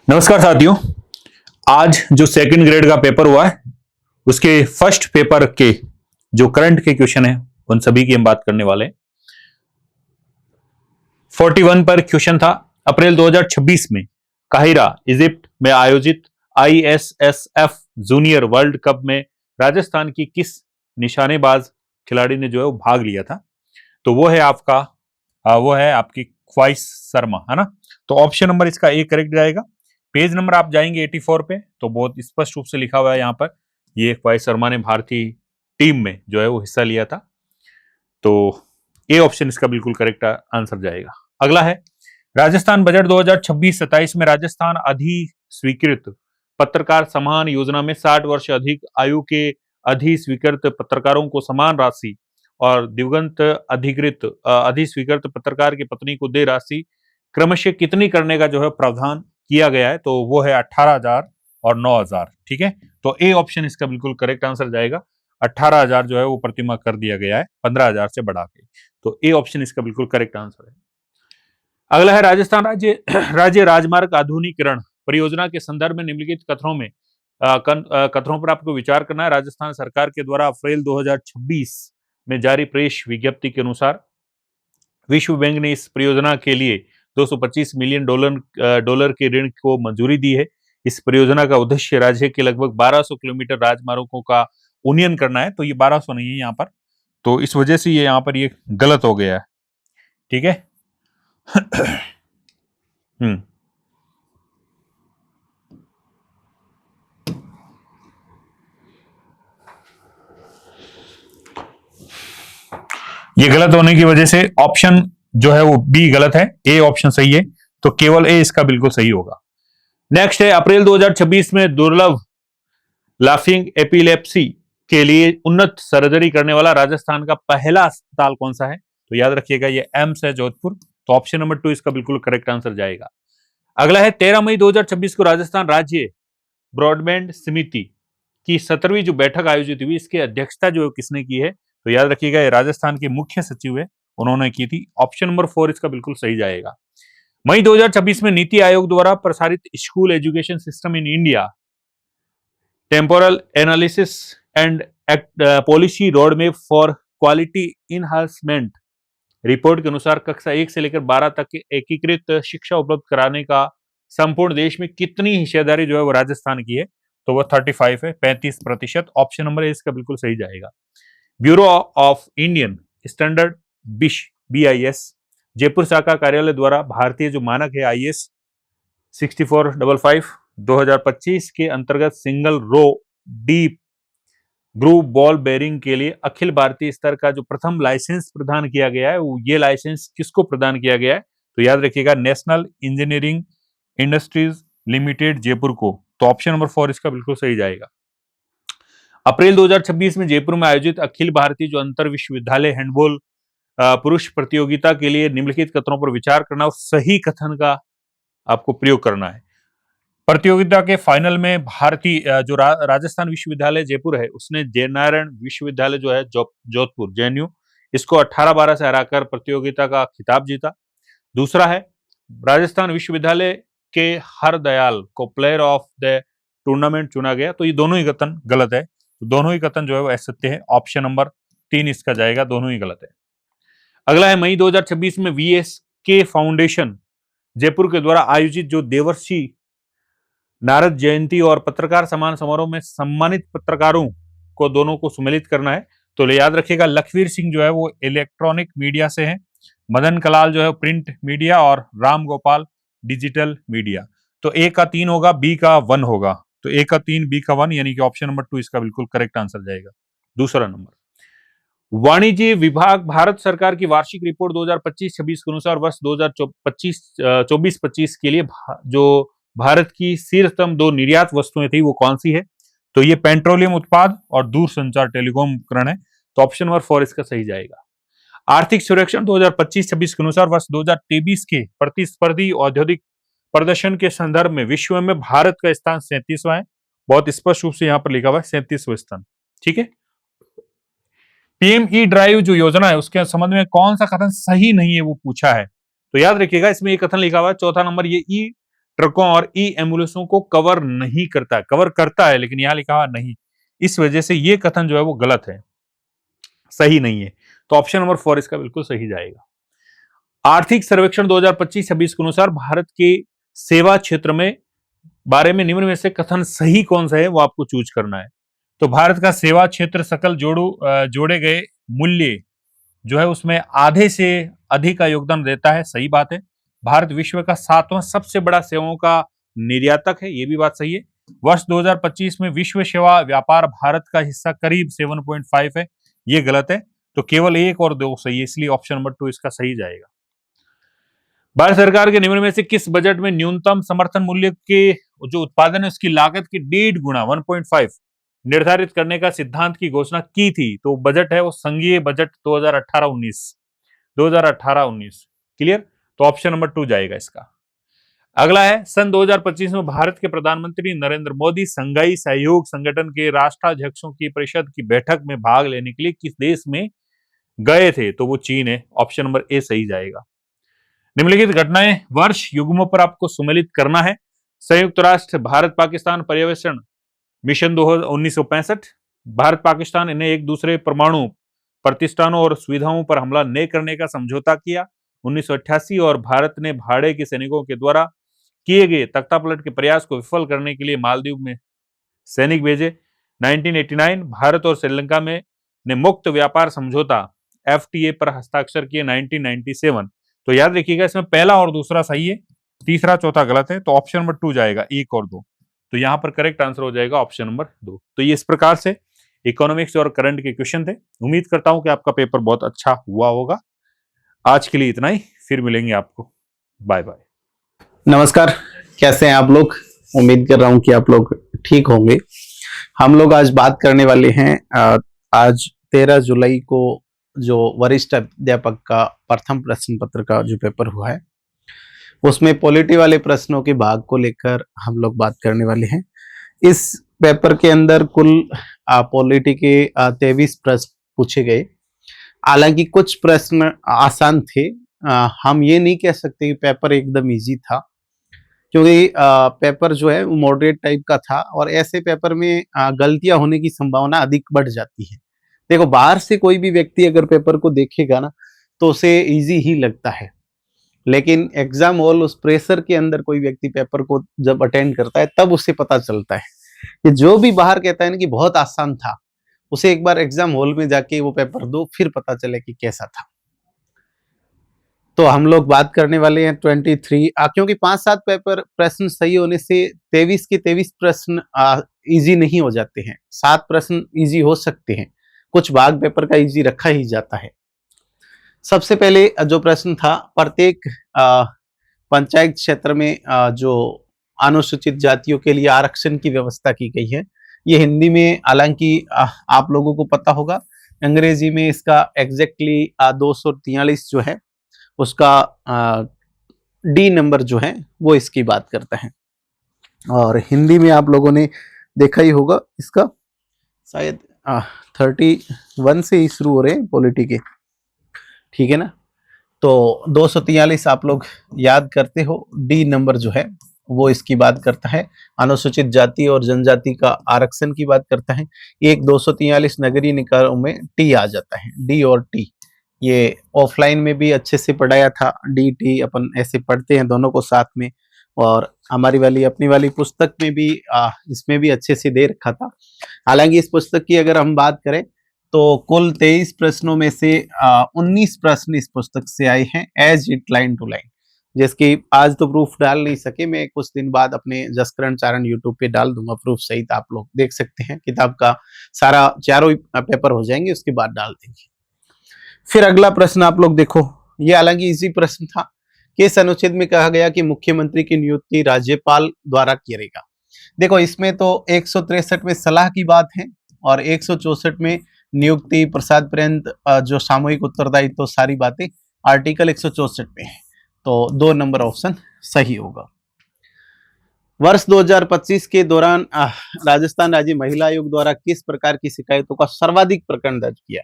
नमस्कार साथियों। आज जो सेकंड ग्रेड का पेपर हुआ है उसके फर्स्ट पेपर के जो करंट के क्वेश्चन है उन सभी की हम बात करने वाले हैं। 41 पर क्वेश्चन था। अप्रैल 2026 में काहिरा इजिप्ट में आयोजित ISSF जूनियर वर्ल्ड कप में राजस्थान की किस निशानेबाज खिलाड़ी ने जो है वो भाग लिया था? तो वो है आपकी ख्वाइस शर्मा, है ना। तो ऑप्शन नंबर इसका ए करेक्ट जाएगा। पेज नंबर आप जाएंगे 84 पे तो बहुत स्पष्ट रूप से लिखा हुआ है यहाँ पर, ये ख्वाइस शर्मा ने भारतीय टीम में जो है वो हिस्सा लिया था। तो ए ऑप्शन इसका बिल्कुल करेक्ट आंसर जाएगा। अगला है राजस्थान बजट 2026-27 में राजस्थान अधिस्वीकृत पत्रकार सम्मान योजना में 60 वर्ष अधिक आयु के अधिस्वीकृत पत्रकारों को समान राशि और दिवंगत अधिस्वीकृत पत्रकार की पत्नी को दे राशि क्रमशः कितनी करने का जो है प्रावधान किया गया है? तो वो है 18,000 और 9,000। ठीक है, तो ए ऑप्शन इसका बिल्कुल करेक्ट आंसर जाएगा। 18,000 जो है वो प्रतिमा कर दिया गया है 15,000 से बढ़ा के, तो ए ऑप्शन इसका बिल्कुल करेक्ट आंसर है। अगला है राजस्थान राज्य राजमार्ग आधुनिकीकरण परियोजना के संदर्भ में निम्नलिखित कथनों पर आपको विचार करना है। राजस्थान सरकार के द्वारा अप्रैल 2026 में जारी प्रेस विज्ञप्ति के अनुसार विश्व बैंक ने इस परियोजना के लिए 225 मिलियन डॉलर के ऋण को मंजूरी दी है। इस परियोजना का उद्देश्य राज्य के लगभग 1200 किलोमीटर राजमार्गों का उन्नयन करना है। तो ये 1200 नहीं है यहाँ पर, तो इस वजह से ये यहाँ पर ये गलत हो गया है। ठीक है। ये गलत होने की वजह से ऑप्शन जो है वो बी गलत है, ए ऑप्शन सही है, तो केवल ए इसका बिल्कुल सही होगा। नेक्स्ट है अप्रैल 2026 में दुर्लभ लाफिंग एपिलेप्सी के लिए उन्नत सर्जरी करने वाला राजस्थान का पहला अस्पताल कौन सा है? तो याद रखिएगा ये एम्स है जोधपुर, तो ऑप्शन नंबर 2 इसका बिल्कुल करेक्ट आंसर जाएगा। अगला है 13 मई 2026 को राजस्थान राज्य ब्रॉडबैंड समिति की 17वीं जो बैठक आयोजित हुई, इसकी अध्यक्षता जो किसने की है? तो याद रखिएगा ये राजस्थान के मुख्य सचिव है, उन्होंने की थी। ऑप्शन नंबर 4 इसका बिल्कुल सही जाएगा। मई 2026 में नीति आयोग द्वारा प्रसारित school education system in India temporal analysis and policy road map for quality enhancement report के अनुसार कक्षा 1 से लेकर 12 तक के एकीकृत शिक्षा उपलब्ध कराने का संपूर्ण देश में कितनी हिस्सेदारी जो है वो राजस्थान की है? तो वो 35 है, 35%। ऑप्शन नंबर ए इसका बिल्कुल सही जाएगा। Bureau of Indian standard BIS Jaipur शाखा कार्यालय द्वारा भारतीय जो मानक है IS 6455 2025 के अंतर्गत single row deep groove ball bearing के लिए अखिल भारतीय स्तर का जो प्रथम लाइसेंस प्रदान किया गया है, वो ये लाइसेंस किसको प्रदान किया गया है? तो याद रखिएगा national engineering industries limited Jaipur को। तो ऑप्शन नंबर 4 इसका बिल्कुल सही जाएगा। अप्रैल 2026 में जयपुर में आयोजित अखिल भारतीय जो अंतर विश्वविद्यालय हैंडबॉल पुरुष प्रतियोगिता के लिए निम्नलिखित कथनों पर विचार करना और सही कथन का आपको प्रयोग करना है। प्रतियोगिता के फाइनल में भारतीय जो राजस्थान विश्वविद्यालय जयपुर है, उसने जयनारायण विश्वविद्यालय जो है जोधपुर JNU इसको 18-12 से हराकर प्रतियोगिता का खिताब जीता। दूसरा है राजस्थान विश्वविद्यालय के हरदयाल को प्लेयर ऑफ द टूर्नामेंट चुना गया। तो ये दोनों ही कथन गलत है, तो दोनों ही कथन जो है वो असत्य है। ऑप्शन नंबर 3 इसका जाएगा, दोनों ही गलत है। अगला है मई 2026 में VSK फाउंडेशन जयपुर के द्वारा आयोजित जो देवर्षि नारद जयंती और पत्रकार सम्मान समारोह में सम्मानित पत्रकारों को दोनों को सम्मिलित करना है। तो याद रखिएगा लखवीर सिंह जो है वो इलेक्ट्रॉनिक मीडिया से है, मदन कलाल जो है प्रिंट मीडिया और राम गोपाल डिजिटल मीडिया। तो ए का 3 होगा, बी का 1 होगा, तो ए का 3 बी का 1 यानी कि ऑप्शन नंबर 2 इसका बिल्कुल करेक्ट आंसर जाएगा। दूसरा नंबर वाणिज्य विभाग भारत सरकार की वार्षिक रिपोर्ट 2025-26 के अनुसार वर्ष 2024-25 के लिए जो भारत की शीर्षतम 2 निर्यात वस्तुएं थी वो कौन सी है? तो ये पेट्रोलियम उत्पाद और दूरसंचार टेलीकॉम उपकरण है, तो ऑप्शन नंबर 4 इसका सही जाएगा। आर्थिक सर्वेक्षण 2025-26 के अनुसार वर्ष 2023 के प्रतिस्पर्धी औद्योगिक प्रदर्शन के संदर्भ में विश्व में भारत का स्थान 37वां है। बहुत स्पष्ट रूप से यहाँ पर लिखा हुआ है 37वां स्थान। ठीक है। PME ड्राइव जो योजना है उसके संबंध में कौन सा कथन सही नहीं है वो पूछा है। तो याद रखिएगा इसमें एक कथन लिखा हुआ है, चौथा नंबर, ये ई ट्रकों और ई एम्बुलेंसों को कवर नहीं करता है। कवर करता है लेकिन यहां लिखा हुआ नहीं, इस वजह से ये कथन जो है वो गलत है, सही नहीं है। तो ऑप्शन नंबर 4 इसका बिल्कुल सही जाएगा। आर्थिक सर्वेक्षण 2025-26 के अनुसार भारत के सेवा क्षेत्र में बारे में निम्न में से कथन सही कौन सा है, वो आपको चूज करना है। तो भारत का सेवा क्षेत्र सकल जोड़े गए मूल्य जो है उसमें आधे से अधिक का योगदान देता है, सही बात है। भारत विश्व का 7वां सबसे बड़ा सेवाओं का निर्यातक है, ये भी बात सही है। वर्ष 2025 में विश्व सेवा व्यापार भारत का हिस्सा करीब 7.5 है, ये गलत है। तो केवल 1 और 2 सही है, इसलिए ऑप्शन नंबर 2 इसका सही जाएगा। भारत सरकार के निम्न में से किस बजट में न्यूनतम समर्थन मूल्य के जो उत्पादन है उसकी लागत की 1.5 गुना 1.5 निर्धारित करने का सिद्धांत की घोषणा की थी? तो बजट है वो संघीय बजट 2018-19 क्लियर। तो ऑप्शन नंबर 2 जाएगा इसका। अगला है, सन 2025 में भारत के प्रधानमंत्री नरेंद्र मोदी संघाई सहयोग संगठन के राष्ट्राध्यक्षों की परिषद की बैठक में भाग लेने के लिए किस देश में गए थे? तो वो चीन है, ऑप्शन नंबर ए सही जाएगा। निम्नलिखित घटनाएं वर्ष युग्मों पर आपको सुमेलित करना है। संयुक्त राष्ट्र भारत पाकिस्तान पर्यवेक्षण मिशन 1965, भारत पाकिस्तान ने एक दूसरे परमाणु प्रतिष्ठानों और सुविधाओं पर हमला न करने का समझौता किया। 1988 और भारत ने भाड़े के सैनिकों के द्वारा किए गए तख्तापलट के प्रयास को विफल करने के लिए मालदीव में सैनिक भेजे। 1989 भारत और श्रीलंका में ने मुक्त व्यापार समझौता FTA पर हस्ताक्षर किए। 1997, तो याद रखिएगा इसमें पहला और दूसरा सही है, तीसरा चौथा गलत है। तो ऑप्शन नंबर 2 जाएगा, 1 और 2। तो यहां पर करेक्ट आंसर हो जाएगा ऑप्शन नंबर 2। तो ये इस प्रकार से इकोनॉमिक्स और करंट के क्वेश्चन थे। उम्मीद करता हूं कि आपका पेपर बहुत अच्छा हुआ होगा। आज के लिए इतना ही, फिर मिलेंगे आपको। Bye bye. नमस्कार, कैसे हैं आप लोग? उम्मीद कर रहा हूं कि आप लोग ठीक होंगे। हम लोग आज बात करने वाले हैं आज 13 जुलाई को जो वरिष्ठ अध्यापक का प्रथम प्रश्न पत्र का जो पेपर हुआ है उसमें पॉलिटी वाले प्रश्नों के भाग को लेकर हम लोग बात करने वाले हैं। इस पेपर के अंदर कुल पॉलिटी के 23 प्रश्न पूछे गए। हालांकि कुछ प्रश्न आसान थे, हम ये नहीं कह सकते कि पेपर एकदम इजी था, क्योंकि पेपर जो है वो मॉडरेट टाइप का था और ऐसे पेपर में गलतियां होने की संभावना अधिक बढ़ जाती है। देखो, बाहर से कोई भी व्यक्ति अगर पेपर को देखेगा ना तो उसे इजी ही लगता है, लेकिन एग्जाम हॉल उस प्रेशर के अंदर कोई व्यक्ति पेपर को जब अटेंड करता है तब उसे पता चलता है कि जो भी बाहर कहता है ना कि बहुत आसान था, उसे एक बार एग्जाम हॉल में जाके वो पेपर दो, फिर पता चले कि कैसा था। तो हम लोग बात करने वाले हैं 23 क्योंकि 5-7 पेपर प्रश्न सही होने से 23 के 23 प्रश्न इजी नहीं हो जाते हैं। 7 प्रश्न इजी हो सकते हैं, कुछ भाग पेपर का इजी रखा ही जाता है। सबसे पहले जो प्रश्न था, प्रत्येक पंचायत क्षेत्र में जो अनुसूचित जातियों के लिए आरक्षण की व्यवस्था की गई है, ये हिंदी में हालांकि आप लोगों को पता होगा, अंग्रेजी में इसका एग्जैक्टली 243 जो है उसका डी नंबर जो है वो इसकी बात करता है। और हिंदी में आप लोगों ने देखा ही होगा, इसका शायद 31 से ही शुरू हो रहे हैं पॉलिटी के, ठीक है ना। तो 243 आप लोग याद करते हो, डी नंबर जो है वो इसकी बात करता है, अनुसूचित जाति और जनजाति का आरक्षण की बात करता है। एक 243 नगरीय निकायों में टी आ जाता है, डी और टी। ये ऑफलाइन में भी अच्छे से पढ़ाया था, डी टी अपन ऐसे पढ़ते हैं दोनों को साथ में, और हमारी वाली अपनी वाली पुस्तक में भी इसमें भी अच्छे से दे रखा था। हालांकि इस पुस्तक की अगर हम बात करें तो कुल 23 प्रश्नों में से 19 प्रश्न इस पुस्तक से आए हैं as it line to line, जिसकी आज तो प्रूफ डाल नहीं सके, मैं कुछ दिन बाद अपने जसकरण चारण यूट्यूब पे डाल दूंगा प्रूफ सहित, आप लोग देख सकते हैं। किताब का सारा चारों पेपर हो जाएंगे, उसके बाद डाल देंगे। फिर अगला प्रश्न आप लोग देखो, ये हालांकि इसी प्रश्न था। किस अनुच्छेद में कहा गया कि मुख्यमंत्री की नियुक्ति राज्यपाल द्वारा करेगा? देखो, इसमें तो 163 में सलाह की बात है और 164 में नियुक्ति प्रसाद पर्यंत जो सामूहिक उत्तरदायित्व तो सारी बातें आर्टिकल 164 में है। तो 2 नंबर ऑप्शन सही होगा। वर्ष 2025 के दौरान राजस्थान राज्य महिला आयोग द्वारा किस प्रकार की शिकायतों का सर्वाधिक प्रकरण दर्ज किया?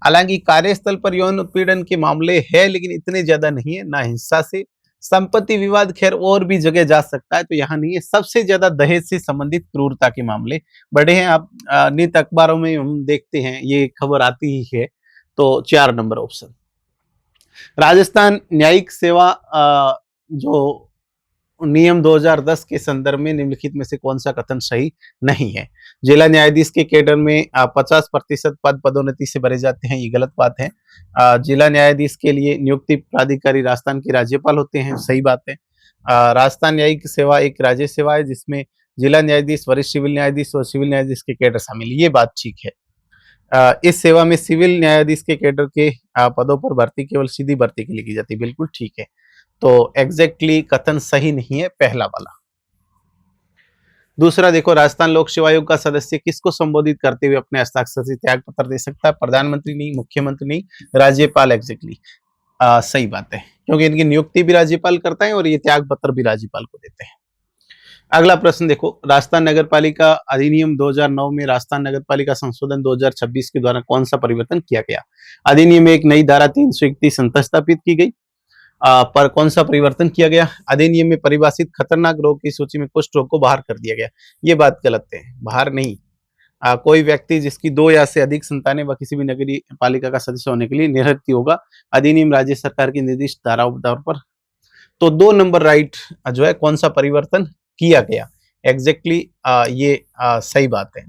हालांकि कार्यस्थल पर यौन उत्पीड़न के मामले है, लेकिन इतने ज्यादा नहीं है, ना हिंसा से संपत्ति विवाद खैर और भी जगह जा सकता है, तो यहाँ नहीं है। सबसे ज्यादा दहेज से संबंधित क्रूरता के मामले बढ़े हैं। आप नित अखबारों में हम देखते हैं, ये खबर आती ही है। तो 4 नंबर ऑप्शन। राजस्थान न्यायिक सेवा जो नियम 2010 के संदर्भ में निम्नलिखित में से कौन सा कथन सही नहीं है? जिला न्यायाधीश के कैडर में 50% पद पदोन्नति से भरे जाते हैं, ये गलत बात है। जिला न्यायाधीश के लिए नियुक्ति प्राधिकारी राजस्थान के राज्यपाल होते हैं, सही बात है। राजस्थान न्यायिक सेवा एक राज्य सेवा है जिसमें जिला न्यायाधीश, वरिष्ठ सिविल न्यायाधीश और सिविल न्यायाधीश के कैडर शामिल है, ये बात ठीक है। इस सेवा में सिविल न्यायाधीश के कैडर के पदों पर भर्ती केवल सीधी भर्ती के लिए की जाती है, बिल्कुल ठीक है। तो एग्जैक्टली कथन सही नहीं है पहला वाला। दूसरा देखो, राजस्थान लोक सेवा आयोग का सदस्य किसको संबोधित करते हुए अपने हस्ताक्षर से त्याग पत्र दे सकता है? प्रधानमंत्री नहीं, मुख्यमंत्री नहीं, राज्यपाल। एग्जैक्टली सही बात है, क्योंकि इनकी नियुक्ति भी राज्यपाल करता है और ये त्याग पत्र भी राज्यपाल को देते हैं। अगला प्रश्न देखो, राजस्थान नगरपालिका अधिनियम 2009 में राजस्थान नगरपालिका संशोधन 2026 के द्वारा कौन सा परिवर्तन किया गया? अधिनियम में एक नई धारा 331 स्थापित की गई, पर कौन सा परिवर्तन किया गया? अधिनियम में परिभाषित खतरनाक रोग की सूची में कुष्ठ रोग को बाहर कर दिया गया, ये बात गलत है। बाहर नहीं, कोई व्यक्ति जिसकी 2 या से अधिक संतानें व किसी भी नगरीय पालिका का सदस्य होने के लिए निरस्त होगा, अधिनियम राज्य सरकार की निर्दिष्ट धाराओं पर। तो 2 नंबर राइट जो है, कौन सा परिवर्तन किया गया? एग्जैक्टली ये सही बात है।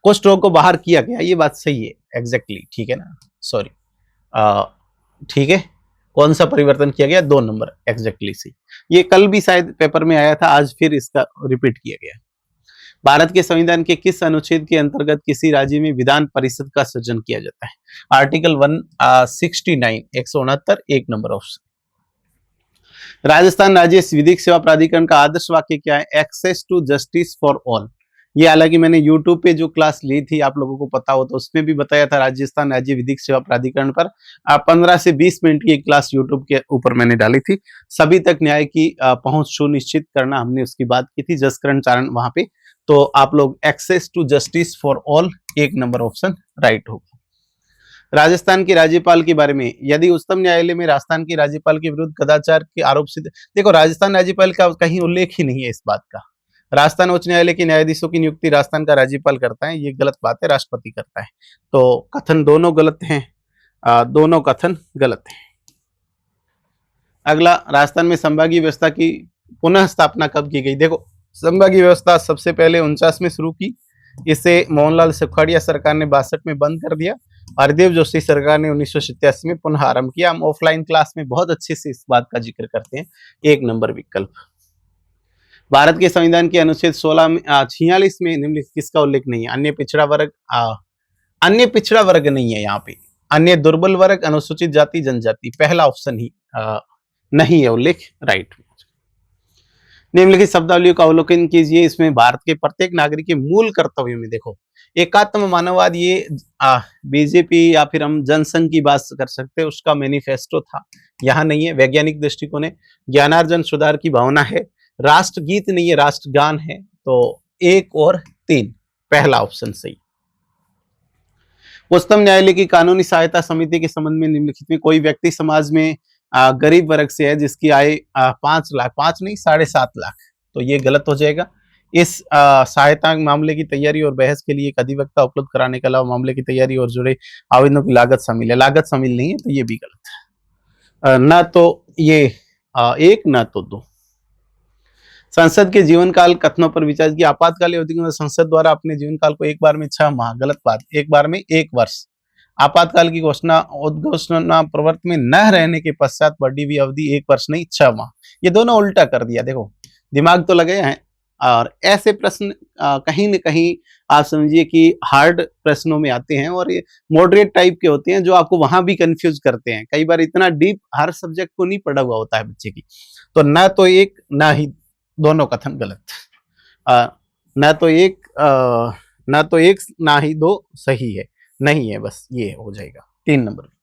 कुष्ठ रोग को बाहर किया गया, ये बात सही है, एग्जैक्टली ठीक है ना, सॉरी ठीक है। कौन सा परिवर्तन किया गया? 2 नंबर एग्जैक्टली सही। ये कल भी शायद पेपर में आया था, आज फिर इसका रिपीट किया गया। भारत के संविधान के किस अनुच्छेद के अंतर्गत किसी राज्य में विधान परिषद का सृजन किया जाता है? Article 169 169 1 number option. राजस्थान राज्य विधिक सेवा प्राधिकरण का आदर्श वाक्य क्या है? Access to justice for all. ये हालांकि मैंने YouTube पे जो क्लास ली थी, आप लोगों को पता हो तो उसमें भी बताया था। राजस्थान राज्य विधिक सेवा प्राधिकरण पर 15 से 20 मिनट की क्लास YouTube के ऊपर मैंने डाली थी। सभी तक न्याय की पहुंच सुनिश्चित करना, हमने उसकी बात की थी, जसकरण चारण वहां पे। तो आप लोग access to justice for all 1 number option right होगा। राजस्थान के राज्यपाल के बारे में, यदि उच्चतम न्यायालय में राजस्थान के राज्यपाल के विरुद्ध कदाचार के आरोप सिद्ध, देखो राजस्थान राज्यपाल का कहीं उल्लेख ही नहीं है इस बात का। राजस्थान उच्च न्यायालय के न्यायाधीशों की नियुक्ति राजस्थान का राज्यपाल करता है, ये गलत बात है, राष्ट्रपति करता है। तो कथन दोनों गलत हैं, दोनों कथन गलत हैं। अगला, राजस्थान में संभागीय व्यवस्था की पुनः स्थापना कब की गई? देखो संभागीय व्यवस्था सबसे पहले 49 में शुरू की, इसे मोहनलाल सुखाड़िया सरकार ने 62 में बंद कर दिया। हरदेव जोशी सरकार ने 1987 में पुनः आरंभ किया। हम ऑफलाइन क्लास में बहुत अच्छे से इस बात का जिक्र करते हैं। 1 नंबर विकल्प। भारत के संविधान के अनुच्छेद 46 में निम्नलिखित किसका उल्लेख नहीं है? अन्य पिछड़ा वर्ग, अन्य पिछड़ा वर्ग नहीं है यहाँ पे, अन्य दुर्बल वर्ग, अनुसूचित जाति जनजाति, पहला ऑप्शन ही नहीं है उल्लेख, राइट। निम्नलिखित शब्दावलियों का अवलोकन कीजिए, इसमें भारत के प्रत्येक नागरिक के मूल कर्तव्यों में देखो, एकात्म मानववाद, ये बीजेपी या फिर हम जनसंघ की बात कर सकते हैं, उसका मैनिफेस्टो था, यहाँ नहीं है। वैज्ञानिक दृष्टिकोण है, ज्ञानार्जन सुधार की भावना है, राष्ट्रगीत नहीं है, राष्ट्रगान है। तो 1 और 3 पहला ऑप्शन सही। उच्चतम न्यायालय की कानूनी सहायता समिति के संबंध में निम्नलिखित में कोई व्यक्ति समाज में गरीब वर्ग से है जिसकी आय 5 लाख, 5 नहीं 7.5 लाख, तो ये गलत हो जाएगा। इस सहायता मामले की तैयारी और बहस के लिए एक अधिवक्ता उपलब्ध कराने के अलावा मामले की तैयारी और जुड़े आवेदनों की लागत शामिल है, लागत शामिल नहीं है, तो ये भी गलत है। न तो ये 1 न तो 2। संसद के जीवन काल कथनों पर विचार किया, आपातकालीन अवधि में संसद द्वारा अपने जीवन काल को एक बार में 6 माह, गलत बात, एक बार में 1 वर्ष। आपातकाल की उद्घोषणा प्रवर्त में न रहने के पश्चात बढ़ी हुई अवधि 1 वर्ष नहीं 6 माह, ये दोनों उल्टा कर दिया। देखो दिमाग तो लगे हैं, और ऐसे प्रश्न कहीं न कहीं आप समझिए कि हार्ड प्रश्नों में आते हैं और ये मॉडरेट टाइप के होते हैं जो आपको वहां भी कंफ्यूज करते हैं। कई बार इतना डीप हर सब्जेक्ट को नहीं पढ़ा हुआ होता है बच्चे की। तो न तो 1 न ही, दोनों कथन गलत। न तो एक ना ही 2 सही है, नहीं है, बस ये हो जाएगा 3 नंबर।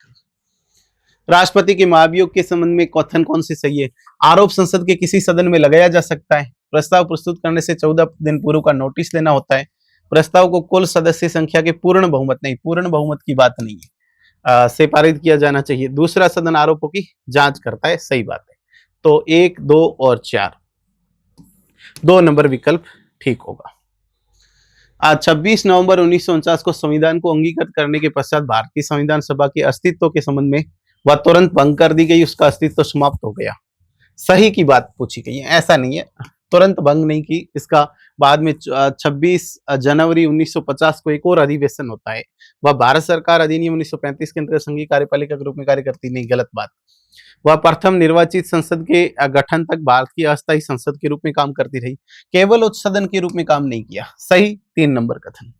राष्ट्रपति के महाभियोग के संबंध में कथन कौन से सही है? आरोप संसद के किसी सदन में लगाया जा सकता है, प्रस्ताव प्रस्तुत करने से 14 दिन पूर्व का नोटिस देना होता है, प्रस्ताव को कुल सदस्य संख्या के पूर्ण बहुमत, नहीं पूर्ण बहुमत की बात नहीं है, से पारित किया जाना चाहिए, दूसरा सदन आरोपों की जांच करता है, सही बात है। तो 1, 2 और 4, 2 नंबर विकल्प ठीक होगा। आज 26 नवंबर 1949 को संविधान को अंगीकृत करने के पश्चात भारतीय संविधान सभा के अस्तित्व के संबंध में वह तुरंत भंग कर दी गई, उसका अस्तित्व समाप्त हो गया। सही की बात पूछी गई है, ऐसा नहीं है, तुरंत भंग नहीं की, इसका बाद में 26 जनवरी 1950 को एक और अधिवेशन होता है। वह भारत सरकार अधिनियम 1935 के अंतर्गत संघीय कार्यपालिका के रूप में कार्य करती, नहीं, गलत बात। वह प्रथम निर्वाचित संसद के गठन तक भारत की अस्थायी संसद के रूप में काम करती रही, केवल उच्च सदन के रूप में काम नहीं किया। सही, 3 नंबर कथन।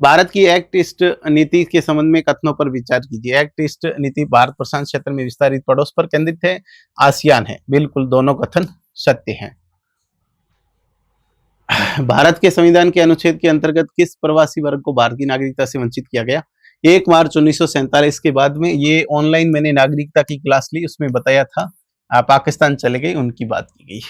भारत की एक्ट ईस्ट नीति के संबंध में कथनों पर विचार कीजिए। एक्ट ईस्ट नीति भारत प्रशांत क्षेत्र में विस्तारित पड़ोस पर केंद्रित है, आसियान है। बिल्कुल दोनों कथन सत्य हैं। भारत के संविधान के अनुच्छेद के अंतर्गत किस प्रवासी वर्ग को भारत की नागरिकता से वंचित किया गया? 1 मार्च 1947 के बाद में, ये ऑनलाइन मैंने नागरिकता की क्लास ली, उसमें बताया था, पाकिस्तान चले गए, उनकी बात की गई।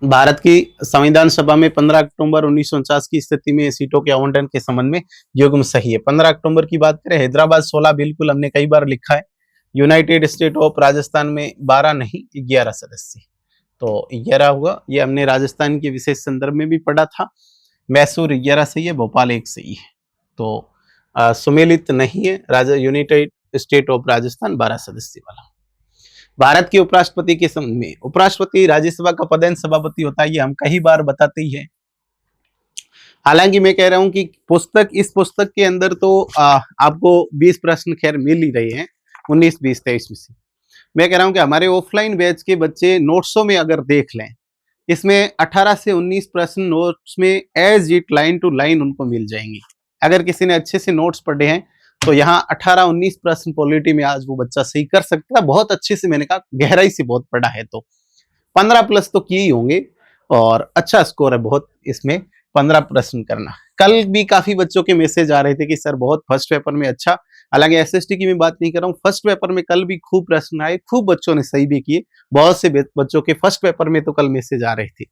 भारत की संविधान सभा में 15 अक्टूबर 1949 की स्थिति में सीटों के आवंटन के संबंध में युग्म सही है। 15 अक्टूबर की बात करें, हैदराबाद 16, बिल्कुल हमने कई बार लिखा है। यूनाइटेड स्टेट ऑफ राजस्थान में 12 नहीं 11 सदस्य, तो 11 हुआ। ये हमने राजस्थान के विशेष संदर्भ में भी पढ़ा था। मैसूर 11 सही है, भोपाल 1 सही है, तो सुमेलित नहीं है। यूनाइटेड स्टेट ऑफ राजस्थान 12 सदस्य वाला। भारत के उपराष्ट्रपति के संबंध में, उपराष्ट्रपति राज्यसभा का पदेन सभापति होता है, ये हम कई बार बताते ही हैं। हालांकि मैं कह रहा हूं कि इस पुस्तक के अंदर तो आपको 20 प्रश्न खैर मिल ही रहे हैं, 19, 20, 23 में से। मैं कह रहा हूं कि हमारे ऑफलाइन बैच के बच्चे नोट्सों में अगर देख लें, इसमें 18 से 19 प्रश्न नोट्स में as it line to line उनको मिल जाएंगे। अगर किसी ने अच्छे से नोट्स पढ़े हैं तो यहाँ 18-19 प्रश्न पॉलिटी में आज वो बच्चा सही कर सकता है, बहुत अच्छे से, मैंने कहा गहराई से बहुत पढ़ा है, तो 15 प्लस तो किए ही होंगे और अच्छा स्कोर है बहुत इसमें 15 प्रश्न करना। कल भी काफी बच्चों के मैसेज आ रहे थे कि सर बहुत फर्स्ट पेपर में अच्छा, हालांकि एसएसटी की मैं बात नहीं कर रहा हूँ, फर्स्ट पेपर में कल भी खूब प्रश्न आए, खूब बच्चों ने सही भी किए। बहुत से बच्चों के फर्स्ट पेपर में तो कल मैसेज आ रहे थे।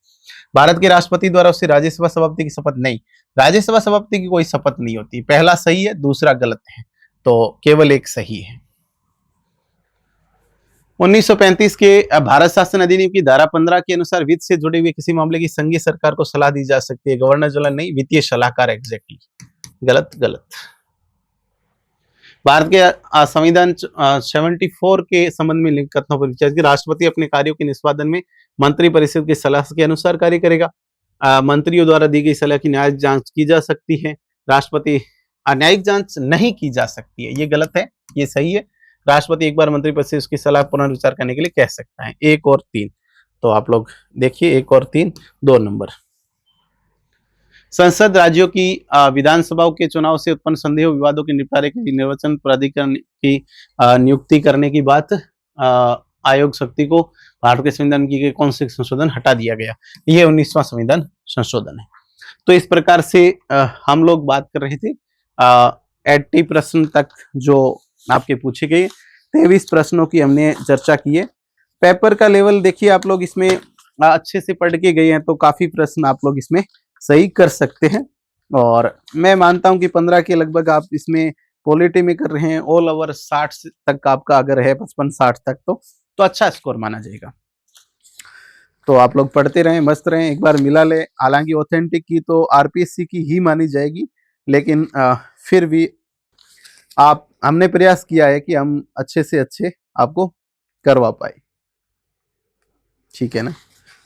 भारत के राष्ट्रपति द्वारा उससे राज्यसभा सभापति की शपथ नहीं, राज्यसभा सभापति की कोई शपथ नहीं होती। पहला सही है, दूसरा गलत है, तो केवल 1 सही है। 1935 के भारत शासन अधिनियम की धारा 15 के अनुसार वित्त से जुड़े हुए किसी मामले की संघीय सरकार को सलाह दी जा सकती है। गवर्नर जनरल नहीं, वित्तीय सलाहकार। एग्जैक्टली गलत, गलत। भारत के संविधान 74 के संबंध में लिखित कथनों पर विचार कीजिए। राष्ट्रपति अपने कार्यों के निष्पादन में मंत्रिपरिषद की सलाह के अनुसार कार्य करेगा। मंत्रियों द्वारा दी गई सलाह की न्यायिक जांच की जा सकती है। राष्ट्रपति न्यायिक जांच नहीं की जा सकती है, ये गलत है, ये सही है। राष्ट्रपति एक बार मंत्रिपरिषद उसकी सलाह पुनर्विचार करने के लिए कह सकता है। 1 और 3, तो आप लोग देखिए 1 और 3, 2 नंबर। संसद राज्यों की विधानसभाओं के चुनाव से उत्पन्न संदेह विवादों के निपटारे के लिए निर्वाचन प्राधिकरण की नियुक्ति करने की बात आयोग शक्ति को भारत के संविधान की कौन से संशोधन हटा दिया गया? ये 19वां संविधान संशोधन है। तो इस प्रकार से हम लोग बात कर रहे थे 80 प्रश्न तक जो आपके पूछे गए, 23 प्रश्नों की हमने चर्चा की है। पेपर का लेवल देखिए आप लोग, इसमें अच्छे से पढ़ के गए हैं तो काफी प्रश्न आप लोग इसमें सही कर सकते हैं। और मैं मानता हूं कि 15 के लगभग आप इसमें पॉलिटी में कर रहे हैं। ऑल ओवर 60 तक आपका अगर है, 55-60 तक, तो अच्छा स्कोर माना जाएगा। तो आप लोग पढ़ते रहें, मस्त रहें, एक बार मिला ले। हालांकि ऑथेंटिक की तो आरपीएससी की ही मानी जाएगी, लेकिन फिर भी हमने प्रयास किया है कि हम अच्छे से अच्छे आपको करवा पाए, ठीक है ना।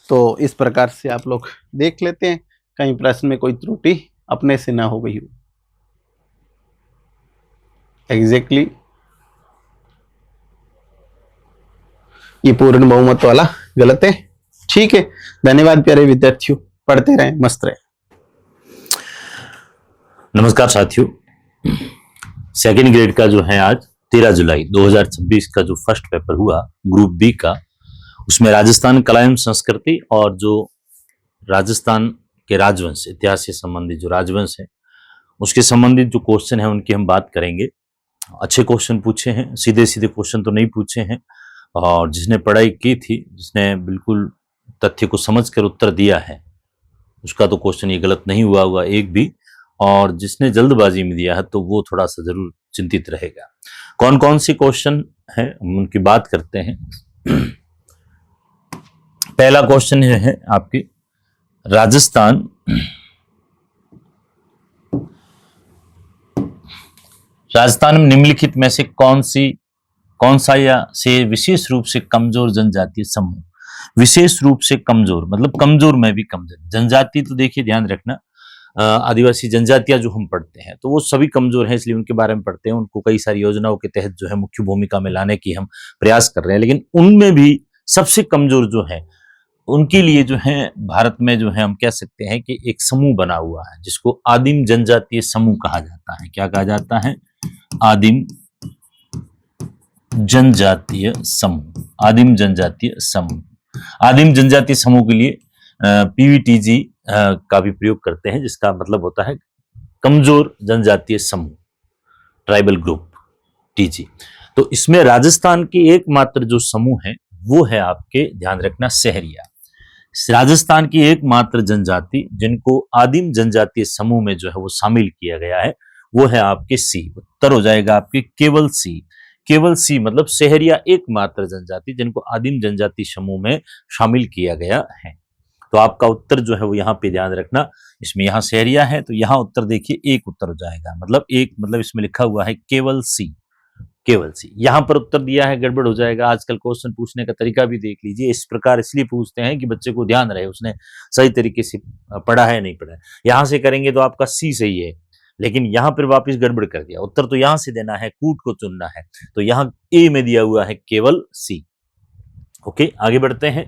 तो इस प्रकार से आप लोग देख लेते हैं, कहीं प्रश्न में कोई त्रुटि अपने से ना हो गई हो। एग्जैक्टली ये पूर्ण बहुमत वाला गलत है, ठीक है। धन्यवाद प्यारे विद्यार्थियों, पढ़ते रहें, मस्त रहें। नमस्कार साथियों, सेकेंड ग्रेड का जो है आज 13 जुलाई 2026 का जो फर्स्ट पेपर हुआ ग्रुप बी का, उसमें राजस्थान कला एवं संस्कृति और जो राजस्थान के राजवंश, इतिहास से संबंधित जो राजवंश है उसके संबंधित जो क्वेश्चन है उनकी हम बात करेंगे। अच्छे क्वेश्चन पूछे हैं, सीधे सीधे क्वेश्चन तो नहीं पूछे हैं, और जिसने पढ़ाई की थी, जिसने बिल्कुल तथ्य को समझकर उत्तर दिया है, उसका तो क्वेश्चन ये गलत नहीं हुआ एक भी, और जिसने जल्दबाजी में दिया है तो वो थोड़ा सा जरूर चिंतित रहेगा। कौन कौन से क्वेश्चन है हम उनकी बात करते हैं। पहला क्वेश्चन है आपकी, राजस्थान में निम्नलिखित में से कौन सा या से विशेष रूप से कमजोर जनजातीय समूह, विशेष रूप से कमजोर मतलब कमजोर में भी कमजोर जनजाति, तो देखिए ध्यान रखना आदिवासी जनजातियां जो हम पढ़ते हैं तो वो सभी कमजोर हैं, इसलिए उनके बारे में पढ़ते हैं, उनको कई सारी योजनाओं के तहत जो है मुख्य भूमिका में लाने की हम प्रयास कर रहे हैं, लेकिन उनमें भी सबसे कमजोर जो है उनके लिए जो है भारत में जो है हम कह सकते हैं कि एक समूह बना हुआ है जिसको आदिम जनजातीय समूह कहा जाता है। क्या कहा जाता है? आदिम जनजातीय समूह। आदिम जनजातीय समूह। आदिम जनजातीय समूह के लिए पीवीटीजी का भी प्रयोग करते हैं, जिसका मतलब होता है कमजोर जनजातीय समूह, ट्राइबल ग्रुप, टीजी। तो इसमें राजस्थान की एकमात्र जो समूह है वो है आपके, ध्यान रखना, सहरिया। राजस्थान की एकमात्र जनजाति जिनको आदिम जनजातीय समूह में जो है वो शामिल किया गया है वो है आपके सी। उत्तर हो जाएगा आपके केवल सी। केवल सी मतलब सहरिया एकमात्र जनजाति जिनको आदिम जनजाति समूह में शामिल किया गया है। तो आपका उत्तर जो है वो यहाँ पे ध्यान रखना, इसमें यहाँ सहरिया है तो यहाँ उत्तर देखिए एक उत्तर हो जाएगा, मतलब एक, मतलब इसमें लिखा हुआ है केवल सी, केवल सी। यहाँ पर उत्तर दिया है, गड़बड़ हो जाएगा। आजकल क्वेश्चन पूछने का तरीका भी देख लीजिए, इस प्रकार इसलिए पूछते हैं कि बच्चे को ध्यान रहे उसने सही तरीके से पढ़ा है नहीं पढ़ा है। यहाँ से करेंगे तो आपका सी सही है, लेकिन यहाँ पर वापस गड़बड़ कर दिया। उत्तर तो यहाँ से देना है, कूट को चुनना है, तो यहाँ ए में दिया हुआ है केवल सी। ओके, आगे बढ़ते हैं।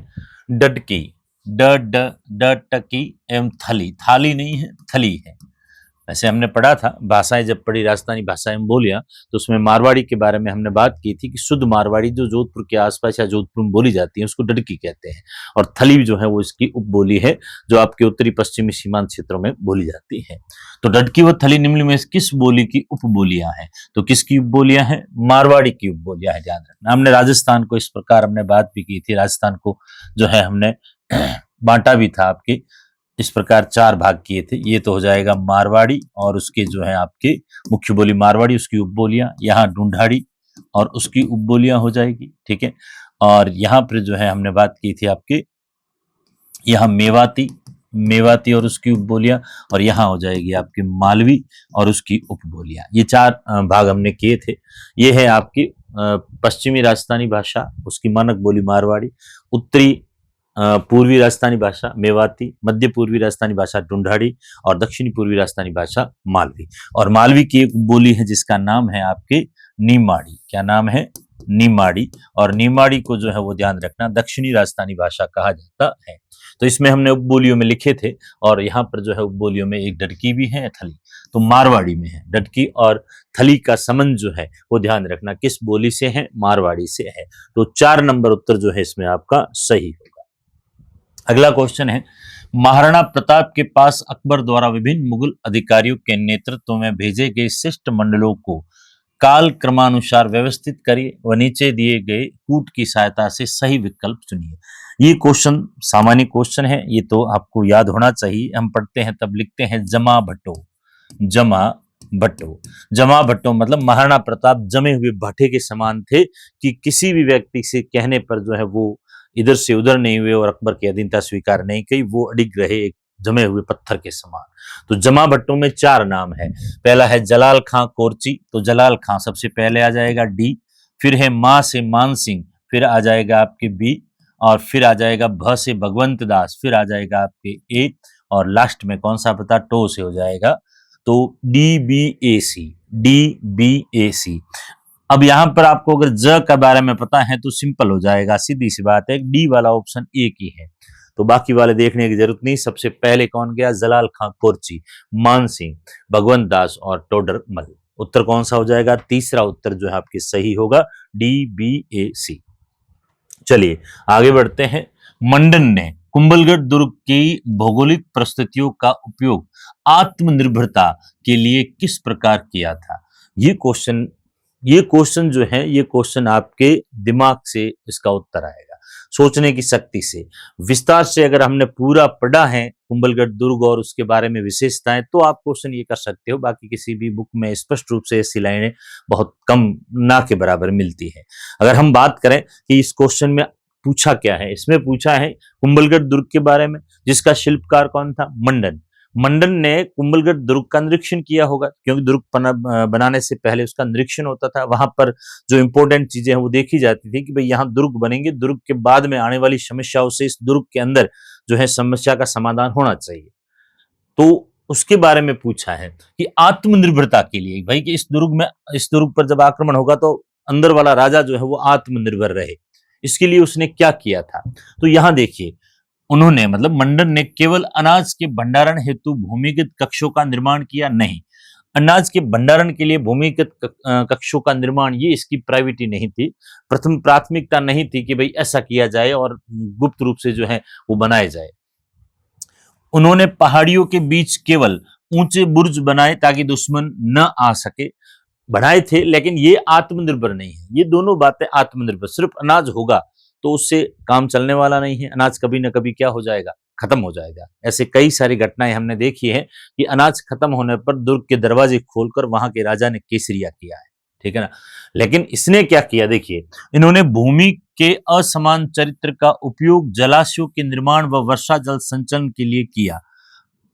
डटकी, डटकी एवं थली, थाली नहीं है थली है। वैसे हमने पढ़ा था भाषाएं, जब पढ़ी राजस्थानी भाषाएं बोलियां, तो उसमें मारवाड़ी के बारे में हमने बात की थी कि शुद्ध मारवाड़ी जो जोधपुर के आसपास या जोधपुर में बोली जाती है उसको डटकी कहते हैं, और थली जो है वो इसकी उपबोली है जो आपके उत्तरी पश्चिमी सीमांत क्षेत्रों में बोली जाती है। तो डटकी व थली निम्न में किस बोली की उपबोलियां हैं? तो किसकी उपबोलियां हैं? मारवाड़ी की उपबोलियां हैं, ध्यान रखना। हमने राजस्थान को इस प्रकार हमने बात भी की थी, राजस्थान को जो है हमने बांटा भी था आपके इस प्रकार, चार भाग किए थे। ये तो हो जाएगा मारवाड़ी और उसके जो है आपके मुख्य बोली मारवाड़ी, उसकी उपबोलियां, यहाँ ढूंढाड़ी और उसकी उपबोलियां हो जाएगी, ठीक है। और यहाँ पर जो है हमने बात की थी आपके यहाँ मेवाती, मेवाती और उसकी उपबोलियां, और यहाँ हो जाएगी आपकी मालवी और उसकी उपबोलियां। ये चार भाग हमने किए थे। ये है आपकी पश्चिमी राजस्थानी भाषा, उसकी मानक बोली मारवाड़ी, उत्तरी पूर्वी राजस्थानी भाषा मेवाती, मध्य पूर्वी राजस्थानी भाषा ढूंढाड़ी और दक्षिणी पूर्वी राजस्थानी भाषा मालवी। और मालवी की एक बोली है जिसका नाम है आपके नीमाड़ी। क्या नाम है? नीमाड़ी। और नीमाड़ी को जो है वो ध्यान रखना दक्षिणी राजस्थानी भाषा कहा जाता है। तो इसमें हमने उपबोलियों में लिखे थे, और यहाँ पर जो है उपबोलियों में एक डटकी भी है, थली, तो मारवाड़ी में है। डटकी और थली का संबंध जो है वो ध्यान रखना किस बोली से है? मारवाड़ी से है। तो 4 नंबर उत्तर जो है इसमें आपका सही होगा। अगला क्वेश्चन है, महाराणा प्रताप के पास अकबर द्वारा विभिन्न मुगल अधिकारियों के नेतृत्व में भेजे गए शिष्ट मंडलों को काल क्रमानुसार व्यवस्थित करिए व नीचे दिए गए कूट की सहायता से सही विकल्प चुनिए। ये क्वेश्चन सामान्य क्वेश्चन है, ये तो आपको याद होना चाहिए। हम पढ़ते हैं तब लिखते हैं जमा भट्टो, जमा भट्टो। जमा भट्टो मतलब महाराणा प्रताप जमे हुए भट्टे के समान थे कि किसी भी व्यक्ति से कहने पर जो है वो इधर से उधर नहीं हुए और अकबर की अधीनता स्वीकार नहीं की, वो अडिग रहे एक जमे हुए पत्थर के समान। तो जमा भट्टों में 4 नाम है। पहला है जलाल खां कोरची, तो जलाल खां सबसे पहले आ जाएगा डी, फिर है मां से मान सिंह, फिर आ जाएगा आपके बी, और फिर आ जाएगा भ से भगवंत दास, फिर आ जाएगा आपके ए, और लास्ट में कौन सा पता, टो से हो जाएगा, तो डी बी ए सी, डी बी ए सी। अब यहाँ पर आपको अगर ज के बारे में पता है तो सिंपल हो जाएगा, सीधी सी बात है, डी वाला ऑप्शन एक ही है, तो बाकी वाले देखने की जरूरत नहीं। सबसे पहले कौन गया? जलाल खां कोरची, मान सिंह, भगवंत दास और टोडर मल। उत्तर कौन सा हो जाएगा? तीसरा उत्तर जो है आपकी सही होगा, डी बी ए सी। चलिए आगे बढ़ते हैं। मंडन ने कुंभलगढ़ दुर्ग की भौगोलिक परिस्थितियों का उपयोग आत्मनिर्भरता के लिए किस प्रकार किया था? ये क्वेश्चन जो है, ये क्वेश्चन आपके दिमाग से इसका उत्तर आएगा। सोचने की शक्ति से। विस्तार से अगर हमने पूरा पढ़ा है कुंभलगढ़ दुर्ग और उसके बारे में विशेषताएं, तो आप क्वेश्चन ये कर सकते हो। बाकी किसी भी बुक में स्पष्ट रूप से ऐसी लाइनें बहुत कम, ना के बराबर मिलती है। अगर हम बात करें कि इस क्वेश्चन में पूछा क्या है, इसमें पूछा है कुंभलगढ़ दुर्ग के बारे में, जिसका शिल्पकार कौन था? मंडन। मंडन ने कुंभलगढ़ दुर्ग का निरीक्षण किया होगा, क्योंकि दुर्ग बनाने से पहले उसका निरीक्षण होता था। वहां पर जो इंपॉर्टेंट चीजें हैं वो देखी जाती थी कि भाई यहाँ दुर्ग बनेंगे, दुर्ग के बाद में आने वाली समस्याओं से इस दुर्ग के अंदर जो है समस्या का समाधान होना चाहिए। तो उसके बारे में पूछा है कि आत्मनिर्भरता के लिए भाई कि इस दुर्ग पर जब आक्रमण होगा तो अंदर वाला राजा जो है वो आत्मनिर्भर रहे, इसके लिए उसने क्या किया था। तो यहां देखिए, उन्होंने मतलब मंडन ने केवल अनाज के भंडारण हेतु भूमिगत कक्षों का निर्माण किया नहीं। अनाज के भंडारण के लिए भूमिगत कक्षों का निर्माण ये इसकी प्रायोरिटी नहीं थी, प्रथम प्राथमिकता नहीं थी कि भाई ऐसा किया जाए और गुप्त रूप से जो है वो बनाए जाए। उन्होंने पहाड़ियों के बीच केवल ऊंचे बुर्ज बनाए ताकि दुश्मन न आ सके, बढ़ाए थे, लेकिन ये आत्मनिर्भर नहीं है। ये दोनों बातें आत्मनिर्भर, सिर्फ अनाज होगा तो उससे काम चलने वाला नहीं है। अनाज कभी ना कभी क्या हो जाएगा? खत्म हो जाएगा। ऐसे कई सारी घटनाएं हमने देखी है कि अनाज खत्म होने पर दुर्ग के दरवाजे खोलकर वहां के राजा ने केसरिया किया है, ठीक है ना। लेकिन इसने क्या किया, देखिए, इन्होंने भूमि के असमान चरित्र का उपयोग जलाशयों के निर्माण व वर्षा जल संचयन के लिए किया।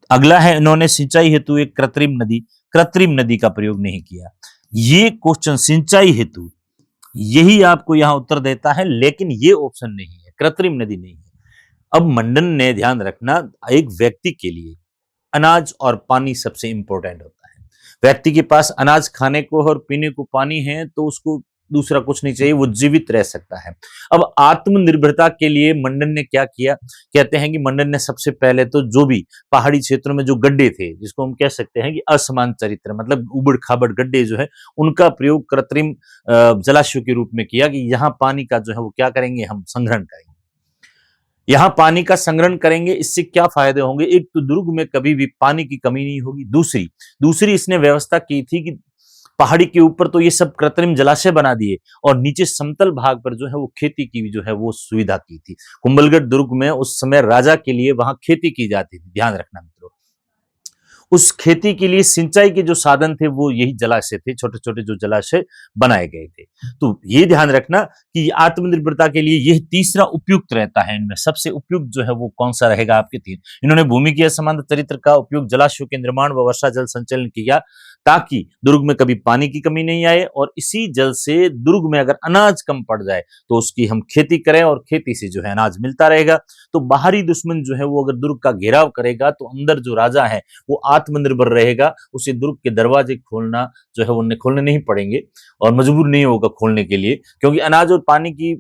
अगला है, इन्होंने सिंचाई हेतु एक कृत्रिम नदी का प्रयोग नहीं किया। ये क्वेश्चन सिंचाई हेतु यही आपको यहां उत्तर देता है, लेकिन ये ऑप्शन नहीं है, कृत्रिम नदी नहीं है। अब मंडन ने ध्यान रखना, एक व्यक्ति के लिए अनाज और पानी सबसे इंपॉर्टेंट होता है। व्यक्ति के पास अनाज खाने को और पीने को पानी है तो उसको दूसरा कुछ नहीं चाहिए, वो जीवित रह सकता है। अब आत्मनिर्भरता के लिए मंडन ने क्या किया? कहते हैं कि मंडन ने सबसे पहले तो जो भी पहाड़ी क्षेत्रों में जो गड्ढे थे, जिसको हम कह सकते हैं कि असमान चरित्र, मतलब उबड़ खाबड़ गड्ढे जो है, उनका प्रयोग कृत्रिम जलाशयों के रूप में किया कि यहाँ पानी का जो है वो क्या करेंगे, हम संग्रहण करेंगे। यहाँ पानी का संग्रहण करेंगे, इससे क्या फायदे होंगे? एक तो दुर्ग में कभी भी पानी की कमी नहीं होगी। दूसरी इसने व्यवस्था की थी कि पहाड़ी के ऊपर तो ये सब कृत्रिम जलाशय बना दिए और नीचे समतल भाग पर जो है वो खेती की जो है वो सुविधा की थी। कुंभलगढ़ दुर्ग में उस समय राजा के लिए वहां खेती की जाती थी, ध्यान रखना मित्रों। उस खेती के लिए सिंचाई के जो साधन थे वो यही जलाशय थे, छोटे छोटे जो जलाशय बनाए गए थे। तो ये ध्यान रखना कि आत्मनिर्भरता के लिए यह तीसरा उपयुक्त रहता है। इनमें सबसे उपयुक्त जो है वो कौन सा रहेगा? आपके तीन। इन्होंने भूमि के असमान चरित्र का उपयोग जलाशयों के निर्माण व वर्षा जल संचलन किया ताकि दुर्ग में कभी पानी की कमी नहीं आए, और इसी जल से दुर्ग में अगर अनाज कम पड़ जाए तो उसकी हम खेती करें और खेती से जो है अनाज मिलता रहेगा। तो बाहरी दुश्मन जो है वो अगर दुर्ग का घेराव करेगा तो अंदर जो राजा है वो आत्मनिर्भर रहेगा, उसे दुर्ग के दरवाजे खोलना जो है वो खोलने नहीं पड़ेंगे और मजबूर नहीं होगा खोलने के लिए, क्योंकि अनाज और पानी की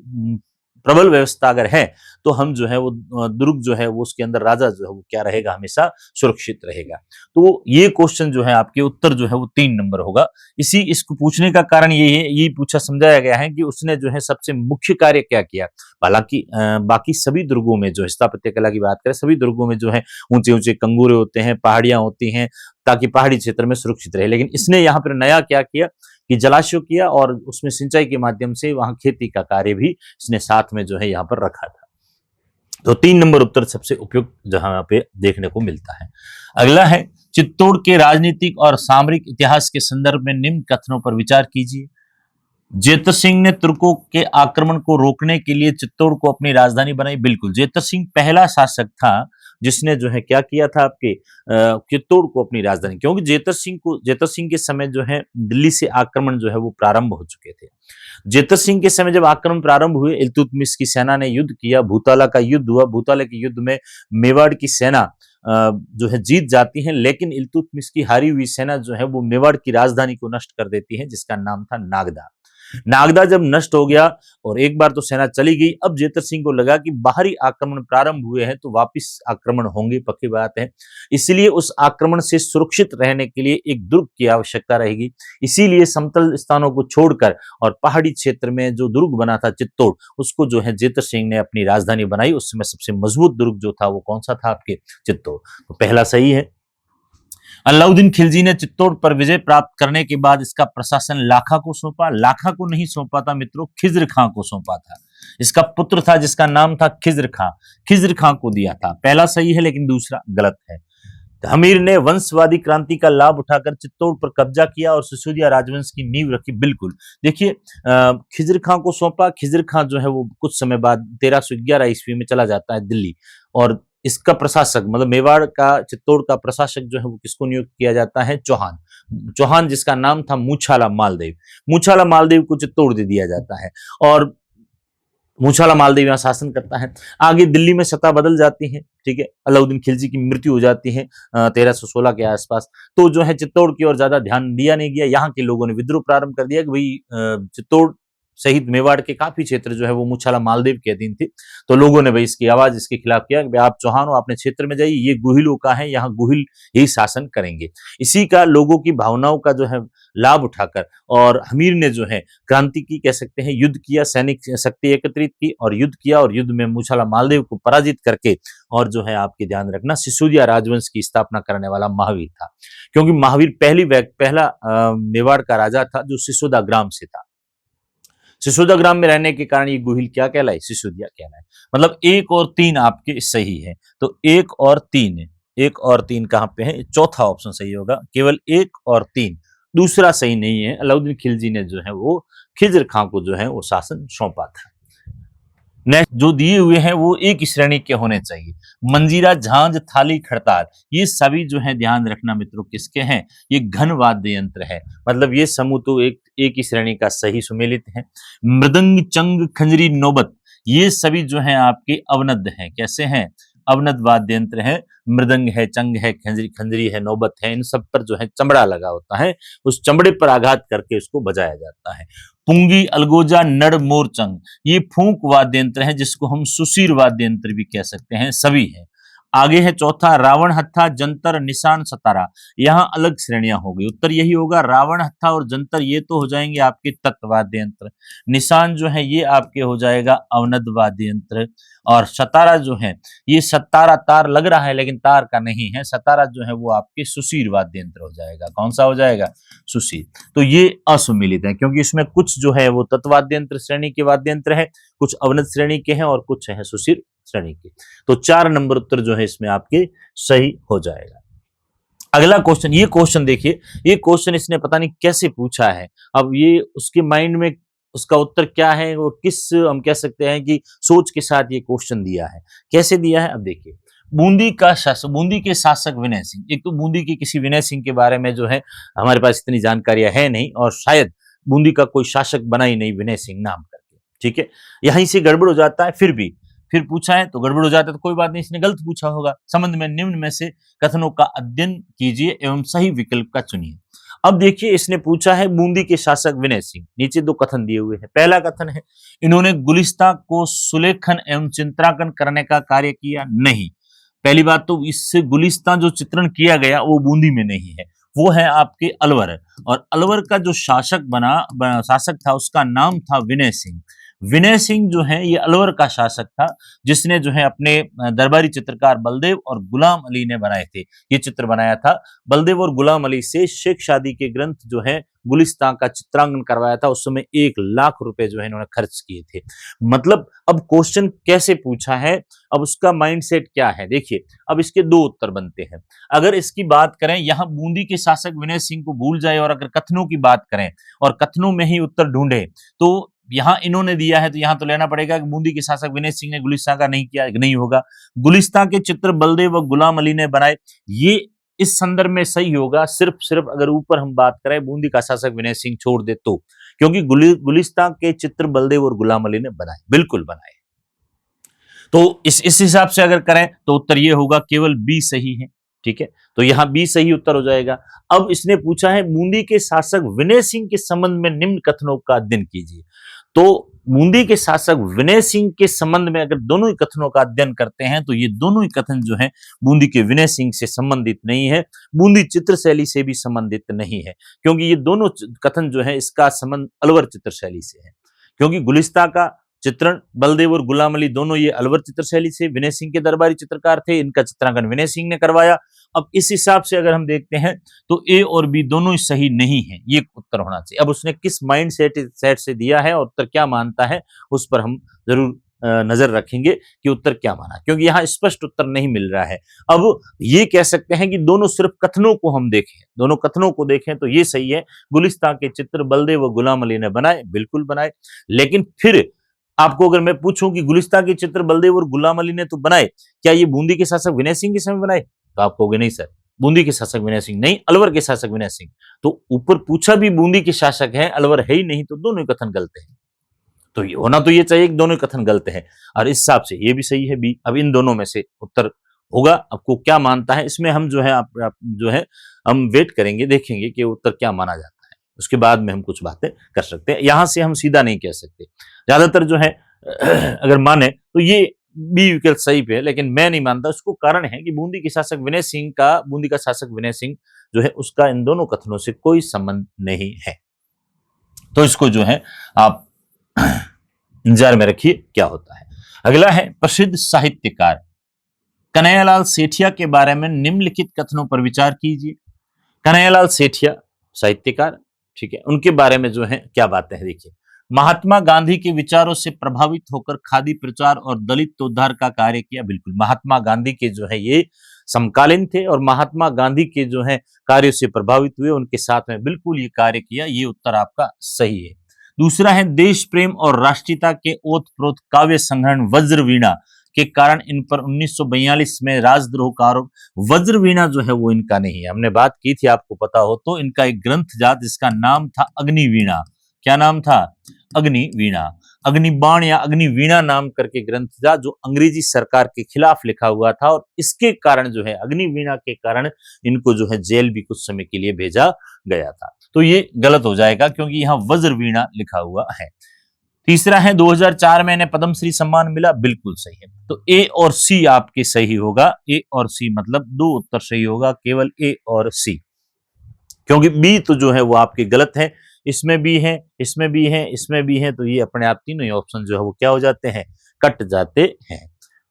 प्रबल व्यवस्था अगर है तो हम जो है वो दुर्ग जो है वो उसके अंदर राजा जो है वो क्या रहेगा? हमेशा सुरक्षित रहेगा। तो ये क्वेश्चन जो है आपके उत्तर जो है वो 3 नंबर होगा। इसको पूछने का कारण ये है, ये पूछा समझाया गया है कि उसने जो है सबसे मुख्य कार्य क्या किया। हालांकि बाकी सभी दुर्गों में जो स्थापत्य कला की बात करें, सभी दुर्गों में जो है ऊंचे ऊंचे कंगूरे होते हैं, पहाड़ियां होती हैं ताकि पहाड़ी क्षेत्र में सुरक्षित रहे। लेकिन इसने यहाँ पर नया क्या किया कि जलाशय किया और उसमें सिंचाई के माध्यम से वहां खेती का कार्य भी इसने साथ में जो है यहाँ पर रखा था। तो 3 नंबर उत्तर सबसे उपयुक्त जहां पे देखने को मिलता है। अगला है, चित्तौड़ के राजनीतिक और सामरिक इतिहास के संदर्भ में निम्न कथनों पर विचार कीजिए। जेतर सिंह ने तुर्कों के आक्रमण को रोकने के लिए चित्तौड़ को अपनी राजधानी बनाई। बिल्कुल, जेतर सिंह पहला शासक था जिसने जो है क्या किया था आपके चित्तौड़ को अपनी राजधानी, क्योंकि जेतर सिंह के समय जो है दिल्ली से आक्रमण जो है वो प्रारंभ हो चुके थे। जेतर सिंह के समय जब आक्रमण प्रारंभ हुए, इल्तुतमिश की सेना ने युद्ध किया, भूताला का युद्ध हुआ। भूताला के युद्ध में मेवाड़ की सेना जो है जीत जाती है, लेकिन इल्तुतमिश की हारी हुई सेना जो है वो मेवाड़ की राजधानी को नष्ट कर देती है, जिसका नाम था नागदा। नागदा जब नष्ट हो गया और एक बार तो सेना चली गई, अब जेतर सिंह को लगा कि बाहरी आक्रमण प्रारंभ हुए हैं तो वापस आक्रमण होंगे, पक्की बात है। इसलिए उस आक्रमण से सुरक्षित रहने के लिए एक दुर्ग की आवश्यकता रहेगी। इसीलिए समतल स्थानों को छोड़कर और पहाड़ी क्षेत्र में जो दुर्ग बना था चित्तौड़, उसको जो है जेतर सिंह ने अपनी राजधानी बनाई। उस समय सबसे मजबूत दुर्ग जो था वो कौन सा था? आपके चित्तौड़। तो पहला सही है। अलाउद्दीन खिलजी ने चित्तौड़ पर विजय प्राप्त करने के बाद इसका प्रशासन लाखा को सौंपा। लाखा को नहीं सौंपा था मित्रों, खिज्र खां को सौंपा था। इसका पुत्र था जिसका नाम था खिज्र खां, खिज्र खां को दिया था। पहला सही है लेकिन दूसरा गलत है। हमीर ने वंशवादी क्रांति का लाभ उठाकर चित्तौड़ पर कब्जा किया और सिसोदिया राजवंश की नींव रखी। बिल्कुल, देखिए खिज्र खां को सौंपा। खिज्र खां जो है वो कुछ समय बाद 1311 ईस्वी में चला जाता है दिल्ली, और इसका प्रशासक मतलब मेवाड़ का, चित्तौड़ का प्रशासक जो है वो किसको नियुक्त किया जाता है? चौहान। चौहान जिसका नाम था मूछाला मालदेव। मूछाला मालदेव को चित्तौड़ दे दिया जाता है और मूछाला मालदेव यहाँ शासन करता है। आगे दिल्ली में सत्ता बदल जाती है, ठीक है। अलाउद्दीन खिलजी की मृत्यु हो जाती है 1316 के आसपास। तो जो है चित्तौड़ की ओर ज्यादा ध्यान दिया नहीं गया। यहाँ के लोगों ने विद्रोह प्रारंभ कर दिया कि भाई चित्तौड़ सहित मेवाड़ के काफी क्षेत्र जो है वो मूछाला मालदेव के अधीन थे। तो लोगों ने भाई इसकी आवाज इसके खिलाफ किया कि आप चौहान हो, अपने क्षेत्र में जाइए, ये गुहिलों का है, यहाँ गुहिल यही शासन करेंगे। इसी का लोगों की भावनाओं का जो है लाभ उठाकर और हमीर ने जो है क्रांति की, कह सकते हैं युद्ध किया, सैनिक शक्ति एकत्रित की और युद्ध किया, और युद्ध में मूछाला मालदेव को पराजित करके, और जो है आपके ध्यान रखना, सिसोदिया राजवंश की स्थापना करने वाला महावीर था। क्योंकि महावीर पहला मेवाड़ का राजा था जो सिसोदा ग्राम से था। सिसोदा ग्राम में रहने के कारण ये गुहिल क्या कहलाए? सिसोदिया कहलाए। मतलब 1 और 3 आपके सही है। तो 1 और 3 है। 1 और 3 कहां पे है? चौथा ऑप्शन सही होगा। केवल 1 और 3, दूसरा सही नहीं है। अलाउद्दीन खिलजी ने जो है वो खिज्र खां को जो है वो शासन सौंपा था। नेक्स्ट जो दिए हुए हैं वो एक श्रेणी के होने चाहिए। मंजीरा, झांझ, थाली, खड़ताल, ये सभी जो है ध्यान रखना मित्रों किसके हैं? ये घन वाद्य यंत्र है। मतलब ये समूह तो एक ही श्रेणी का सही सुमेलित है। मृदंग, चंग, खंजरी, नौबत, ये सभी जो है आपके अवनद हैं। कैसे हैं? अवनद वाद्य यंत्र है। मृदंग है, चंग है, खंजरी है, नौबत है, इन सब पर जो है चमड़ा लगा होता है। उस चमड़े पर आघात करके उसको बजाया जाता है। पुंगी, अलगोजा, नड़, मोरचंग, ये फूंक वाद्य यंत्र है जिसको हम सुशीर वाद्य यंत्र भी कह सकते हैं। सभी है। आगे है चौथा, रावण हत्था, जंतर, निशान, सतारा, यहाँ अलग श्रेणियां हो गई। उत्तर यही होगा। रावण हत्था और जंतर ये तो हो जाएंगे आपके तत्व वाद्य यंत्र। निशान जो है ये आपके हो जाएगा अवनद वाद्य यंत्र। और सतारा जो है ये सतारा, तार लग रहा है लेकिन तार का नहीं है। सतारा जो है वो आपके सुशीर वाद्य यंत्र हो जाएगा। कौन सा हो जाएगा? सुशीर। तो ये असुमिलित है क्योंकि इसमें कुछ जो है वो तत्वाद्य यंत्र श्रेणी के वाद्य यंत्र है, कुछ अवनद श्रेणी के हैं और कुछ है सुशीर श्रेणी के। तो 4 नंबर उत्तर जो है इसमें आपके सही हो जाएगा। अगला क्वेश्चन, ये क्वेश्चन देखिए, ये क्वेश्चन इसने पता नहीं कैसे पूछा है। अब ये उसके माइंड में उसका उत्तर क्या है और किस, हम कह सकते हैं कि सोच के साथ ये क्वेश्चन दिया है। कैसे दिया है? अब देखिए, बूंदी का शासक, बूंदी के शासक विनय सिंह। एक तो बूंदी के किसी विनय सिंह के बारे में जो है हमारे पास इतनी जानकारियां है नहीं, और शायद बूंदी का कोई शासक बना ही नहीं विनय सिंह नाम करके, ठीक है। यहीं से गड़बड़ हो जाता है। फिर पूछा है तो गड़बड़ हो जाता है, तो कोई बात नहीं, इसने गलत पूछा होगा। संबंध में निम्न में से कथनों का अध्ययन कीजिए एवं सही विकल्प का चुनिए। अब देखिए, इसने पूछा है बूंदी के शासक विनय सिंह। नीचे 2 कथन दिए हुए हैं। पहला कथन है, इन्होंने गुलिस्तां को सुलेखन एवं चित्रांकन करने का कार्य किया। नहीं, पहली बात तो इससे गुलिस्तां जो चित्रण किया गया वो बूंदी में नहीं है, वो है आपके अलवर। और अलवर का जो शासक था उसका नाम था विनय सिंह। विनय सिंह जो है ये अलवर का शासक था जिसने जो है अपने दरबारी चित्रकार बलदेव और गुलाम अली ने बनाए थे, ये चित्र बनाया था। बलदेव और गुलाम अली से शेख शादी के ग्रंथ जो है गुलिस्तां का चित्रांकन करवाया था। उस समय 1 लाख रुपए जो है इन्होंने खर्च किए थे। मतलब अब क्वेश्चन कैसे पूछा है, अब उसका माइंडसेट क्या है, देखिए। अब इसके 2 उत्तर बनते हैं। अगर इसकी बात करें, यहाँ बूंदी के शासक विनय सिंह को भूल जाए और अगर कथनों की बात करें और कथनों में ही उत्तर ढूंढे, तो यहाँ इन्होंने दिया है तो यहाँ तो लेना पड़ेगा कि बूंदी के शासक विनय सिंह ने गुलिस्तां का नहीं किया, नहीं होगा। गुलिस्तां के चित्र बलदेव व गुलाम अली ने बनाए, ये इस संदर्भ में सही होगा। सिर्फ अगर ऊपर हम बात करें बूंदी का शासक विनय सिंह छोड़ दे तो, क्योंकि गुलिस्तां के चित्र बलदेव और गुलाम अली ने बनाए, बिल्कुल बनाए। तो इस हिसाब से अगर करें तो उत्तर ये होगा, केवल बी सही है, ठीक है। तो यहाँ बी सही उत्तर हो जाएगा। अब इसने पूछा है बूंदी के शासक विनय सिंह के संबंध में निम्न कथनों का अध्ययन कीजिए। तो बूंदी के शासक विनय सिंह के संबंध में अगर दोनों ही कथनों का अध्ययन करते हैं तो ये दोनों ही कथन जो है बूंदी के विनय सिंह से संबंधित नहीं है, बूंदी चित्र शैली से भी संबंधित नहीं है, क्योंकि ये दोनों कथन जो है इसका संबंध अलवर चित्र शैली से है। क्योंकि गुलिस्तां का चित्रण बलदेव और गुलाम अली दोनों ये अलवर चित्र शैली से विनय सिंह के दरबारी चित्रकार थे, इनका चित्रांकन विनय सिंह ने करवाया। अब इस हिसाब से अगर हम देखते हैं तो ए और बी दोनों ही सही नहीं है, ये उत्तर होना चाहिए। अब उसने किस माइंड सेट से दिया है और उत्तर क्या मानता है, उस पर हम जरूर नजर रखेंगे कि उत्तर क्या माना, क्योंकि यहाँ स्पष्ट उत्तर नहीं मिल रहा है। अब ये कह सकते हैं कि दोनों सिर्फ कथनों को हम देखें, दोनों कथनों को देखें तो ये सही है, गुलिस्तान के चित्र बलदेव व गुलाम अली ने बनाए, बिल्कुल बनाए। लेकिन फिर आपको अगर मैं पूछूं कि गुलिस्तान के चित्र बलदेव और गुलाम अली ने तो बनाए, क्या ये बूंदी के शासक विनय सिंह के समय बनाए? तो आप कहोगे नहीं सर, बूंदी के शासक विनय सिंह नहीं, अलवर के शासक विनय सिंह। तो ऊपर पूछा भी बूंदी के शासक है, अलवर है ही नहीं, तो दोनों ही कथन गलत है। तो ये होना तो ये चाहिए कि दोनों कथन गलत है, और इस हिसाब से ये भी सही है बी। अब इन दोनों में से उत्तर होगा, आपको क्या मानता है इसमें हम जो है आप जो है हम वेट करेंगे, देखेंगे कि उत्तर क्या माना जाता है, उसके बाद में हम कुछ बातें कर सकते हैं। यहां से हम सीधा नहीं कह सकते, ज्यादातर जो है अगर माने तो ये बी विकल्प सही पे है, लेकिन मैं नहीं मानता। उसको कारण है कि बूंदी के शासक विनय सिंह का, बूंदी का शासक विनय सिंह जो है उसका इन दोनों कथनों से कोई संबंध नहीं है। तो इसको जो है आप इंतजार में रखिए क्या होता है। अगला है प्रसिद्ध साहित्यकार कन्हैयालाल सेठिया के बारे में निम्नलिखित कथनों पर विचार कीजिए। कन्हैयालाल सेठिया साहित्यकार, ठीक है, उनके बारे में जो है क्या बातें हैं देखिए। महात्मा गांधी के विचारों से प्रभावित होकर खादी प्रचार और दलित उद्धार का कार्य किया, बिल्कुल महात्मा गांधी के जो है ये समकालीन थे और महात्मा गांधी के जो है कार्यों से प्रभावित हुए, उनके साथ में बिल्कुल ये कार्य किया, ये उत्तर आपका सही है। दूसरा है देश प्रेम और राष्ट्रीयता के ओतप्रोत काव्य संग्रहण वज्रवीणा के कारण इन पर 1942 में राजद्रोह का आरोप। वज्रवीणा जो है वो इनका नहीं है, हमने बात की थी आपको पता हो तो, इनका एक ग्रंथ जात जिसका नाम था अग्निवीणा। क्या नाम था? अग्निवीणा, अग्निबाण या अग्निवीणा नाम करके ग्रंथ था जो अंग्रेजी सरकार के खिलाफ लिखा हुआ था, और इसके कारण जो है अग्निवीणा के कारण इनको जो है जेल भी कुछ समय के लिए भेजा गया था। तो ये गलत हो जाएगा क्योंकि यहाँ वज्रवीणा लिखा हुआ है। तीसरा है 2004 में इन्हें पद्मश्री सम्मान मिला, बिल्कुल सही है। तो ए और सी आपके सही होगा, ए और सी मतलब दो उत्तर सही होगा, केवल ए और सी, क्योंकि बी तो जो है वो आपके गलत है। इसमें भी है, इसमें भी है, इसमें भी है, तो ये अपने आप तीनों ही ऑप्शन जो है वो क्या हो जाते हैं, कट जाते हैं।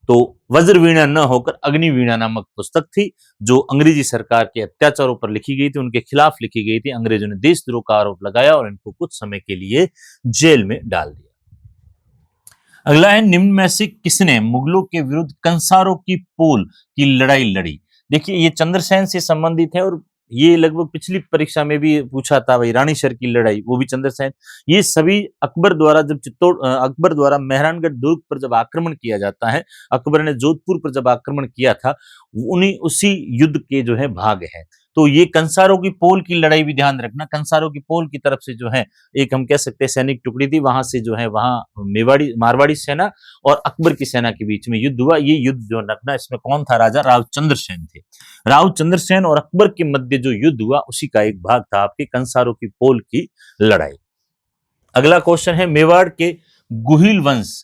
तो वज्रवीणा न होकर अग्निवीणा नामक पुस्तक थी जो अंग्रेजी सरकार के अत्याचारों पर लिखी गई थी, उनके खिलाफ लिखी गई थी। अंग्रेजों ने देशद्रोह का आरोप लगाया और इनको कुछ समय के लिए जेल में डाल दिया। अगला है निम्न में से किसने मुगलों के विरुद्ध कंसारों की पोल की लड़ाई लड़ी? देखिए ये चंद्रसेन से संबंधित है, और ये लगभग पिछली परीक्षा में भी पूछा था भाई, रानीशर की लड़ाई वो भी चंद्रसेन। ये सभी अकबर द्वारा जब अकबर द्वारा मेहरानगढ़ दुर्ग पर जब आक्रमण किया जाता है, अकबर ने जोधपुर पर जब आक्रमण किया था, उन्हीं उसी युद्ध के जो है भाग है। तो ये कंसारों की पोल की लड़ाई भी ध्यान रखना, कंसारों की पोल की तरफ से जो है एक हम कह सकते हैं सैनिक टुकड़ी थी, वहां से जो है वहां मारवाड़ी सेना और अकबर की सेना के बीच में युद्ध हुआ। ये युद्ध जो रखना, इसमें कौन था राजा? राव चंद्रसेन थे। राव चंद्रसेन और अकबर के मध्य जो युद्ध हुआ उसी का एक भाग था आपके कंसारों की पोल की लड़ाई। अगला क्वेश्चन है मेवाड़ के गुहिल वंश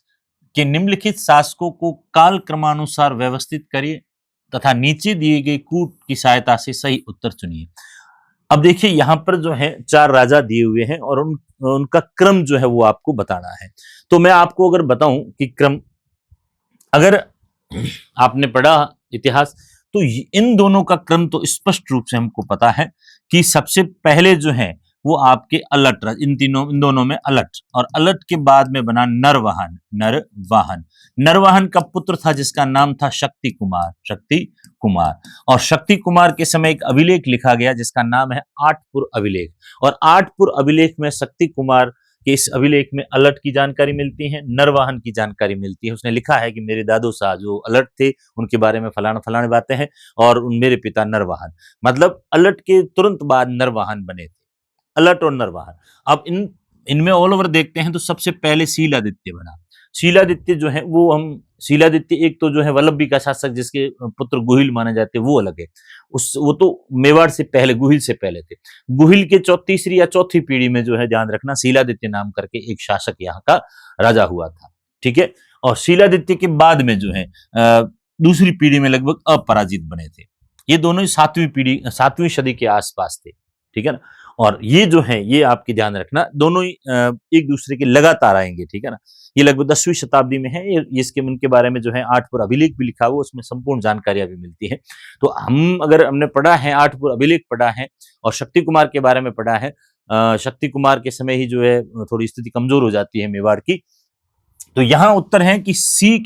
के निम्नलिखित शासकों को काल क्रमानुसार व्यवस्थित करिए तथा नीचे दिए गए कूट की सहायता से सही उत्तर चुनिए। अब देखिए यहां पर जो है 4 राजा दिए हुए हैं और उनका क्रम जो है वो आपको बताना है। तो मैं आपको अगर बताऊं कि क्रम, अगर आपने पढ़ा इतिहास तो इन दोनों का क्रम तो स्पष्ट रूप से हमको पता है कि सबसे पहले जो है वो आपके अलट, इन दोनों में अलट, और अलट के बाद में बना नरवाहन। नरवाहन का पुत्र था जिसका नाम था शक्ति कुमार, और शक्ति कुमार के समय एक अभिलेख लिखा गया जिसका नाम है आठपुर अभिलेख, और आठपुर अभिलेख में शक्ति कुमार के इस अभिलेख में अलट की जानकारी मिलती है, नरवाहन की जानकारी मिलती है। उसने लिखा है कि मेरे दादू साहब जो अलट थे उनके बारे में फलाना फलाने बातें हैं, और मेरे पिता नरवाहन, मतलब अलट के तुरंत बाद नरवाहन बने थे, अलट और नरवाहन। अब इनमें ऑल ओवर देखते हैं तो सबसे पहले शीलादित्य बना। शीलादित्य जो है वो शीलादित्य एक तो जो है वल्लभी का शासक जिसके पुत्र गुहिल माने जाते हैं वो अलग है, वो तो मेवाड़ से पहले, गुहिल से पहले थे। गुहिल के तीसरी या चौथी पीढ़ी में जो है ध्यान रखना शीलादित्य नाम करके एक शासक यहाँ का राजा हुआ था, ठीक है। और शीलादित्य के बाद में जो है दूसरी पीढ़ी में लगभग अपराजित बने थे। ये दोनों ही 7वीं सदी के आसपास थे, ठीक है ना। और ये जो है ये आपके ध्यान रखना, दोनों ही एक दूसरे के लगातार आएंगे, ठीक है ना। ये लगभग 10वीं शताब्दी में है, ये इसके उनके बारे में जो है आठपुर अभिलेख भी लिखा हुआ, उसमें संपूर्ण जानकारियां भी मिलती है। तो हमने पढ़ा है, आठपुर अभिलेख पढ़ा है और शक्ति कुमार के बारे में पढ़ा है। शक्ति कुमार के समय ही जो है थोड़ी स्थिति कमजोर हो जाती है मेवाड़ की। तो यहाँ उत्तर है कि सी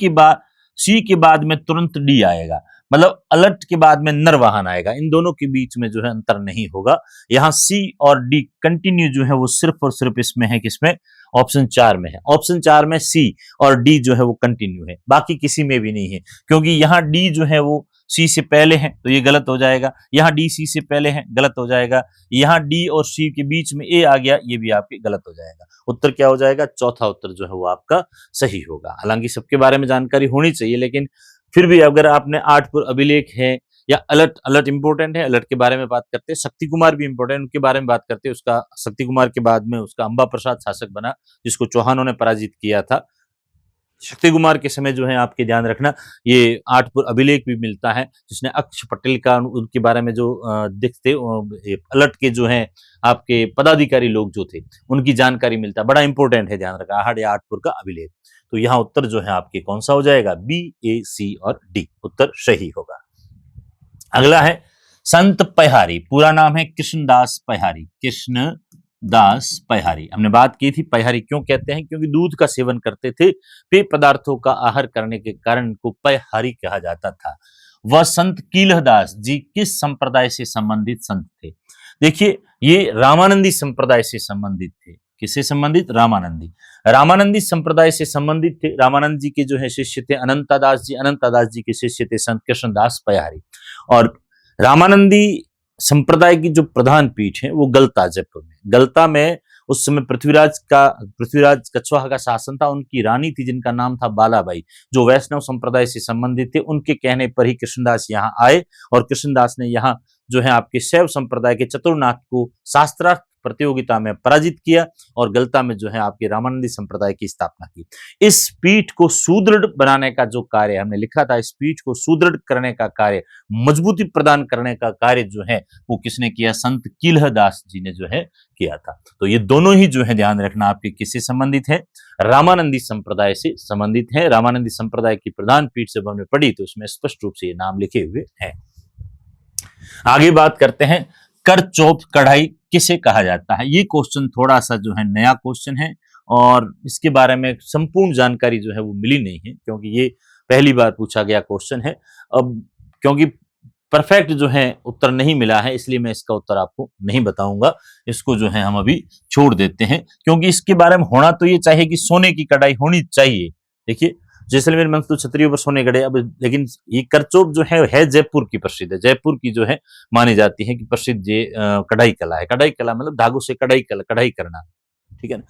के बाद में तुरंत डी आएगा, मतलब अलर्ट के बाद में नरवाहन आएगा, इन दोनों के बीच में जो है अंतर नहीं होगा। यहाँ सी और डी कंटिन्यू जो है वो सिर्फ और सिर्फ इसमें है, किसमें, ऑप्शन 4 में है। ऑप्शन 4 में सी और डी जो है वो कंटिन्यू है, बाकी किसी में भी नहीं है, क्योंकि यहाँ डी जो है वो सी से पहले है तो ये गलत हो जाएगा, यहाँ डी सी से पहले है गलत हो जाएगा, यहाँ डी और सी के बीच में ए आ गया, ये भी आपके गलत हो जाएगा। उत्तर क्या हो जाएगा, चौथा उत्तर जो है वो आपका सही होगा। हालांकि सबके बारे में जानकारी होनी चाहिए, लेकिन फिर भी अगर आपने आठपुर अभिलेख है या अलर्ट इंपॉर्टेंट है, अलर्ट के बारे में बात करते हैं, शक्ति कुमार भी इंपॉर्टेंट, उनके बारे में बात करते हैं। उसका शक्ति कुमार के बाद में उसका अंबा प्रसाद शासक बना, जिसको चौहानों ने पराजित किया था। शक्ति कुमार के समय जो है आपके ध्यान रखना, ये आठपुर अभिलेख भी मिलता है, जिसने अक्ष पटेल का उनके बारे में जो दिखते अलर्ट के जो है आपके पदाधिकारी लोग जो थे उनकी जानकारी मिलता है, बड़ा इंपॉर्टेंट है, ध्यान रखा, आहड़ या आठपुर का अभिलेख। तो यहाँ उत्तर जो है आपके कौन सा हो जाएगा, बी, ए, सी और डी, उत्तर सही होगा। अगला है संत पयहारी, पूरा नाम है कृष्णदास पयहारी। कृष्णदास पयहारी, हमने बात की थी पयहारी क्यों कहते हैं, क्योंकि दूध का सेवन करते थे, पेय पदार्थों का आहार करने के कारण इनको पयहारी कहा जाता था। वह संत कीलहदास जी किस संप्रदाय से संबंधित संत थे। देखिए ये रामानंदी संप्रदाय से संबंधित थे। किससे संबंधित, रामानंदी संप्रदाय से संबंधित थे। रामानंद जी के जो है शिष्य थे अनंतादास जी के शिष्य थे संत कृष्णदास पयहारी। और रामानंदी संप्रदाय की जो प्रधान पीठ है वो गलता, जयपुर में। गलता में उस समय पृथ्वीराज कछवाहा का शासन था, उनकी रानी थी जिनका नाम था बालाबाई, जो वैष्णव संप्रदाय से संबंधित थे। उनके कहने पर ही कृष्णदास यहाँ आए और कृष्णदास ने यहाँ जो है आपके शैव संप्रदाय के चतुर्नाथ को शास्त्रार्थ प्रतियोगिता में पराजित किया और गलता में जो है आपके रामानंदी संप्रदाय की स्थापना की। इस पीठ को सुदृढ़ बनाने का जो कार्य हमने लिखा था, इस पीठ को सुदृढ़ करने का कार्य, मजबूती प्रदान करने का कार्य जो है वो किसने किया, संत कीलहदास जी ने जो है किया था। तो ये दोनों ही जो है ध्यान रखना आपके किससे संबंधित है, रामानंदी संप्रदाय से संबंधित है। रामानंदी संप्रदाय की प्रधान पीठ से हमने पढ़ी तो उसमें स्पष्ट रूप से ये नाम लिखे हुए हैं। आगे बात करते हैं, करचौप कढ़ाई किसे कहा जाता है। ये क्वेश्चन थोड़ा सा जो है नया क्वेश्चन है और इसके बारे में संपूर्ण जानकारी जो है वो मिली नहीं है, क्योंकि ये पहली बार पूछा गया क्वेश्चन है। अब क्योंकि परफेक्ट जो है उत्तर नहीं मिला है, इसलिए मैं इसका उत्तर आपको नहीं बताऊंगा, इसको जो है हम अभी छोड़ देते हैं, क्योंकि इसके बारे में होना तो ये चाहिए कि सोने की कढ़ाई होनी चाहिए। देखिए जैसलमेर में तो छतरियों पर सोने गड़े, अब लेकिन ये करचौप जो है जयपुर की प्रसिद्ध है, जयपुर की जो है मानी जाती है कि प्रसिद्ध ये कढ़ाई कला है। कढ़ाई कला मतलब धागों से कढ़ाई करना, ठीक है ना।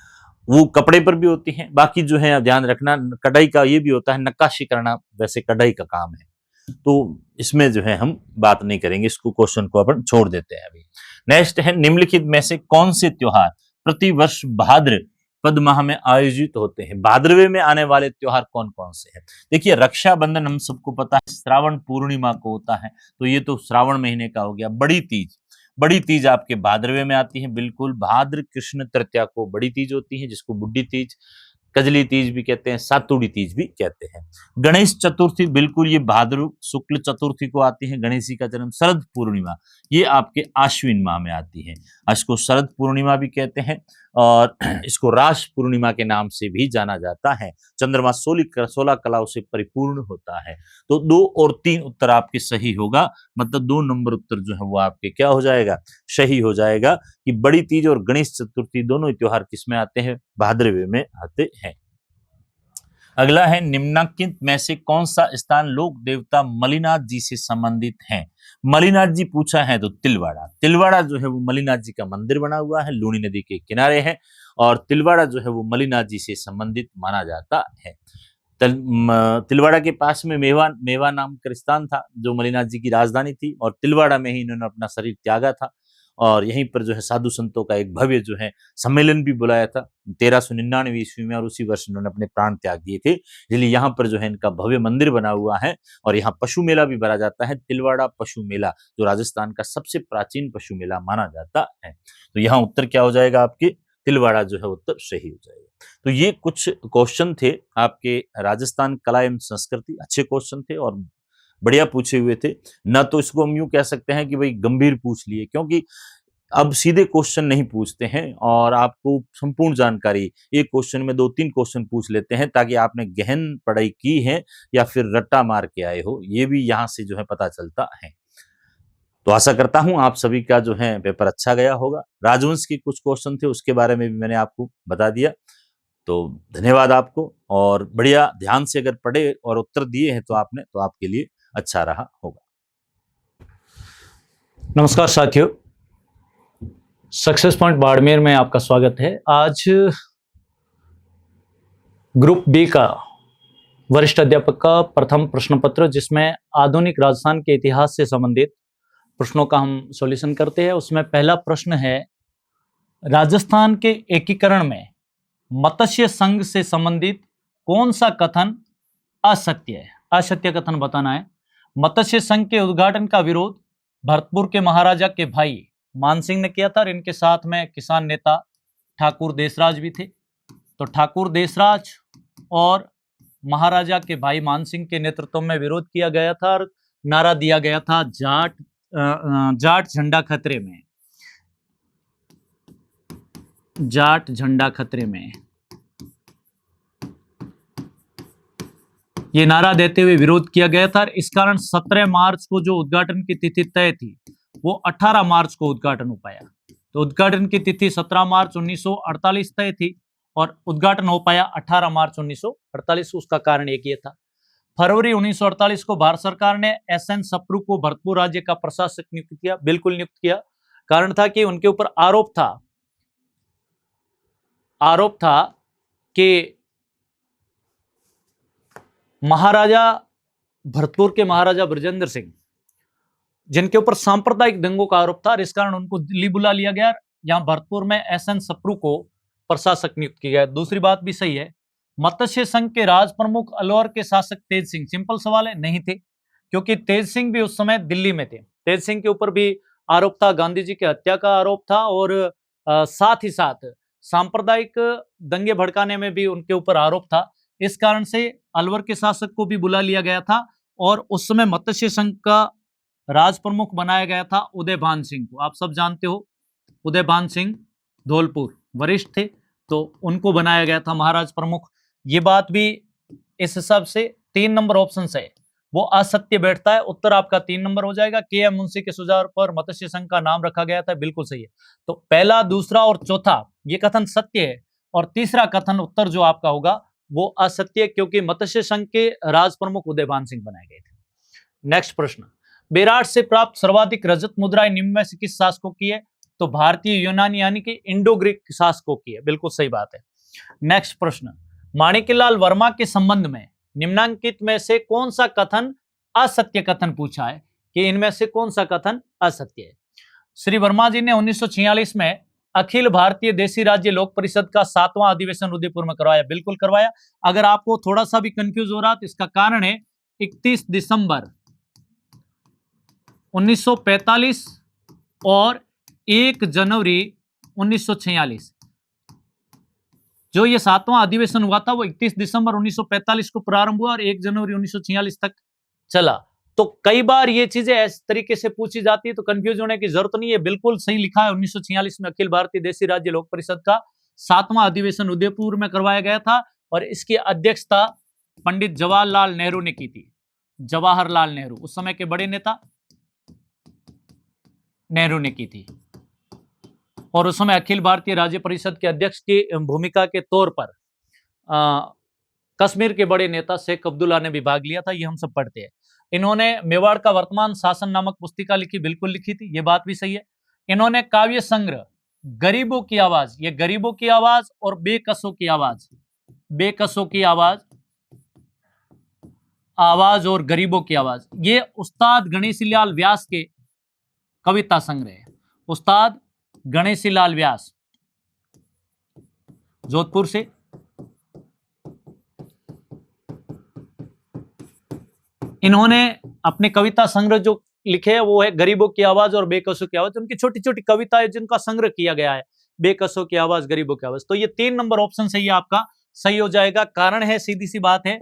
वो कपड़े पर भी होती है, बाकी जो है ध्यान रखना कढ़ाई का ये भी होता है नक्काशी करना, वैसे कढ़ाई का काम है। तो इसमें जो है हम बात नहीं करेंगे, इसको क्वेश्चन को अपन छोड़ देते हैं अभी। नेक्स्ट है, निम्नलिखित में से कौन से त्योहार प्रतिवर्ष भाद्र पद माह में आयोजित होते हैं। भाद्रवे में आने वाले त्योहार कौन कौन से हैं। देखिए रक्षाबंधन हम सबको पता है श्रावण पूर्णिमा को होता है, तो ये तो श्रावण महीने का हो गया। बड़ी तीज आपके भाद्रवे में आती है, बिल्कुल भाद्र कृष्ण तृतीया को बड़ी तीज होती है, जिसको बुड्ढी तीज, कजली तीज भी कहते हैं, सातुड़ी तीज भी कहते हैं। गणेश चतुर्थी बिल्कुल ये भाद्र शुक्ल चतुर्थी को आती है। गणेश जी का जन्म, शरद पूर्णिमा ये आपके आश्विन माह में आती है, इसको शरद पूर्णिमा भी कहते हैं और इसको रास पूर्णिमा के नाम से भी जाना जाता है। चंद्रमा 16 कलाओं से परिपूर्ण होता है। तो 2 और 3 उत्तर आपके सही होगा, मतलब 2 नंबर उत्तर जो है वो आपके क्या हो जाएगा, सही हो जाएगा कि बड़ी तीज और गणेश चतुर्थी दोनों ही त्योहार किसमें आते हैं, भाद्रवे में आते हैं। अगला है, निम्नलिखित में से कौन सा स्थान लोक देवता मलिनाथ जी से संबंधित है। मलिनाथ जी पूछा है तो तिलवाड़ा जो है वो मलिनाथ जी का मंदिर बना हुआ है, लूनी नदी के किनारे है और तिलवाड़ा जो है वो मलिनाथ जी से संबंधित माना जाता है। तिलवाड़ा के पास में मेवा नाम का स्थान था जो मलिनाथ जी की राजधानी थी और तिलवाड़ा में ही इन्होंने अपना शरीर त्यागा था और यहीं पर जो है साधु संतों का एक भव्य जो है सम्मेलन भी बुलाया था 1399 ईस्वी में, और उसी वर्ष इन्होंने अपने प्राण त्याग दिए थे। इसलिए यहाँ पर जो है इनका भव्य मंदिर बना हुआ है, और यहाँ पशु मेला भी भरा जाता है, तिलवाड़ा पशु मेला, जो राजस्थान का सबसे प्राचीन पशु मेला माना जाता है। तो यहाँ उत्तर क्या हो जाएगा आपके, तिलवाड़ा जो है उत्तर सही हो जाएगा। तो ये कुछ क्वेश्चन थे आपके राजस्थान कला एवं संस्कृति, अच्छे क्वेश्चन थे और बढ़िया पूछे हुए थे। ना तो इसको हम यूं कह सकते हैं कि भाई गंभीर पूछ लिए, क्योंकि अब सीधे क्वेश्चन नहीं पूछते हैं और आपको संपूर्ण जानकारी एक क्वेश्चन में 2-3 क्वेश्चन पूछ लेते हैं, ताकि आपने गहन पढ़ाई की है या फिर रट्टा मार के आए हो, ये भी यहाँ से जो है पता चलता है। तो आशा करता हूं आप सभी का जो है पेपर अच्छा गया होगा। राजवंश के कुछ क्वेश्चन थे, उसके बारे में भी मैंने आपको बता दिया। तो धन्यवाद आपको, और बढ़िया ध्यान से अगर पढ़े और उत्तर दिए हैं तो आपने, तो आपके लिए अच्छा रहा होगा। नमस्कार साथियों, सक्सेस पॉइंट बाड़मेर में आपका स्वागत है। आज ग्रुप बी का वरिष्ठ अध्यापक का प्रथम प्रश्न पत्र, जिसमें आधुनिक राजस्थान के इतिहास से संबंधित प्रश्नों का हम सॉल्यूशन करते हैं। उसमें पहला प्रश्न है, राजस्थान के एकीकरण में मत्स्य संघ से संबंधित कौन सा कथन असत्य है? असत्य कथन बताना है। मत्स्य संघ के उद्घाटन का विरोध भरतपुर के महाराजा के भाई मानसिंह ने किया था, और इनके साथ में किसान नेता ठाकुर देसराज भी थे। तो ठाकुर देसराज और महाराजा के भाई मानसिंह के नेतृत्व में विरोध किया गया था, और नारा दिया गया था, जाट झंडा खतरे में, जाट झंडा खतरे में। ये नारा देते हुए विरोध किया गया था। इस कारण 17 मार्च को जो उद्घाटन की तिथि तय थी, वो 18 मार्च को उद्घाटन हो पाया। तो उद्घाटन की तिथि 17 मार्च 1948 तय थी, और उद्घाटन हो पाया 18 मार्च 1948। उसका कारण एक ये था, फरवरी 1948 को भारत सरकार ने SN सप्रू को भरतपुर राज्य का प्रशासक नियुक्त किया, बिल्कुल नियुक्त किया। कारण था कि उनके ऊपर आरोप था कि महाराजा भरतपुर के महाराजा बृजेंद्र सिंह, जिनके ऊपर सांप्रदायिक दंगों का आरोप था, इस कारण उनको दिल्ली बुला लिया गया। यहां भरतपुर में SN सप्रू को प्रशासक नियुक्त किया गया। दूसरी बात भी सही है, मत्स्य संघ के राज प्रमुख अलवर के शासक तेज सिंह, सिंपल सवाल है, नहीं थे, क्योंकि तेज सिंह भी उस समय दिल्ली में थे। तेज सिंह के ऊपर भी आरोप था, गांधी जी की हत्या का आरोप था, और साथ ही साथ सांप्रदायिक दंगे भड़काने में भी उनके ऊपर आरोप था। इस कारण से अलवर के शासक को भी बुला लिया गया था, और उस समय मत्स्य संघ का राज प्रमुख बनाया गया था उदयभान सिंह को। आप सब जानते हो, उदयभान सिंह धौलपुर वरिष्ठ थे, तो उनको बनाया गया था महाराज प्रमुख। ये बात भी इस हिसाब से 3 नंबर ऑप्शन से वो असत्य बैठता है। उत्तर आपका 3 नंबर हो जाएगा। KM मुंशी के सुझाव पर मत्स्य संघ का नाम रखा गया था, बिल्कुल सही है। तो पहला, दूसरा और चौथा ये कथन सत्य है, और तीसरा कथन उत्तर जो आपका होगा वो असत्य, क्योंकि मत्स्य संघ के राज प्रमुख उदयभान सिंह बनाए गए थे। नेक्स्ट प्रश्न, बेराट से प्राप्त सर्वाधिक रजत मुद्राएं निम्न में से किस शासकों की है? तो भारतीय यूनानी यानी कि इंडो ग्रीक शासकों की है, बिल्कुल सही बात है। नेक्स्ट प्रश्न, माणिक्यलाल वर्मा के संबंध में निम्नांकित में से कौन सा कथन असत्य कथन पूछा है, कि इनमें से कौन सा कथन असत्य है? श्री वर्मा जी ने 1946 में अखिल भारतीय देशी राज्य लोक परिषद का 7वां अधिवेशन उदयपुर में करवाया, बिल्कुल करवाया। अगर आपको थोड़ा सा भी कंफ्यूज हो रहा तो इसका कारण है 31 दिसंबर 1945 और 1 जनवरी 1946। जो ये 7वां अधिवेशन हुआ था वो 31 दिसंबर 1945 को प्रारंभ हुआ और 1 जनवरी 1946 तक चला। तो कई बार ये चीजें इस तरीके से पूछी जाती है, तो कंफ्यूज होने की जरूरत नहीं है, बिल्कुल सही लिखा है। 1946 में अखिल भारतीय देशी राज्य लोक परिषद का 7वां अधिवेशन उदयपुर में करवाया गया था, और इसकी अध्यक्षता पंडित जवाहरलाल नेहरू ने की थी। जवाहरलाल नेहरू, उस समय के बड़े नेता नेहरू ने की थी, और उस समय अखिल भारतीय राज्य परिषद के अध्यक्ष की भूमिका के तौर पर कश्मीर के बड़े नेता शेख अब्दुल्ला ने भी भाग लिया था। ये हम सब पढ़ते हैं। इन्होंने मेवाड़ का वर्तमान शासन नामक पुस्तिका लिखी, बिल्कुल लिखी थी, ये बात भी सही है। इन्होंने काव्य संग्रह गरीबों की आवाज, ये गरीबों की आवाज और बेकसों की आवाज, बेकसों की आवाज, आवाज और गरीबों की आवाज, ये उस्ताद गणेशी लाल व्यास के कविता संग्रह है। उस्ताद गणेशी लाल व्यास, जोधपुर से। इन्होंने अपने कविता संग्रह जो लिखे हैं वो है गरीबों की आवाज और बेकसों की आवाज। उनकी छोटी छोटी कविताएं जिनका संग्रह किया गया है, बेकसों की आवाज, गरीबों की आवाज। तो ये 3 नंबर ऑप्शन से ये आपका सही हो जाएगा। कारण है, सीधी सी बात है,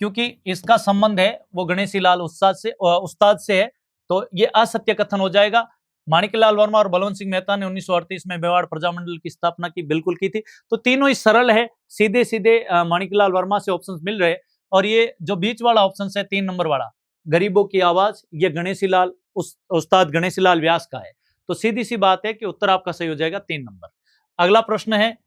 क्योंकि इसका संबंध है वो गणेशी लाल उस्ताद से है, तो ये असत्य कथन हो जाएगा। माणिकलाल वर्मा और बलवंत सिंह मेहता ने 1938 में मेवाड़ प्रजामंडल की स्थापना की, बिल्कुल की थी। तो तीनों ही सरल है, सीधे सीधे माणिकलाल वर्मा से ऑप्शन मिल रहे। और ये जो बीच वाला ऑप्शन है 3 नंबर वाला, गरीबों की आवाज, ये गणेशी लाल उस्ताद गणेशी लाल व्यास का है। तो सीधी सी बात है कि उत्तर आपका सही हो जाएगा 3 नंबर। अगला प्रश्न है,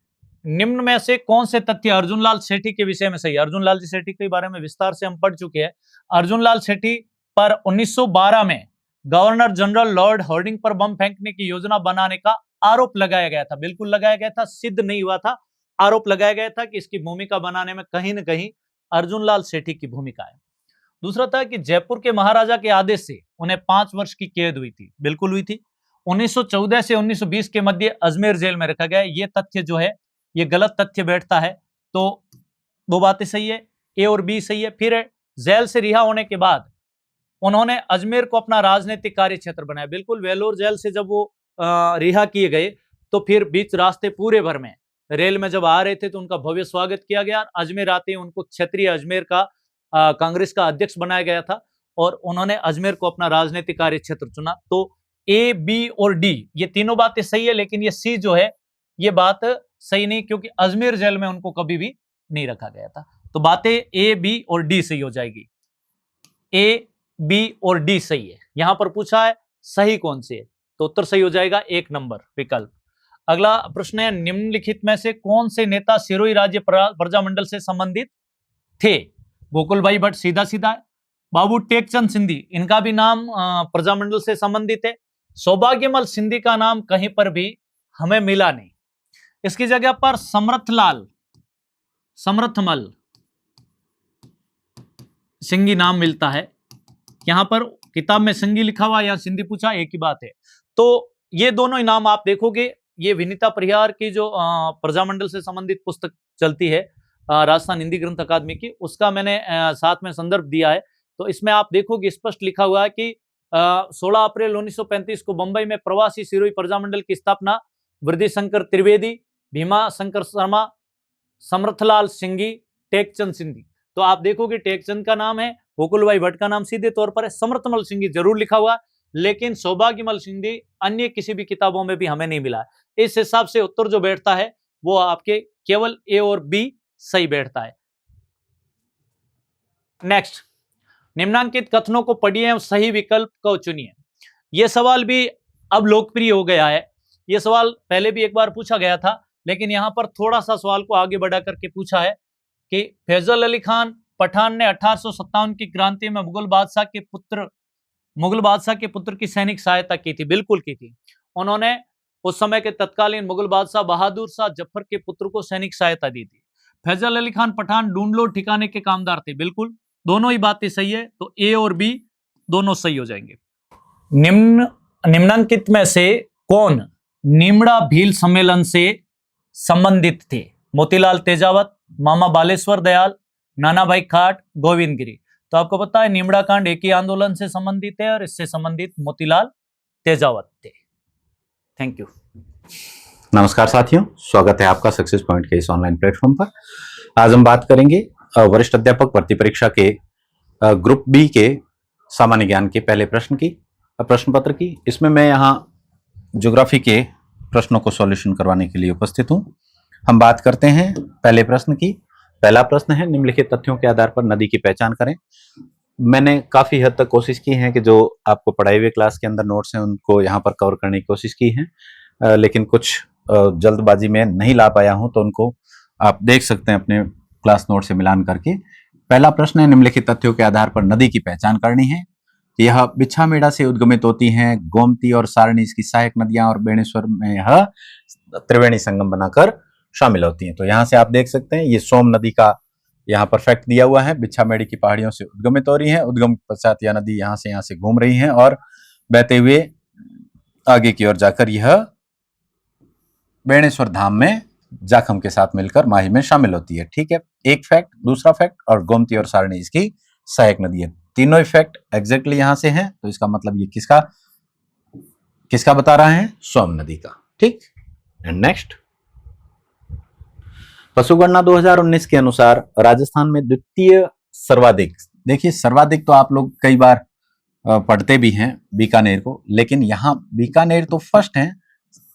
निम्न में से कौन से तथ्य अर्जुन लाल सेठी के विषय में सही है? अर्जुन लाल जी सेठी के बारे में विस्तार से हम पढ़ चुके हैं। अर्जुन लाल सेठी पर 1912 में गवर्नर जनरल लॉर्ड हार्डिंग पर बम फेंकने की योजना बनाने का आरोप लगाया गया था। बिल्कुल लगाया गया था, सिद्ध नहीं हुआ था, आरोप लगाया गया था कि इसकी भूमिका बनाने में कहीं न कहीं अर्जुन लाल सेठी की भूमिका है। दूसरा था कि जयपुर के महाराजा के आदेश से उन्हें 5 वर्ष की कैद हुई थी, बिल्कुल हुई थी। 1914 से 1920 के मध्य अजमेर जेल में रखा गया। ये तथ्य जो है ये गलत तथ्य बैठता है, तो 2 बातें सही है, ए और बी सही है। फिर जेल से रिहा होने के बाद उन्होंने अजमेर को अपना राजनीतिक कार्य क्षेत्र बनाया। बिल्कुल, वेलोर जेल से जब वो रिहा किए गए तो फिर बीच रास्ते पूरे भर में रेल में जब आ रहे थे तो उनका भव्य स्वागत किया गया। अजमेर आते ही उनको क्षेत्रीय अजमेर का कांग्रेस का अध्यक्ष बनाया गया था और उन्होंने अजमेर को अपना राजनीतिक कार्य क्षेत्र चुना। तो ए, बी और डी ये तीनों बातें सही है, लेकिन ये सी जो है ये बात सही नहीं, क्योंकि अजमेर जेल में उनको कभी भी नहीं रखा गया था। तो बातें ए, बी और डी सही हो जाएगी। ए, बी और डी सही है। यहां पर पूछा है सही कौन से है, तो उत्तर सही हो जाएगा 1 नंबर विकल्प। अगला प्रश्न है, निम्नलिखित में से कौन से नेता सिरोही राज्य प्रजामंडल से संबंधित थे? गोकुल भाई भट्ट सीधा सीधा है। बाबू टेकचंद सिंधी, इनका भी नाम प्रजामंडल से संबंधित है। सौभाग्यमल सिंधी का नाम कहीं पर भी हमें मिला नहीं। इसकी जगह पर समर्थमल सिंघी नाम मिलता है। यहां पर किताब में सिंघी लिखा हुआ, यहां सिंधी पूछा, एक ही बात है। तो ये दोनों ही नाम आप देखोगे, ये विनीता परिहार की जो प्रजामंडल से संबंधित पुस्तक चलती है राजस्थान हिंदी ग्रंथ अकादमी की, उसका मैंने साथ में संदर्भ दिया है। तो इसमें आप देखोगे स्पष्ट लिखा हुआ है कि 16 अप्रैल 1935 को बंबई में प्रवासी सिरोही प्रजामंडल की स्थापना वृद्धि शंकर त्रिवेदी, भीमा शंकर शर्मा, समर्थलाल सिंघी, टेकचंद सिंधी। तो आप देखोगे टेकचंद का नाम है, गोकुल भाई भट्ट का नाम सीधे तौर पर है, समर्थमल सिंघी जरूर लिखा हुआ, लेकिन सौभाग्यमल सिंधी अन्य किसी भी किताबों में भी हमें नहीं मिला। इस हिसाब से उत्तर जो बैठता है वो आपके केवल ए और बी सही बैठता है। नेक्स्ट, निम्नांकित कथनों को पढ़िए और सही विकल्प को चुनिए। यह सवाल भी अब लोकप्रिय हो गया है। यह सवाल पहले भी एक बार पूछा गया था, लेकिन यहां पर थोड़ा सा सवाल को आगे बढ़ा करके पूछा है कि फैजल अली खान पठान ने 1857 की क्रांति में मुगल बादशाह के पुत्र की सैनिक सहायता की थी, बिल्कुल की थी। उन्होंने उस समय के तत्कालीन मुगल बादशाह बहादुर शाह जफर के पुत्र को सैनिक सहायता दी थी। फैजल अली खान पठान ढूंढ ठिकाने के कामदार थे, बिल्कुल, दोनों ही बातें सही है। तो ए और बी दोनों सही हो जाएंगे। निम्नांकित में से कौन निमड़ा भील सम्मेलन से संबंधित थे? मोतीलाल तेजावत, मामा बालेश्वर दयाल, नाना भाई खाट, गोविंद गिरी। तो आपको पता है निमड़ा कांड एक ही आंदोलन से संबंधित है और इससे संबंधित मोतीलाल तेजावत थे। Thank you. नमस्कार साथियों, स्वागत है आपका सक्सेस पॉइंट के इस ऑनलाइन प्लेटफॉर्म पर। आज हम बात करेंगे वरिष्ठ अध्यापक भर्ती परीक्षा के ग्रुप बी के सामान्य ज्ञान के पहले प्रश्न पत्र की। इसमें मैं यहाँ ज्योग्राफी के प्रश्नों को सॉल्यूशन करवाने के लिए उपस्थित हूँ। हम बात करते हैं पहले प्रश्न की। पहला प्रश्न है, निम्नलिखित तथ्यों के आधार पर नदी की पहचान करें। मैंने काफी हद तक कोशिश की है कि जो आपको पढ़ाई हुए क्लास के अंदर नोट्स हैं उनको यहाँ पर कवर करने की कोशिश की है, लेकिन कुछ जल्दबाजी में नहीं ला पाया हूं, तो उनको आप देख सकते हैं अपने क्लास नोट से मिलान करके। पहला प्रश्न है, निम्नलिखित तथ्यों के आधार पर नदी की पहचान करनी है। यह बिछामेड़ा से उद्गमित होती हैं, गोमती और सारणी इसकी सहायक नदियां, और बेणेश्वर में यह त्रिवेणी संगम बनाकर शामिल होती हैं। तो यहाँ से आप देख सकते हैं ये सोम नदी का यहाँ पर फैक्ट दिया हुआ है, बिछामेड़ी की पहाड़ियों से उद्गमित हो रही है। उद्गम पश्चात यह नदी यहाँ से घूम रही है और बहते हुए आगे की ओर जाकर यह बेणेश्वर धाम में जाखम के साथ मिलकर माही में शामिल होती है। ठीक है, एक फैक्ट। दूसरा फैक्ट, और गोमती और सारणी इसकी सहायक नदी है। तीनों इफेक्ट एग्जैक्टली यहां से हैं, तो इसका मतलब ये किसका बता रहा है? सोम नदी का। ठीक, एंड नेक्स्ट, पशुगणना 2019 के अनुसार राजस्थान में द्वितीय सर्वाधिक, देखिए सर्वाधिक तो आप लोग कई बार पढ़ते भी हैं बीकानेर को, लेकिन यहां बीकानेर तो फर्स्ट है,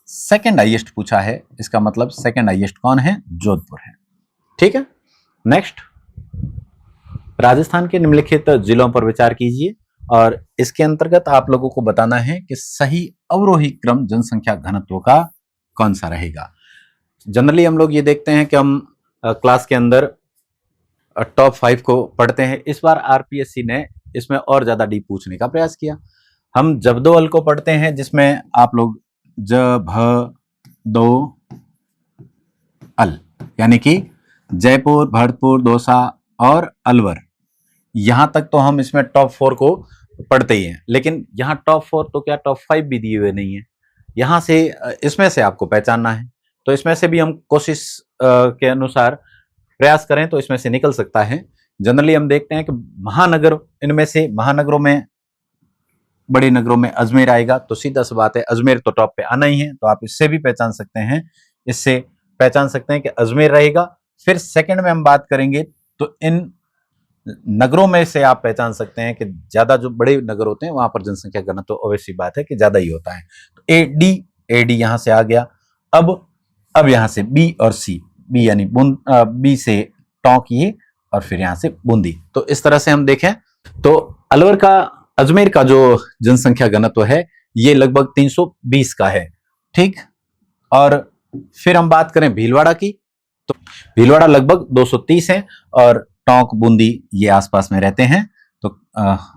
सेकंड हाईएस्ट पूछा है, इसका मतलब सेकंड हाईएस्ट कौन है? जोधपुर है। ठीक है, नेक्स्ट, राजस्थान के निम्नलिखित जिलों पर विचार कीजिए और इसके अंतर्गत आप लोगों को बताना है कि सही अवरोही क्रम जनसंख्या घनत्व का कौन सा रहेगा। जनरली हम लोग ये देखते हैं कि हम क्लास के अंदर टॉप 5 को पढ़ते हैं। इस बार आरपीएससी ने इसमें और ज्यादा डीप पूछने का प्रयास किया। हम जब्दोअल को पढ़ते हैं, जिसमें आप लोग ज भ दो अल, यानी कि जयपुर, भरतपुर, दौसा और अलवर, यहां तक तो हम इसमें टॉप 4 को पढ़ते ही हैं, लेकिन यहाँ टॉप 4 तो क्या टॉप 5 भी दिए हुए नहीं है। यहां से इसमें से आपको पहचानना है, तो इसमें से भी हम कोशिश के अनुसार प्रयास करें तो इसमें से निकल सकता है। जनरली हम देखते हैं कि महानगर, इनमें से महानगरों में, बड़े नगरों में अजमेर आएगा, तो सीधा सी बात है अजमेर तो टॉप पे आना ही है, तो आप इससे भी पहचान सकते हैं, इससे पहचान सकते हैं कि अजमेर रहेगा। फिर सेकंड में हम बात करेंगे तो इन नगरों में से आप पहचान सकते हैं कि ज्यादा जो बड़े नगर होते हैं वहां पर जनसंख्या घनत्व तो ऑब्वियसली बात है कि ज्यादा ही होता है। तो एडी यहां से आ गया। अब यहां से बी और सी, बी यानी बी से टोंक ये, और फिर यहां से बूंदी। तो इस तरह से हम देखें तो अजमेर का जो जनसंख्या घनत्व है ये लगभग 320 का है। ठीक, और फिर हम बात करें भीलवाड़ा की, तो भीलवाड़ा लगभग 230 है और टोंक, बूंदी ये आसपास में रहते हैं। तो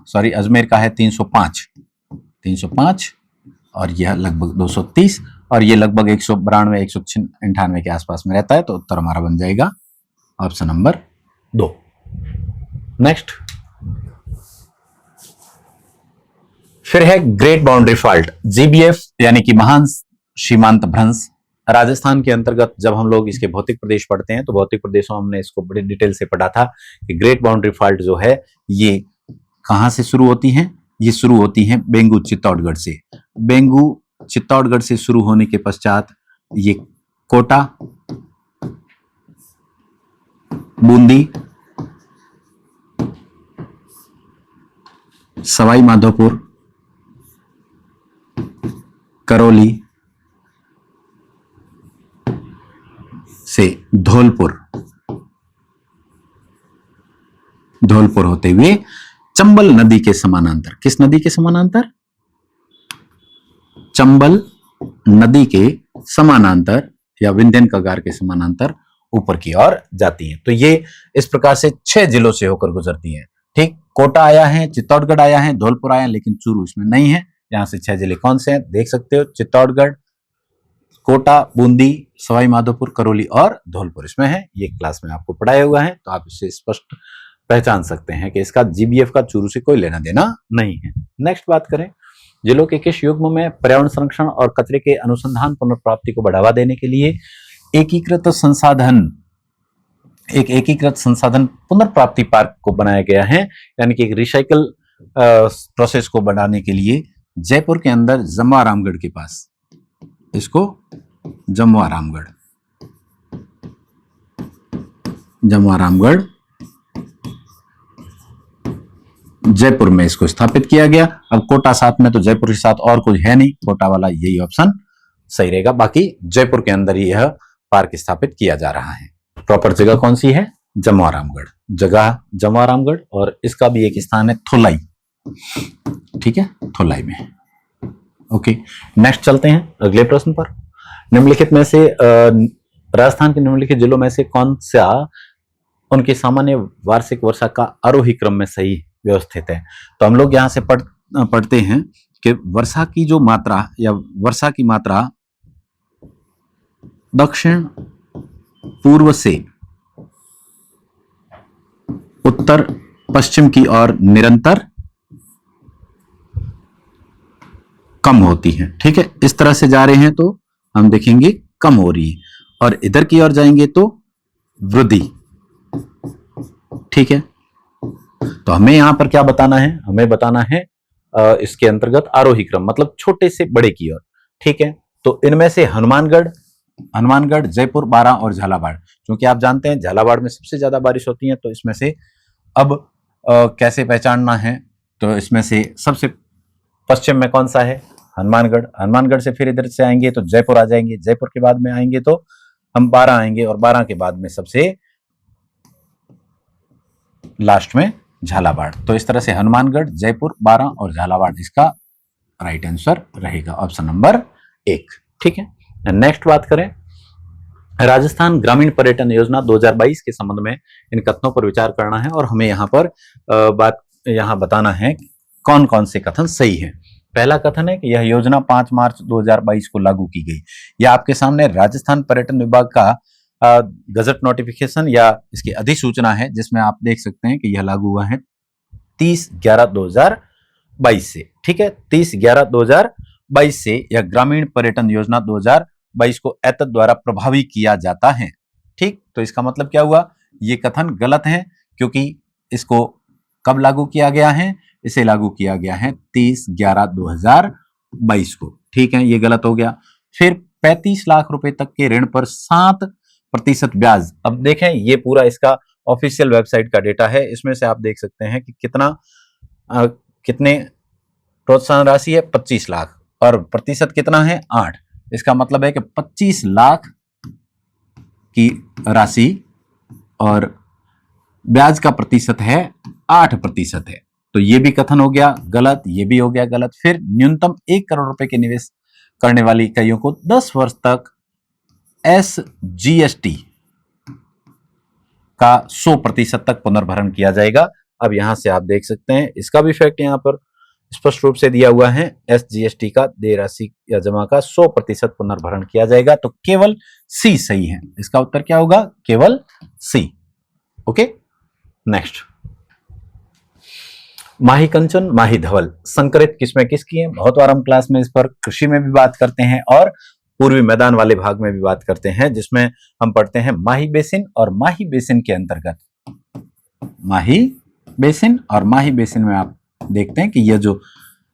सॉरी, अजमेर का है 305 और यह लगभग 230 और ये लगभग 192 198 के आसपास में रहता है। तो उत्तर हमारा बन जाएगा ऑप्शन नंबर 2। नेक्स्ट, फिर है ग्रेट बाउंड्री फॉल्ट, जीबीएफ, यानी कि महान सीमांत भ्रंश। राजस्थान के अंतर्गत जब हम लोग इसके भौतिक प्रदेश पढ़ते हैं तो भौतिक प्रदेशों में हमने इसको बड़ी डिटेल से पढ़ा था कि ग्रेट बाउंड्री फॉल्ट जो है ये कहां से शुरू होती हैं? ये शुरू होती हैं बेंगू चित्तौड़गढ़ से। बेंगू चित्तौड़गढ़ से शुरू होने के पश्चात ये कोटा, बूंदी, सवाई माधोपुर, करौली से धौलपुर होते हुए चंबल नदी के समानांतर, किस नदी के समानांतर? चंबल नदी के समानांतर या विंध्यन कगार के समानांतर ऊपर की ओर जाती हैं। तो ये इस प्रकार से 6 जिलों से होकर गुजरती हैं। ठीक, कोटा आया है, चित्तौड़गढ़ आया है, धौलपुर आया है, लेकिन चूरू इसमें नहीं है। यहां से 6 जिले कौन से हैं देख सकते हो, चित्तौड़गढ़, कोटा, बूंदी, सवाई माधोपुर, करौली और धौलपुर इसमें है। ये क्लास में आपको पढ़ाया हुआ है, तो आप इससे स्पष्ट पहचान सकते हैं कि इसका जीबीएफ का चूरू से कोई लेना देना नहीं है। नेक्स्ट बात करें, जिलों के किस युग्म में पर्यावरण संरक्षण और कचरे के अनुसंधान पुनर्प्राप्ति को बढ़ावा देने के लिए एक एकीकृत संसाधन पुनर्प्राप्ति पार्क को बनाया गया है, यानी कि एक रिसाइकल प्रोसेस को बढ़ाने के लिए जयपुर के अंदर जमवा रामगढ़ के पास, इसको जमवा रामगढ़ जयपुर में इसको स्थापित किया गया। अब कोटा साथ में, तो जयपुर के साथ और कुछ है नहीं, कोटा वाला यही ऑप्शन सही रहेगा। बाकी जयपुर के अंदर यह पार्क स्थापित किया जा रहा है। प्रॉपर जगह कौन सी है? जमवा रामगढ़, जगह जमवा रामगढ़, और इसका भी एक स्थान है थोलाई। ठीक है, थोलाई में। ओके, नेक्स्ट चलते हैं अगले प्रश्न पर। निम्नलिखित में से राजस्थान के निम्नलिखित जिलों में से कौन सा उनके सामान्य वार्षिक वर्षा का आरोही क्रम में सही व्यवस्थित है? तो हम लोग यहां से पढ़ते हैं कि वर्षा की जो मात्रा या वर्षा की मात्रा दक्षिण पूर्व से उत्तर पश्चिम की ओर निरंतर कम होती हैं। ठीक है, इस तरह से जा रहे हैं तो हम देखेंगे कम हो रही है, और इधर की ओर जाएंगे तो वृद्धि। ठीक है, तो हमें यहां पर क्या बताना है, हमें बताना है इसके अंतर्गत आरोही क्रम, मतलब छोटे से बड़े की ओर। ठीक है, तो इनमें से हनुमानगढ़, जयपुर, बारां और झालावाड़, क्योंकि आप जानते हैं झालावाड़ में सबसे ज्यादा बारिश होती है, तो इसमें से अब कैसे पहचानना है, तो इसमें से सबसे पश्चिम में कौन सा है, हनुमानगढ़ से फिर इधर से आएंगे तो जयपुर आ जाएंगे, जयपुर के बाद में आएंगे तो हम बारां आएंगे, और बारां के बाद में सबसे लास्ट में झालावाड़। तो इस तरह से हनुमानगढ़, जयपुर, बारां और झालावाड़ इसका राइट आंसर रहेगा, ऑप्शन नंबर 1। ठीक है, नेक्स्ट बात करें, राजस्थान ग्रामीण पर्यटन योजना 2022 के संबंध में इन कथनों पर विचार करना है, और हमें यहाँ पर यहाँ बताना है कौन कौन से कथन सही हैं। पहला कथन है कि यह योजना 5 मार्च 2022 को लागू की गई। यह आपके सामने राजस्थान पर्यटन विभाग का गजट नोटिफिकेशन या इसकी अधिसूचना है, जिसमें आप देख सकते हैं कि यह लागू हुआ है 30/11/2022 से। ठीक है, 30/11/2022 से यह ग्रामीण पर्यटन योजना 2022 को एतद द्वारा प्रभावी किया जाता है। ठीक, तो इसका मतलब क्या हुआ, ये कथन गलत है, क्योंकि इसको कब लागू किया गया है, इसे लागू किया गया है 30/11/2022 को। ठीक है, ये गलत हो गया। फिर 35 लाख रुपए तक के ऋण पर 7% ब्याज। अब देखें, ये पूरा इसका ऑफिशियल वेबसाइट का डेटा है, इसमें से आप देख सकते हैं कि कितने प्रोत्साहन राशि है, 25 लाख, और प्रतिशत कितना है, 8। इसका मतलब है कि 25 लाख की राशि और ब्याज का प्रतिशत है 8% है, तो ये भी कथन हो गया गलत, ये भी हो गया गलत। फिर न्यूनतम 1 करोड़ रुपए के निवेश करने वाली इकाइयों को 10 वर्ष तक SGST का 100% तक पुनर्भरण किया जाएगा। अब यहां से आप देख सकते हैं, इसका भी फैक्ट यहां पर स्पष्ट रूप से दिया हुआ है, SGST का देय राशि या जमा का 100% पुनर्भरण किया जाएगा, तो केवल सी सही है। इसका उत्तर क्या होगा, केवल सी। ओके, नेक्स्ट, माही कंचन, माही धवल संकरित किस्में किसकी हैं? बहुत बार हम क्लास में इस पर कृषि में भी बात करते हैं और पूर्वी मैदान वाले भाग में भी बात करते हैं, जिसमें हम पढ़ते हैं माही बेसिन, और माही बेसिन के अंतर्गत माही बेसिन और माही बेसिन में आप देखते हैं कि यह जो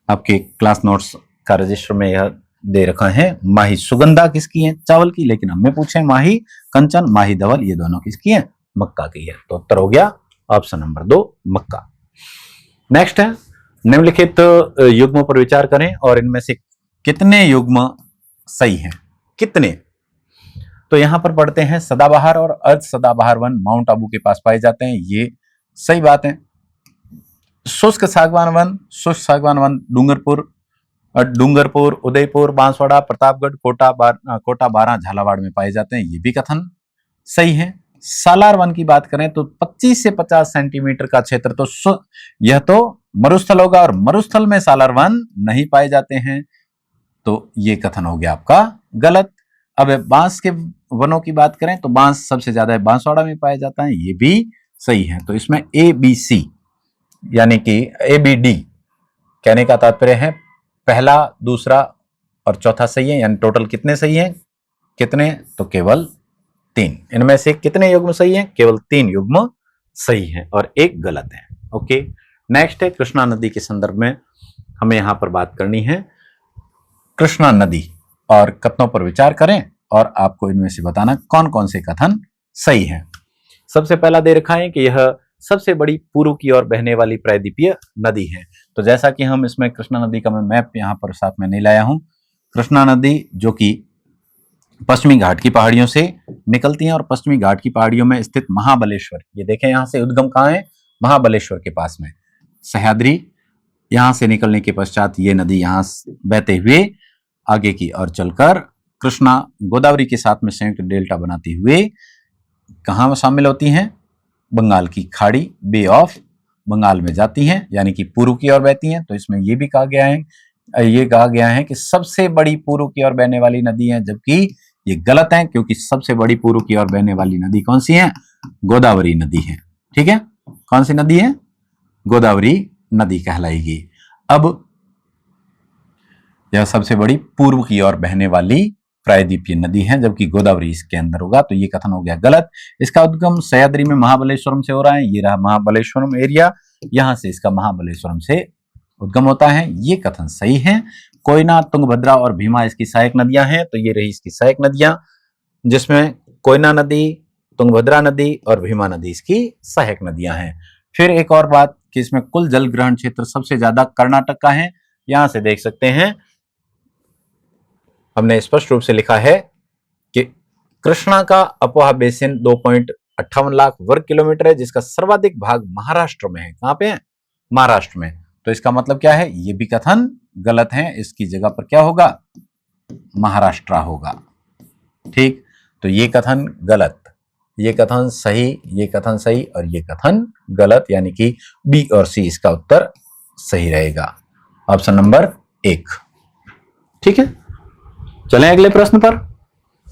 आपके क्लास नोट्स का रजिस्टर में यह दे रखा है, माही सुगंधा किसकी है? चावल की। लेकिन हमने पूछे माही कंचन, माही धवल, ये दोनों किसकी है? मक्का की है। तो उत्तर हो गया ऑप्शन नंबर 2, मक्का। नेक्स्ट है, निम्नलिखित युग्मों पर विचार करें और इनमें से कितने युग्म सही हैं? कितने? तो यहां पर पढ़ते हैं, सदाबहार और अर्ध सदाबहार वन माउंट आबू के पास पाए जाते हैं, ये सही बात है। शुष्क सागवान वन डूंगरपुर, उदयपुर, बांसवाड़ा, प्रतापगढ़, कोटा, बारां, झालावाड़ में पाए जाते हैं, ये भी कथन सही है। सालार वन की बात करें तो 25 से 50 सेंटीमीटर का क्षेत्र, तो यह तो मरुस्थल होगा, और मरुस्थल में सालार वन नहीं पाए जाते हैं, तो ये कथन हो गया आपका गलत। अब बांस के वनों की बात करें तो बांस सबसे ज्यादा बांसवाड़ा में पाया जाता है, ये भी सही है। तो इसमें ABC यानी कि ABD कहने का तात्पर्य है पहला, दूसरा और चौथा सही है, यानी टोटल कितने सही हैं? कितने? तो केवल 3। इनमें से कितने युग्म सही हैं? केवल 3 युग्म सही हैं और 1 गलत है। ओके, नेक्स्ट है, कृष्णा नदी के संदर्भ में हमें यहां पर बात करनी है। कृष्णा नदी और कथनों पर विचार करें और आपको इनमें से बताना कौन कौन से कथन सही हैं। सबसे पहला दे रखा है कि यह सबसे बड़ी पूर्व की ओर बहने वाली प्रायद्वीपीय नदी है। तो जैसा कि हम इसमें कृष्णा नदी का मैं मैप यहां पर साथ में नहीं लाया हूं, कृष्णा नदी जो कि पश्चिमी घाट की पहाड़ियों से निकलती है और पश्चिमी घाट की पहाड़ियों में स्थित महाबलेश्वर, ये देखें यहां से उद्गम कहां है? महाबलेश्वर के पास में। सह्याद्री, यहां से निकलने के पश्चात ये नदी यहां बहते हुए आगे की ओर चलकर कृष्णा गोदावरी के साथ में संयुक्त डेल्टा बनाती हुए कहां शामिल होती हैं? बंगाल की खाड़ी, बे ऑफ बंगाल में जाती हैं, यानी कि पूर्व की ओर बहती हैं। तो इसमें यह भी कहा गया है कि सबसे बड़ी पूर्व की ओर बहने वाली नदी है, जबकि ये गलत है, क्योंकि सबसे बड़ी पूर्व की ओर बहने वाली नदी कौन सी है? गोदावरी नदी है। ठीक है, कौन सी नदी है? गोदावरी नदी कहलाएगी। अब यह सबसे बड़ी पूर्व की ओर बहने वाली प्रायद्वीपीय नदी है, जबकि गोदावरी इसके अंदर होगा। तो ये कथन हो गया गलत। इसका उद्गम सह्याद्री में महाबलेश्वरम से हो रहा है। ये रहा महाबलेश्वरम एरिया, यहां से इसका महाबलेश्वरम से उद्गम होता है। ये कथन सही है। कोयना, तुंगभद्रा और भीमा इसकी सहायक नदियां हैं। तो ये रही इसकी सहायक नदियां, जिसमें कोयना नदी, तुंगभद्रा नदी और भीमा नदी इसकी सहायक नदियां हैं। फिर एक और बात कि इसमें कुल जल ग्रहण क्षेत्र सबसे ज्यादा कर्नाटक का है। यहां से देख सकते हैं, हमने स्पष्ट रूप से लिखा है कि कृष्णा का अपोहा बेसिन 2.58 लाख वर्ग किलोमीटर है, जिसका सर्वाधिक भाग महाराष्ट्र में है। कहां पे है? महाराष्ट्र में। तो इसका मतलब क्या है? ये भी कथन गलत है। इसकी जगह पर क्या होगा? महाराष्ट्र होगा। ठीक, तो ये कथन गलत, ये कथन सही, ये कथन सही और ये कथन गलत, यानी कि बी और सी इसका उत्तर सही रहेगा। Option number 1। ठीक है, चलें अगले प्रश्न पर।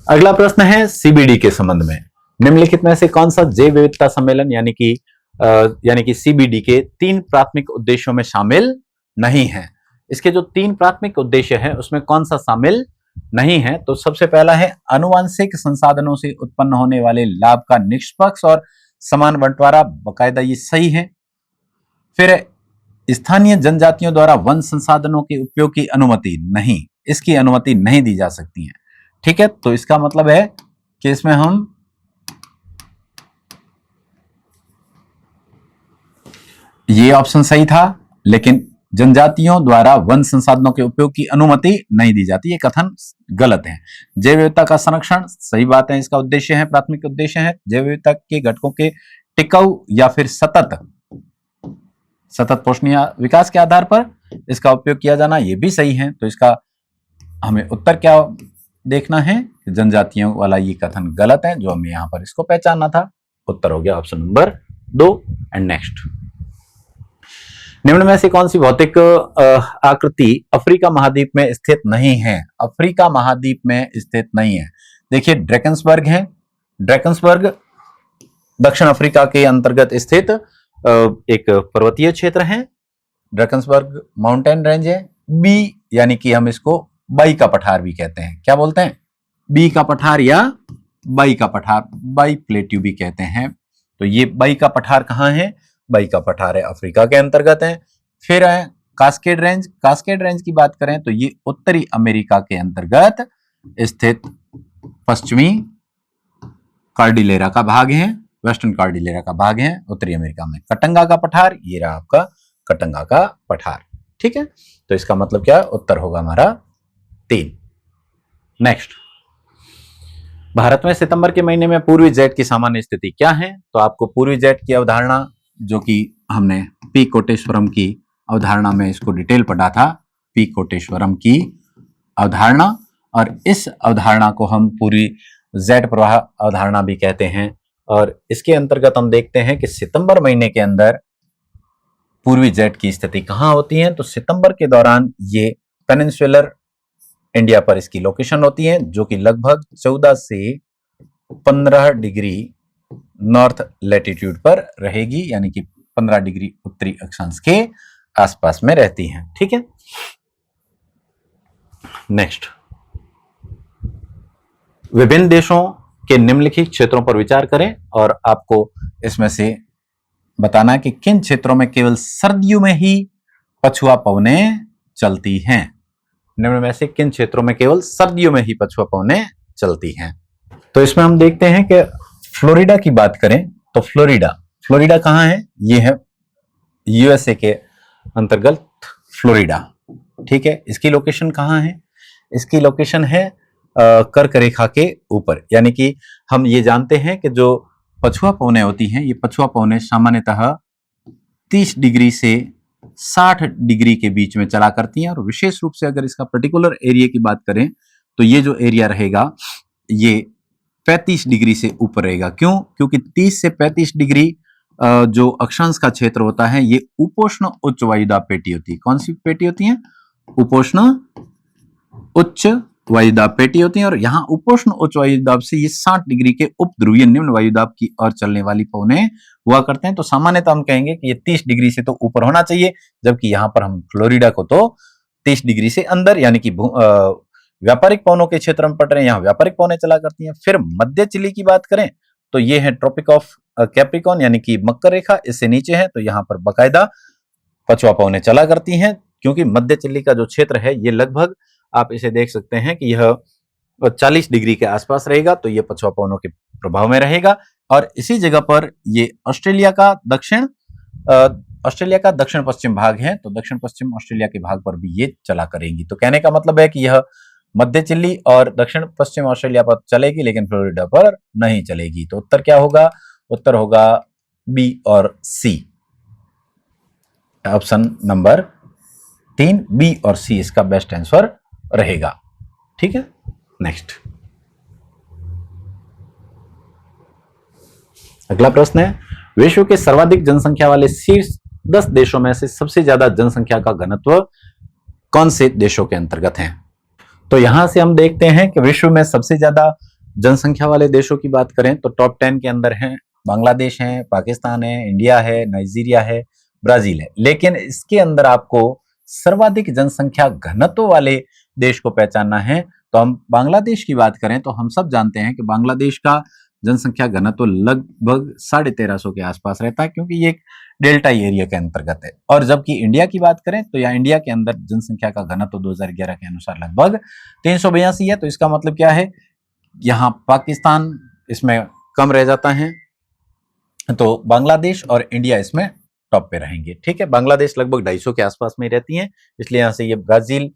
अगला प्रश्न है सीबीडी के संबंध में। निम्नलिखित में से कौन सा जैव विविधता सम्मेलन यानी कि सीबीडी के 3 प्राथमिक उद्देश्यों में शामिल नहीं है? इसके जो 3 प्राथमिक उद्देश्य है उसमें कौन सा शामिल नहीं है? तो सबसे पहला है आनुवांशिक संसाधनों से उत्पन्न होने वाले लाभ का निष्पक्ष और समान बंटवारा, बाकायदा ये सही है। फिर स्थानीय जनजातियों द्वारा वन संसाधनों के उपयोग की अनुमति नहीं, इसकी अनुमति नहीं दी जा सकती है। ठीक है, तो इसका मतलब है कि इसमें हम ये ऑप्शन सही था, लेकिन जनजातियों द्वारा वन संसाधनों के उपयोग की अनुमति नहीं दी जाती, ये कथन गलत है। जैव विविधता का संरक्षण सही बात है, इसका उद्देश्य है, प्राथमिक उद्देश्य है जैव विविधता के घटकों के टिकाऊ या फिर सतत पोषणीय विकास के आधार पर इसका उपयोग किया जाना, ये भी सही है। तो इसका हमें उत्तर क्या देखना है? जनजातियों वाला ये कथन गलत है, जो हमें यहां पर इसको पहचानना था। उत्तर हो गया ऑप्शन नंबर 2। एंड नेक्स्ट, निम्न में से कौन सी भौतिक आकृति अफ्रीका महाद्वीप में स्थित नहीं है? अफ्रीका महाद्वीप में स्थित नहीं है। देखिए, ड्रैकन्सबर्ग है। ड्रैकन्सबर्ग दक्षिण अफ्रीका के अंतर्गत स्थित एक पर्वतीय क्षेत्र है। ड्रैकन्सबर्ग माउंटेन रेंज है। बी यानी कि हम इसको बाई का पठार भी कहते हैं। क्या बोलते हैं? बी का पठार या बाई का पठार, बाई प्लेट्यू भी कहते हैं। तो ये बाई का पठार कहाँ है? बाई का पठार है अफ्रीका के अंतर्गत है। फिर है कास्केड रेंज। कास्केड रेंज की बात करें तो ये उत्तरी अमेरिका के अंतर्गत स्थित पश्चिमी कार्डिलेरा का भाग है, वेस्टर्न कार्डिलेरा का भाग है उत्तरी अमेरिका में। कटंगा का पठार, ये रहा आपका कटंगा का पठार। ठीक है, तो इसका मतलब क्या? उत्तर होगा हमारा 3। नेक्स्ट, भारत में सितंबर के महीने में पूर्वी जेट की सामान्य स्थिति क्या है? तो आपको पूर्वी जेट की अवधारणा, जो कि हमने पी कोटेश्वरम की अवधारणा में इसको डिटेल पढ़ा था, पी कोटेश्वरम की अवधारणा, और इस अवधारणा को हम पूरी जेट प्रवाह अवधारणा भी कहते हैं। और इसके अंतर्गत हम देखते हैं कि सितंबर महीने के अंदर पूर्वी जेट की स्थिति कहां होती है? तो सितंबर के दौरान ये पेनिनसुलर इंडिया पर इसकी लोकेशन होती है, जो कि लगभग 14 से 15 डिग्री नॉर्थ लैटिट्यूड पर रहेगी, यानी कि 15 डिग्री उत्तरी अक्षांश के आसपास में रहती हैं। ठीक है, नेक्स्ट, विभिन्न देशों के निम्नलिखित क्षेत्रों पर विचार करें और आपको इसमें से बताना है कि किन क्षेत्रों में केवल सर्दियों में ही पछुआ पवनें चलती हैं। निम्न में से किन क्षेत्रों में केवल सर्दियों में ही पछुआ पवनें चलती हैं? तो इसमें हम देखते हैं कि फ्लोरिडा की बात करें तो फ्लोरिडा कहां है? ये है यूएसए के अंतर्गत फ्लोरिडा। ठीक है, इसकी लोकेशन कहां है? इसकी लोकेशन है कर्क रेखा के ऊपर, यानी कि हम ये जानते हैं कि जो पछुआ पवनें होती हैं, ये पछुआ पवनें सामान्यतः 30 डिग्री से 60 डिग्री के बीच में चला करती हैं। और विशेष रूप से अगर इसका पर्टिकुलर एरिया की बात करें तो ये जो एरिया रहेगा ये 35 डिग्री से ऊपर रहेगा। क्यों? क्योंकि 30 से 35 डिग्री जो अक्षांश का क्षेत्र होता है, ये उपोष्ण उच्च वायुदाब पेटी होती है। कौन सी पेटी होती है? उपोष्ण उच्च वायुदाब पेटी होती है। और यहाँ उपोष्ण उच्च वायुदाब से ये 60 डिग्री के उपध्रुवीय निम्न वायुदाब की ओर चलने वाली पवनें हुआ करते हैं। तो सामान्यतः हम कहेंगे कि ये 30 डिग्री से तो ऊपर होना चाहिए, जबकि यहाँ पर हम फ्लोरिडा को तो 30 डिग्री से अंदर, यानी कि व्यापारिक पवनों के क्षेत्र में पड़ रहे हैं, यहाँ व्यापारिक पवनें चला करती हैं। फिर मध्य चिली की बात करें तो ये है ट्रॉपिक ऑफ कैप्रिकॉन, यानी कि मकर रेखा, इससे नीचे है, तो यहाँ पर बकायदा पछुआ पवनें चला करती हैं। क्योंकि मध्य चिली का जो क्षेत्र है ये लगभग आप इसे देख सकते हैं कि यह 40 डिग्री के आसपास रहेगा, तो ये पछुआ पवनों के प्रभाव में रहेगा। और इसी जगह पर ये ऑस्ट्रेलिया का दक्षिण पश्चिम भाग है, तो दक्षिण पश्चिम ऑस्ट्रेलिया के भाग पर भी ये चला करेंगी। तो कहने का मतलब है कि यह मध्य चिली और दक्षिण पश्चिम ऑस्ट्रेलिया पर चलेगी, लेकिन फ्लोरिडा पर नहीं चलेगी। तो उत्तर क्या होगा? उत्तर होगा बी और सी, ऑप्शन नंबर 3 बी और सी इसका बेस्ट आंसर रहेगा। ठीक है, नेक्स्ट अगला प्रश्न है, विश्व के सर्वाधिक जनसंख्या वाले शीर्ष 10 देशों में से सबसे ज्यादा जनसंख्या का घनत्व कौन से देशों के अंतर्गत है? तो यहां से हम देखते हैं कि विश्व में सबसे ज्यादा जनसंख्या वाले देशों की बात करें तो टॉप 10 के अंदर हैं बांग्लादेश है, पाकिस्तान है, इंडिया है, नाइजीरिया है, ब्राजील है। लेकिन इसके अंदर आपको सर्वाधिक जनसंख्या घनत्व वाले देश को पहचानना है। तो हम बांग्लादेश की बात करें तो हम सब जानते हैं कि बांग्लादेश का जनसंख्या घनत्व लगभग 1350 के आसपास रहता है, क्योंकि ये एक डेल्टा एरिया के अंतर्गत है। और जबकि इंडिया की बात करें तो यहाँ इंडिया के अंदर जनसंख्या का घनत्व 2011 के अनुसार लगभग 382 है। तो इसका मतलब क्या है, यहाँ पाकिस्तान इसमें कम रह जाता है, तो बांग्लादेश और इंडिया इसमें टॉप पे रहेंगे। ठीक है, बांग्लादेश लगभग 250 के आसपास में रहती है, इसलिए यहाँ से ये ब्राजील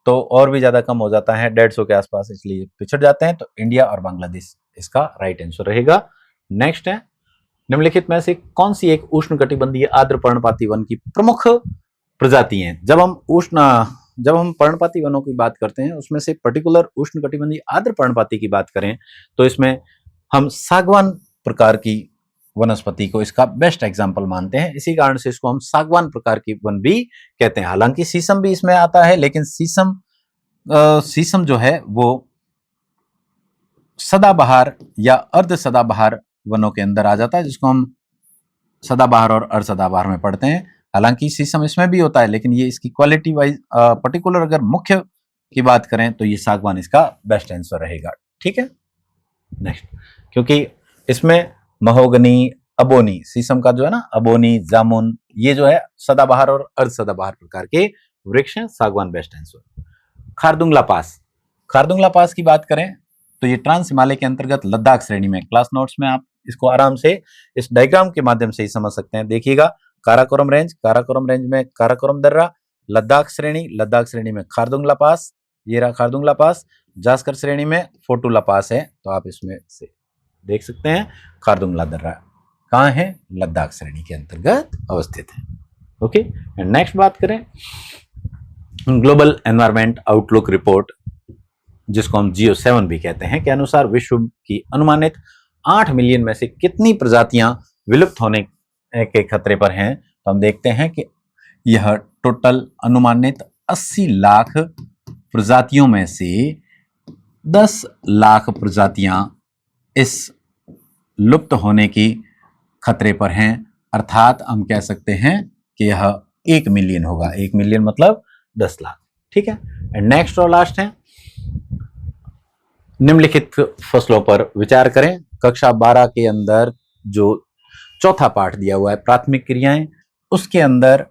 तो और भी ज्यादा कम हो जाता है 150 के आसपास, इसलिए पिछड़ जाते हैं। तो इंडिया और बांग्लादेश इसका राइट आंसर रहेगा। नेक्स्ट है, निम्नलिखित में से कौन सी एक उष्णकटिबंधीय आर्द्र पर्णपाती वन की प्रमुख प्रजाति है? जब हम पर्णपाती वनों की बात करते हैं उसमें से पर्टिकुलर उष्णकटिबंधीय आर्द्र पर्णपाती की बात करें तो इसमें हम सागवान प्रकार की वनस्पति को इसका बेस्ट एग्जाम्पल मानते हैं। इसी कारण से इसको हम सागवान प्रकार की वन भी कहते हैं। हालांकि शीशम भी इसमें आता है, लेकिन शीशम जो है वो सदाबहार या अर्ध सदाबहार वनों के अंदर आ जाता है, जिसको हम सदाबहार और अर्ध सदाबहार में पढ़ते हैं। हालांकि शीशम इसमें भी होता है, लेकिन ये इसकी क्वालिटी वाइज पर्टिकुलर अगर मुख्य की बात करें तो ये सागवान इसका बेस्ट आंसर रहेगा। ठीक है, नेक्स्ट, क्योंकि इसमें महोगनी, अबोनी, शीशम का जो है ना अबोनी, जामुन, ये जो है सदाबहार और अर्ध सदाबहार प्रकार के वृक्ष हैं। सागवान बेस्ट आंसर। खारदुंगला पास की बात करें तो ये ट्रांस हिमालय के अंतर्गत लद्दाख श्रेणी में, क्लास नोट्स में आप इसको आराम से इस डायग्राम के माध्यम से ही समझ सकते हैं। देखिएगा, काराकोरम रेंज में काराकोरम दर्रा, लद्दाख श्रेणी में खारदुंगला पास, ये रहा खारदुंगला पास। जास्कर श्रेणी में फोटुला पास है, तो आप इसमें से देख सकते हैं खारदुंगला दर्रा कहाँ है, लद्दाख श्रेणी के अंतर्गत अवस्थित है। ओके, नेक्स्ट बात करें ग्लोबल एनवायरमेंट आउटलुक रिपोर्ट, जिसको हम GEO-7 भी कहते हैं, के अनुसार विश्व की अनुमानित 8 मिलियन में से कितनी प्रजातियां विलुप्त होने के खतरे पर हैं? तो हम देखते हैं कि यह टोटल अनुमानित 80 लाख प्रजातियों में से 10 लाख प्रजातियां इस लुप्त होने की खतरे पर हैं। अर्थात हम कह सकते हैं कि यह 1 मिलियन होगा। 1 मिलियन मतलब 10 लाख। ठीक है, नेक्स्ट और लास्ट है, निम्नलिखित फसलों पर विचार करें। कक्षा 12 के अंदर जो चौथा पाठ दिया हुआ है प्राथमिक क्रियाएं, उसके अंदर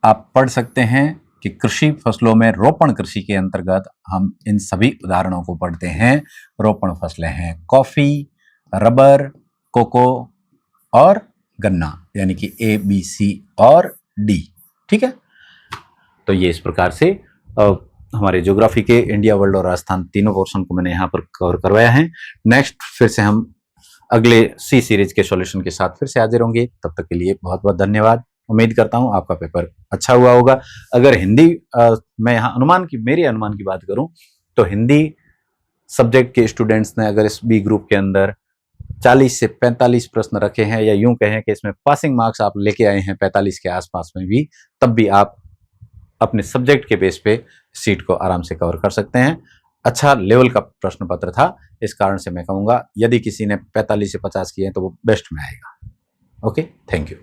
आप पढ़ सकते हैं कि कृषि फसलों में रोपण कृषि के अंतर्गत हम इन सभी उदाहरणों को पढ़ते हैं। रोपण फसलें हैं कॉफी, रबर, कोको और गन्ना, यानी कि A, B, C और D। ठीक है, तो ये इस प्रकार से हमारे ज्योग्राफी के इंडिया, वर्ल्ड और राजस्थान तीनों पोर्शन को मैंने यहाँ पर कवर करवाया है। नेक्स्ट फिर से हम अगले C सीरीज के सॉल्यूशन के साथ फिर से हाजिर होंगे। तब तक के लिए बहुत बहुत धन्यवाद। उम्मीद करता हूँ आपका पेपर अच्छा हुआ होगा। अगर हिंदी मैं यहाँ मेरे अनुमान की बात करूँ तो हिंदी सब्जेक्ट के स्टूडेंट्स ने अगर इस बी ग्रुप के अंदर 40 से 45 प्रश्न रखे हैं, या यूं कहें कि इसमें पासिंग मार्क्स आप लेके आए हैं 45 के आसपास में भी, तब भी आप अपने सब्जेक्ट के बेस पे सीट को आराम से कवर कर सकते हैं। अच्छा लेवल का प्रश्न पत्र था, इस कारण से मैं कहूँगा यदि किसी ने 45 से 50 किए हैं तो वो बेस्ट में आएगा। Okay, thank you.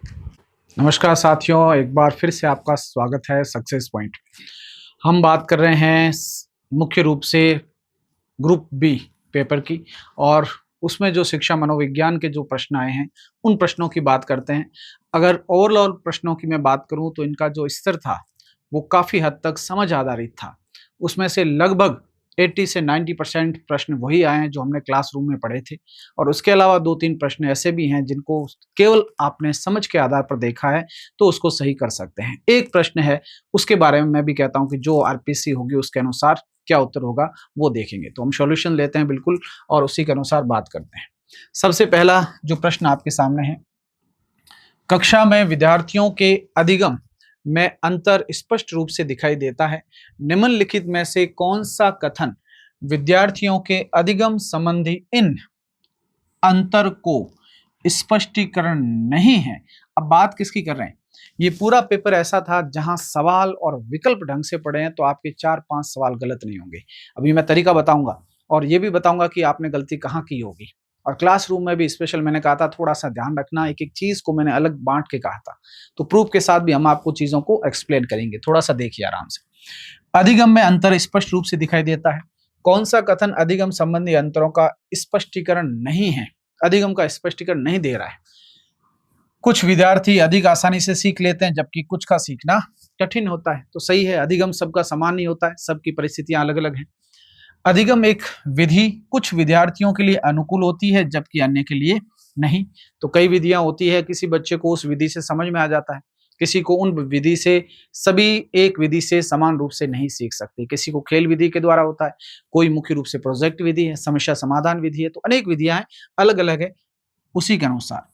नमस्कार साथियों, एक बार फिर से आपका स्वागत है सक्सेस पॉइंट। हम बात कर रहे हैं मुख्य रूप से ग्रुप बी पेपर की, और उसमें जो शिक्षा मनोविज्ञान के जो प्रश्न आए हैं उन प्रश्नों की बात करते हैं। अगर ओवरऑल प्रश्नों की मैं बात करूं तो इनका जो स्तर था वो काफ़ी हद तक समझ आधारित था। उसमें से लगभग 80 से 90% प्रश्न वही आए हैं जो हमने क्लासरूम में पढ़े थे, और उसके अलावा 2-3 प्रश्न ऐसे भी हैं जिनको केवल आपने समझ के आधार पर देखा है तो उसको सही कर सकते हैं। एक प्रश्न है, उसके बारे में मैं भी कहता हूं कि जो आरपीसी होगी उसके अनुसार क्या उत्तर होगा वो देखेंगे। तो हम सॉल्यूशन लेते हैं बिल्कुल और उसी के अनुसार बात करते हैं। सबसे पहला जो प्रश्न आपके सामने है, कक्षा में विद्यार्थियों के अधिगम में अंतर स्पष्ट रूप से दिखाई देता है। निम्नलिखित में से कौन सा कथन विद्यार्थियों के अधिगम संबंधी इन अंतर को स्पष्टीकरण नहीं है? अब बात किसकी कर रहे हैं? ये पूरा पेपर ऐसा था जहां सवाल और विकल्प ढंग से पढ़े हैं तो आपके 4-5 सवाल गलत नहीं होंगे। अभी मैं तरीका बताऊंगा और ये भी बताऊंगा कि आपने गलती कहाँ की होगी। और क्लासरूम में भी स्पेशल मैंने कहा था थोड़ा सा ध्यान रखना, एक एक चीज को मैंने अलग बांट के कहा था। तो प्रूफ के साथ भी हम आपको चीजों को एक्सप्लेन करेंगे, थोड़ा सा देखिए आराम से। अधिगम में अंतर स्पष्ट रूप से दिखाई देता है। कौन सा कथन अधिगम संबंधी अंतरों का स्पष्टीकरण नहीं है, अधिगम का स्पष्टीकरण नहीं दे रहा है? कुछ विद्यार्थी अधिक आसानी से सीख लेते हैं जबकि कुछ का सीखना कठिन होता है। तो सही है, अधिगम सबका समान नहीं होता है, सबकी परिस्थितियां अलग अलग हैं। अधिगम एक विधि कुछ विद्यार्थियों के लिए अनुकूल होती है जबकि अन्य के लिए नहीं। तो कई विधियां होती है, किसी बच्चे को उस विधि से समझ में आ जाता है, किसी को उन विधि से, सभी एक विधि से समान रूप से नहीं सीख सकते। किसी को खेल विधि के द्वारा होता है, कोई मुख्य रूप से प्रोजेक्ट विधि है, समस्या समाधान विधि है। तो अनेक विधियां हैं, अलग अलग है। उसी के अनुसार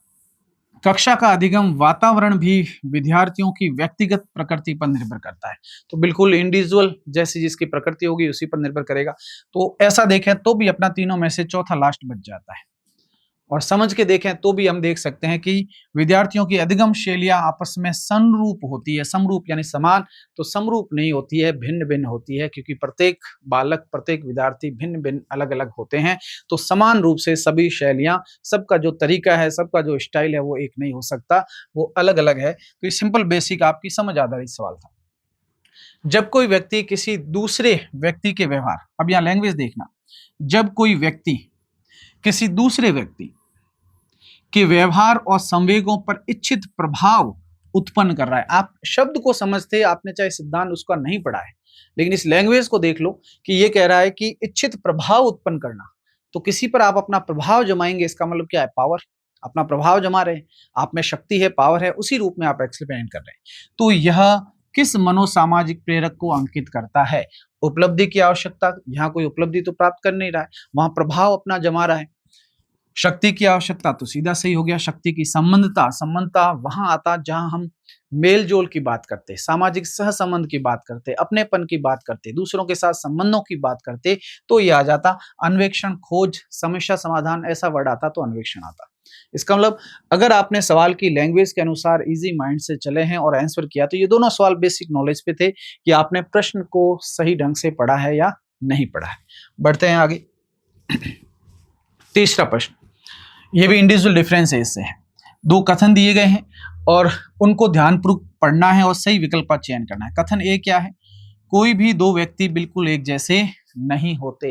कक्षा का अधिगम वातावरण भी विद्यार्थियों की व्यक्तिगत प्रकृति पर निर्भर करता है। तो बिल्कुल इंडिविजुअल जैसी जिसकी प्रकृति होगी उसी पर निर्भर करेगा। तो ऐसा देखें तो भी अपना तीनों में से चौथा लास्ट बच जाता है। और समझ के देखें तो भी हम देख सकते हैं कि विद्यार्थियों की अधिगम शैलियां आपस में समरूप होती है। समरूप यानी समान, तो समरूप नहीं होती है, भिन्न भिन्न होती है, क्योंकि प्रत्येक बालक, प्रत्येक विद्यार्थी भिन्न भिन्न अलग अलग होते हैं। तो समान रूप से सभी शैलियां, सबका जो तरीका है, सबका जो स्टाइल है वो एक नहीं हो सकता, वो अलग अलग है। तो ये सिंपल बेसिक आपकी समझ आधारित सवाल था। जब कोई व्यक्ति किसी दूसरे व्यक्ति के व्यवहार, अब यहाँ लैंग्वेज देखना, जब कोई व्यक्ति किसी दूसरे व्यक्ति के व्यवहार और संवेगों पर इच्छित प्रभाव उत्पन्न कर रहा है। आप शब्द को समझते, आपने चाहे सिद्धांत उसका नहीं पढ़ा है, लेकिन इस लैंग्वेज को देख लो कि ये कह रहा है कि इच्छित प्रभाव उत्पन्न करना। तो किसी पर आप अपना प्रभाव जमाएंगे, इसका मतलब क्या है? पावर। अपना प्रभाव जमा रहे हैं, आप में शक्ति है, पावर है, उसी रूप में आप एक्सपेरिमेंट कर रहे हैं। तो यह किस मनोसामाजिक प्रेरक को अंकित करता है? उपलब्धि की आवश्यकता, यहाँ कोई उपलब्धि तो प्राप्त कर नहीं रहा है, वहां प्रभाव अपना जमा रहा है। शक्ति की आवश्यकता, तो सीधा सही हो गया। शक्ति की संबंधता, संबंधता वहां आता जहां हम मेल जोल की बात करते, सामाजिक सहसंबंध की बात करते, अपनेपन की बात करते, दूसरों के साथ संबंधों की बात करते, तो ये आ जाता अन्वेषण, खोज, समस्या समाधान, ऐसा वर्ड आता तो अन्वेषण आता। इसका मतलब अगर आपने सवाल की लैंग्वेज के अनुसार इजी माइंड से चले हैं और आंसर किया, तो ये दोनों सवाल बेसिक नॉलेज पे थे कि आपने प्रश्न को सही ढंग से पढ़ा है या नहीं पढ़ा है। बढ़ते हैं आगे। तीसरा प्रश्न, ये भी इंडिविजुअल डिफरेंसेस से है। दो कथन दिए गए हैं और उनको ध्यानपूर्वक पढ़ना है और सही विकल्प का चयन करना है। कथन ए क्या है? कोई भी दो व्यक्ति बिल्कुल एक जैसे नहीं होते।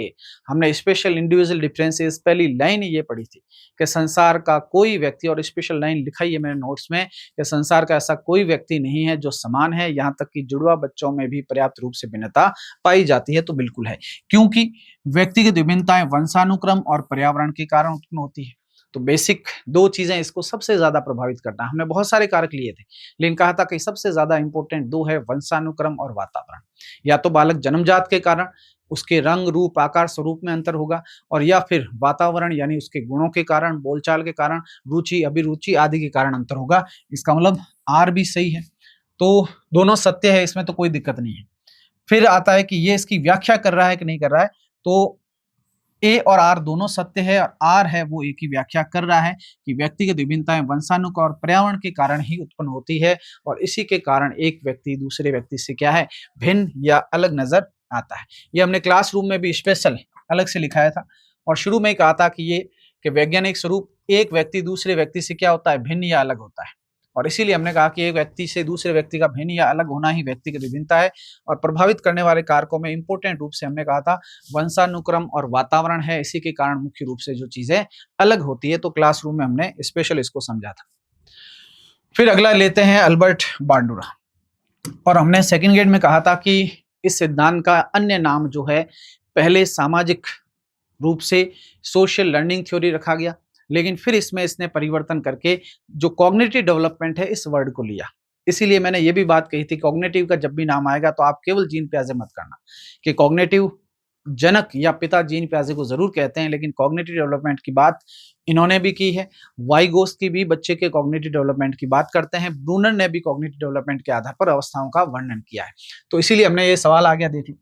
हमने स्पेशल इंडिविजुअल डिफरेंसेस पहली लाइन ये पढ़ी थी कि संसार का कोई व्यक्ति, और स्पेशल लाइन लिखा ही है मैंने नोट्स में, कि संसार का ऐसा कोई व्यक्ति नहीं है जो समान है, यहाँ तक कि जुड़वा बच्चों में भी पर्याप्त रूप से भिन्नता पाई जाती है। तो बिल्कुल है, क्योंकि व्यक्तिगत विभिन्नताएं वंशानुक्रम और पर्यावरण के कारण उत्पन्न होती है। तो बेसिक दो चीजें इसको सबसे ज्यादा प्रभावित करता है। हमने बहुत सारे कारक लिए थे, लेकिन कहा था कि सबसे ज्यादा इंपॉर्टेंट दो है, वंशानुक्रम और वातावरण। या तो बालक जन्मजात के कारण उसके रंग, रूप, आकार, स्वरूप में अंतर होगा, और या फिर वातावरण यानी उसके गुणों के कारण, बोलचाल के कारण, रुचि, अभिरुचि आदि के कारण अंतर होगा। इसका मतलब आर भी सही है। तो दोनों सत्य है, इसमें तो कोई दिक्कत नहीं है। फिर आता है कि ये इसकी व्याख्या कर रहा है कि नहीं कर रहा है। तो ए और आर दोनों सत्य है, और आर है वो ए की व्याख्या कर रहा है कि व्यक्तिगत विभिन्नताएं वंशानुक्रम और पर्यावरण के कारण ही उत्पन्न होती है, और इसी के कारण एक व्यक्ति दूसरे व्यक्ति से क्या है, भिन्न या अलग नजर आता है। ये हमने क्लासरूम में भी स्पेशल अलग से लिखाया था, और शुरू में कहा था कि ये कि वैज्ञानिक स्वरूप एक व्यक्ति दूसरे व्यक्ति से क्या होता है, भिन्न या अलग होता है। और इसीलिए हमने कहा कि एक व्यक्ति से दूसरे व्यक्ति का भिन्न या अलग होना ही व्यक्तिगत विभिन्नता है। और प्रभावित करने वाले कारकों में इंपॉर्टेंट रूप से हमने कहा था वंशानुक्रम और वातावरण है। इसी के कारण मुख्य रूप से जो चीजें अलग होती है, तो क्लासरूम में हमने स्पेशल इसको समझा था। फिर अगला लेते हैं अल्बर्ट बांडुरा, और हमने सेकंड ग्रेड में कहा था कि इस सिद्धांत का अन्य नाम जो है पहले सामाजिक रूप से सोशल लर्निंग थ्योरी रखा गया, लेकिन फिर इसमें इसने परिवर्तन करके जो कॉग्निटिव डेवलपमेंट है इस वर्ड को लिया। इसीलिए मैंने ये भी बात कही थी कॉग्निटिव का जब भी नाम आएगा तो आप केवल जीन पियाजे मत करना कि कॉग्निटिव जनक या पिता जीन पियाजे को जरूर कहते हैं, लेकिन कॉग्निटिव डेवलपमेंट की बात इन्होंने भी की है। वाइगोस की भी बच्चे के कॉग्निटिव डेवलपमेंट की बात करते हैं। ब्रूनर ने भी कॉग्निटिव डेवलपमेंट के आधार पर अवस्थाओं का वर्णन किया है। तो इसीलिए हमने ये सवाल आ गया, देख लो।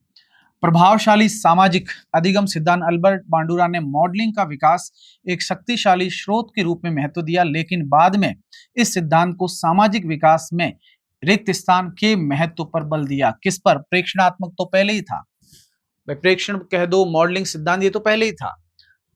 प्रभावशाली सामाजिक अधिगम सिद्धांत अल्बर्ट बांडुरा ने मॉडलिंग का विकास एक शक्तिशाली स्रोत के रूप में महत्व दिया, लेकिन बाद में इस सिद्धांत को सामाजिक विकास में रिक्त स्थान के महत्व पर बल दिया। किस पर? प्रेक्षणात्मक तो पहले ही था, प्रेक्षण कह दो, मॉडलिंग सिद्धांत ये तो पहले ही था,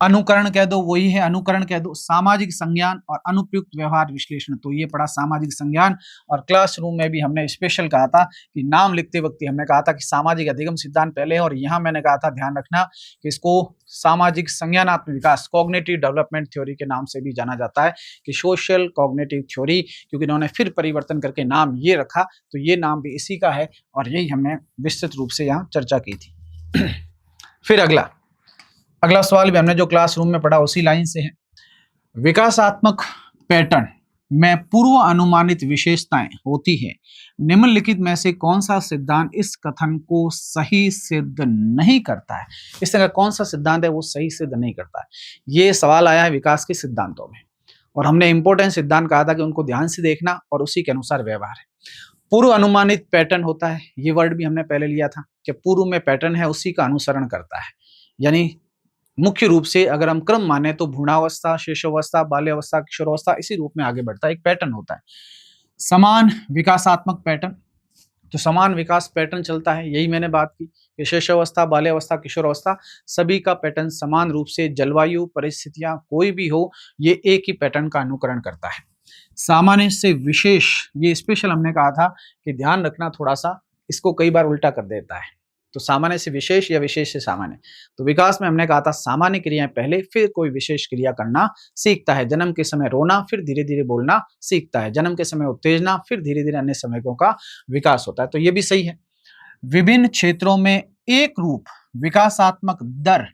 अनुकरण कह दो वही है, अनुकरण कह दो, सामाजिक संज्ञान और अनुपयुक्त व्यवहार विश्लेषण, तो ये पढ़ा सामाजिक संज्ञान। और क्लासरूम में भी हमने स्पेशल कहा था कि नाम लिखते वक्त ही हमने कहा था कि सामाजिक अधिगम सिद्धांत पहले है, और यहाँ मैंने कहा था ध्यान रखना कि इसको सामाजिक संज्ञानात्मक विकास कॉग्निटिव डेवलपमेंट थ्योरी के नाम से भी जाना जाता है, कि सोशल कॉग्निटिव थ्योरी, क्योंकि इन्होंने फिर परिवर्तन करके नाम ये रखा, तो ये नाम भी इसी का है, और यही हमने विस्तृत रूप से यहाँ चर्चा की थी। फिर अगला सवाल भी हमने जो क्लासरूम में पढ़ा उसी लाइन से है। विकासात्मक पैटर्न में पूर्व अनुमानित विशेषताएं होती है, निम्नलिखित में से कौन सा सिद्धांत इस कथन को सही सिद्ध नहीं करता है? इस तरह कौन सा सिद्धांत है वो सही सिद्ध नहीं करता है? ये सवाल आया है विकास के सिद्धांतों में, और हमने इंपॉर्टेंट सिद्धांत कहा था कि उनको ध्यान से देखना और उसी के अनुसार व्यवहार है। पूर्व अनुमानित पैटर्न होता है, ये वर्ड भी हमने पहले लिया था कि पूर्व में पैटर्न है उसी का अनुसरण करता है, यानी मुख्य रूप से अगर हम क्रम माने तो भ्रूणावस्था, शिशुअवस्था, बाल्यावस्था, किशोरावस्था, इसी रूप में आगे बढ़ता है, एक पैटर्न होता है। समान विकासात्मक पैटर्न, तो समान विकास पैटर्न चलता है, यही मैंने बात की कि शिशुअवस्था, बाल्यावस्था, किशोरावस्था सभी का पैटर्न समान रूप से, जलवायु परिस्थितियां कोई भी हो, ये एक ही पैटर्न का अनुकरण करता है। सामान्य से विशेष, ये स्पेशल हमने कहा था कि ध्यान रखना थोड़ा सा, इसको कई बार उल्टा कर देता है, तो सामान्य से विशेष या विशेष से सामान्य। तो विकास में हमने कहा था सामान्य क्रियाएं पहले, फिर कोई विशेष क्रिया करना सीखता है। जन्म के समय रोना, फिर धीरे धीरे बोलना सीखता है। जन्म के समय उत्तेजना, फिर धीरे धीरे अन्य समयों का विकास होता है, तो ये भी सही है। विभिन्न क्षेत्रों में एक रूप विकासात्मक दर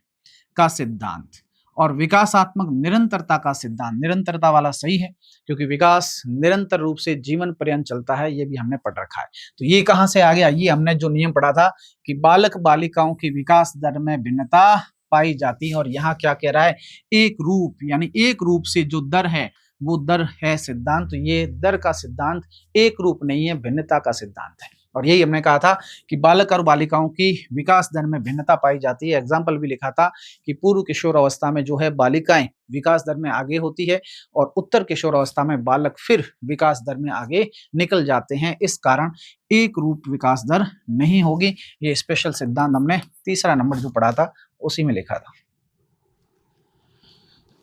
का सिद्धांत और विकासात्मक निरंतरता का सिद्धांत, निरंतरता वाला सही है क्योंकि विकास निरंतर रूप से जीवन पर्यंत चलता है, ये भी हमने पढ़ रखा है। तो ये कहां से आ गया? ये हमने जो नियम पढ़ा था कि बालक बालिकाओं की विकास दर में भिन्नता पाई जाती है, और यहाँ क्या कह रहा है? एक रूप, यानी एक रूप से जो दर है वो दर है सिद्धांत। तो ये दर का सिद्धांत एक रूप नहीं है, भिन्नता का सिद्धांत है। और यही हमने कहा था कि बालक और बालिकाओं की विकास दर में भिन्नता पाई जाती है। एग्जाम्पल भी लिखा था कि पूर्व किशोर अवस्था में जो है बालिकाएं विकास दर में आगे होती है, और उत्तर किशोर अवस्था में बालक फिर विकास दर में आगे निकल जाते हैं। इस कारण एक रूप विकास दर नहीं होगी। ये स्पेशल सिद्धांत हमने तीसरा नंबर जो पढ़ा था उसी में लिखा था।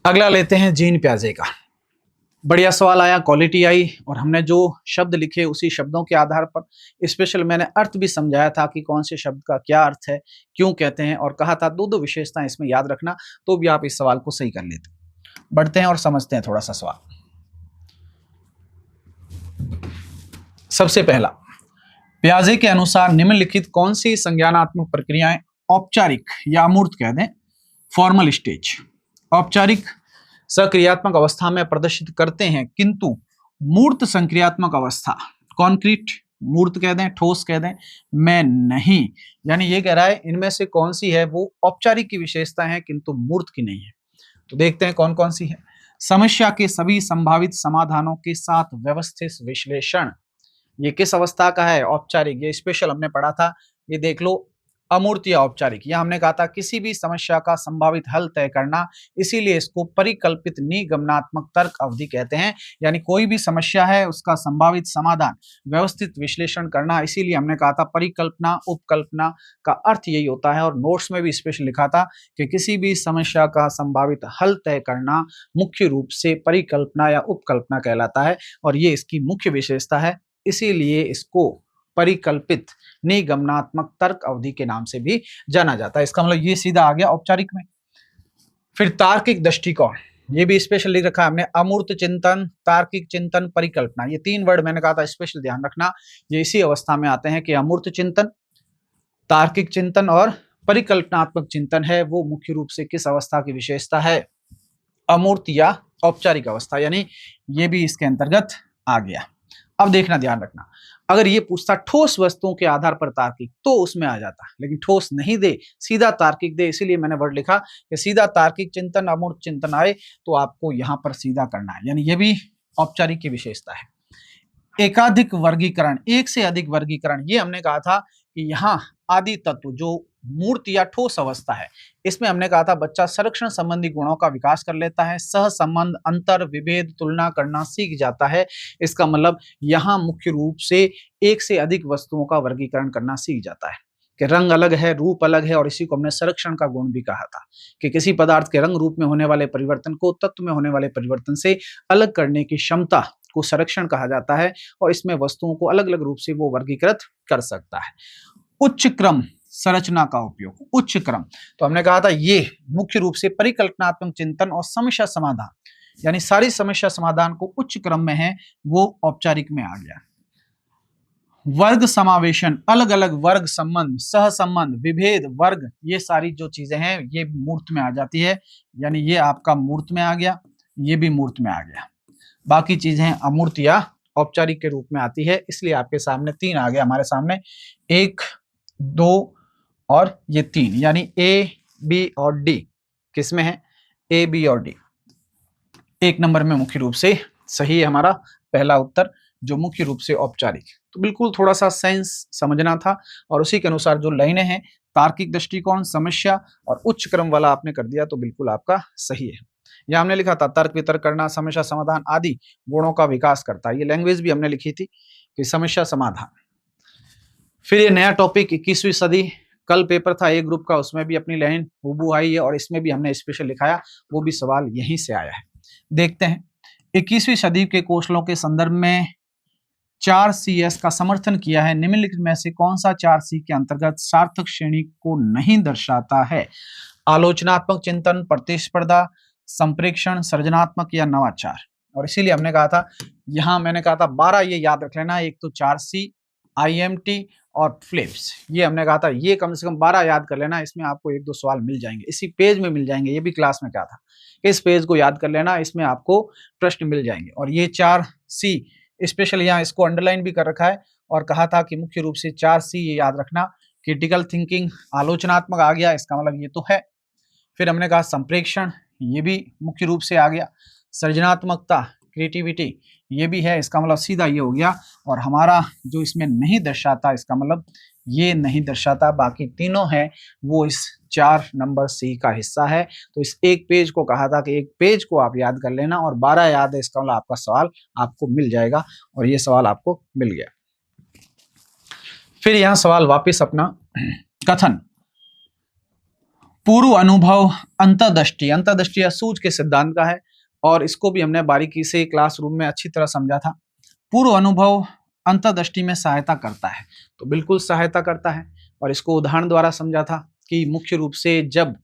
अगला लेते हैं जीन पियाजे का। बढ़िया सवाल आया, क्वालिटी आई, और हमने जो शब्द लिखे उसी शब्दों के आधार पर स्पेशल मैंने अर्थ भी समझाया था कि कौन से शब्द का क्या अर्थ है, क्यों कहते हैं, और कहा था दो विशेषताएं इसमें याद रखना, तो भी आप इस सवाल को सही कर लेते। बढ़ते हैं और समझते हैं थोड़ा सा सवाल। सबसे पहला, पियाजे के अनुसार निम्नलिखित कौन सी संज्ञानात्मक प्रक्रियाएं औपचारिक या अमूर्त कह दें, फॉर्मल स्टेज, औपचारिक सक्रियात्मक अवस्था में प्रदर्शित करते हैं, किंतु मूर्त संक्रियात्मक अवस्था, कॉन्क्रीट मूर्त कह दें, ठोस कह दें, में नहीं। यानी ये कह रहा है इनमें से कौन सी है वो औपचारिक की विशेषता है किंतु मूर्त की नहीं है। तो देखते हैं कौन कौन सी है। समस्या के सभी संभावित समाधानों के साथ व्यवस्थित विश्लेषण, ये किस अवस्था का है? औपचारिक। ये स्पेशल हमने पढ़ा था, ये देख लो, अमूर्त या औपचारिक, यह हमने कहा था किसी भी समस्या का संभावित हल तय करना, इसीलिए इसको परिकल्पित निगमनात्मक तर्क अवधि कहते हैं। यानी कोई भी समस्या है उसका संभावित समाधान, व्यवस्थित विश्लेषण करना, इसीलिए हमने कहा था परिकल्पना उपकल्पना का अर्थ यही होता है। और नोट्स में भी स्पेशल लिखा था कि किसी भी समस्या का संभावित हल तय करना मुख्य रूप से परिकल्पना या उपकल्पना कहलाता है और ये इसकी मुख्य विशेषता है, इसीलिए इसको परिकल्पित निगमनात्मक तर्क अवधि के नाम से भी जाना जाता है। इसका मतलब ये सीधा आ गया औपचारिक में। फिर तार्किक दृष्टिकोण, ये भी स्पेशल लिख रखा है हमने, अमूर्त चिंतन, तार्किक चिंतन, परिकल्पना, ये 3 वर्ड मैंने कहा था स्पेशल ध्यान रखना, ये इसी अवस्था में आते हैं कि अमूर्त चिंतन, तार्किक चिंतन और परिकल्पनात्मक चिंतन है वो मुख्य रूप से किस अवस्था की विशेषता है, अमूर्त या औपचारिक अवस्था, यानी ये भी इसके अंतर्गत आ गया। अब देखना ध्यान रखना, अगर ये पूछता ठोस वस्तुओं के आधार पर तार्किक तो उसमें आ जाता, लेकिन ठोस नहीं दे सीधा तार्किक दे, इसीलिए मैंने वर्ड लिखा कि सीधा तार्किक चिंतन अमूर्त चिंतन आए तो आपको यहां पर सीधा करना है, यानी ये भी औपचारिक की विशेषता है। एकाधिक वर्गीकरण, एक से अधिक वर्गीकरण, ये हमने कहा था कि यहाँ आदि तत्व जो मूर्त या ठोस अवस्था है इसमें हमने कहा था बच्चा संरक्षण संबंधी गुणों का विकास कर लेता है, सह संबंध अंतर विभेद तुलना करना सीख जाता है। इसका मतलब यहाँ मुख्य रूप से एक से अधिक वस्तुओं का वर्गीकरण करना सीख जाता है कि रंग अलग है, रूप अलग है, और इसी को हमने संरक्षण का गुण भी कहा था कि किसी पदार्थ के रंग रूप में होने वाले परिवर्तन को तत्व में होने वाले परिवर्तन से अलग करने की क्षमता को संरक्षण कहा जाता है और इसमें वस्तुओं को अलग अलग रूप से वो वर्गीकृत कर सकता है। उच्च क्रम संरचना का उपयोग, उच्च क्रम, तो हमने कहा था ये मुख्य रूप से परिकल्पनात्मक चिंतन और समस्या समाधान, यानी सारी समस्या समाधान को उच्च क्रम में है वो औपचारिक में आ गया। वर्ग समावेशन, अलग अलग वर्ग संबंध, सह संबंध, विभेद, वर्ग, ये सारी जो चीजें हैं ये मूर्त में आ जाती है, यानी ये आपका मूर्त में आ गया, ये भी मूर्त में आ गया। बाकी चीजें अमूर्त या औपचारिक के रूप में आती है, इसलिए आपके सामने 3 आ गया, हमारे सामने 1 2 और ये 3, यानी ए बी और डी किसमें है, ए बी और डी। 1 नंबर में मुख्य रूप से सही है हमारा पहला उत्तर, जो मुख्य रूप से औपचारिक। तो बिल्कुल थोड़ा सा साइंस समझना था और उसी के अनुसार जो लाइनें हैं तार्किक दृष्टिकोण, समस्या और उच्च क्रम वाला आपने कर दिया तो बिल्कुल आपका सही है। यह हमने लिखा था तर्क वितर्क करना, समस्या समाधान आदि गुणों का विकास करता है, ये लैंग्वेज भी हमने लिखी थी कि समस्या समाधान। फिर ये नया टॉपिक 21वीं सदी, कल पेपर था ए ग्रुप का, उसमें भी अपनी लाइन हूबहू आई है और इसमें भी हमने स्पेशल लिखाया, वो भी सवाल यहीं से आया है। देखते हैं 21वीं सदी के कौशलों के संदर्भ में 4CS का समर्थन किया है, निम्नलिखित में से कौन सा 4C के अंतर्गत सार्थक श्रेणी को नहीं दर्शाता है, आलोचनात्मक चिंतन, प्रतिस्पर्धा, संप्रेक्षण, सृजनात्मक या नवाचार। और इसीलिए हमने कहा था, यहां मैंने कहा था 12 ये याद रख लेना, एक तो 4C, IMT और फ्लिप्स, ये हमने कहा था ये कम से कम 12 याद कर लेना, इसमें आपको 1-2 सवाल मिल जाएंगे, इसी पेज में मिल जाएंगे, ये भी क्लास में क्या था, इस पेज को याद कर लेना, इसमें आपको प्रश्न मिल जाएंगे। और ये 4C स्पेशल यहाँ इसको अंडरलाइन भी कर रखा है और कहा था कि मुख्य रूप से 4C ये याद रखना, क्रिटिकल थिंकिंग, आलोचनात्मक आ गया, इसका मतलब ये तो है। फिर हमने कहा संप्रेक्षण, ये भी मुख्य रूप से आ गया, सृजनात्मकता, क्रिएटिविटी, ये भी है, इसका मतलब सीधा ये हो गया। और हमारा जो इसमें नहीं दर्शाता, इसका मतलब ये नहीं दर्शाता, बाकी तीनों हैं वो इस 4 नंबर C का हिस्सा है। तो इस एक पेज को कहा था कि एक पेज को आप याद कर लेना और 12 याद है, इसका मतलब आपका सवाल आपको मिल जाएगा और ये सवाल आपको मिल गया। फिर यहाँ सवाल वापस अपना कथन, पूर्व अनुभव अंतर्दृष्टि, अंतर्दृष्टि या सूझ के सिद्धांत का है और इसको भी हमने बारीकी से क्लासरूम में अच्छी तरह समझा था। पूर्व अनुभव अंतर्दृष्टि में सहायता करता है, तो बिल्कुल सहायता करता है और इसको उदाहरण द्वारा समझा था कि मुख्य रूप से जब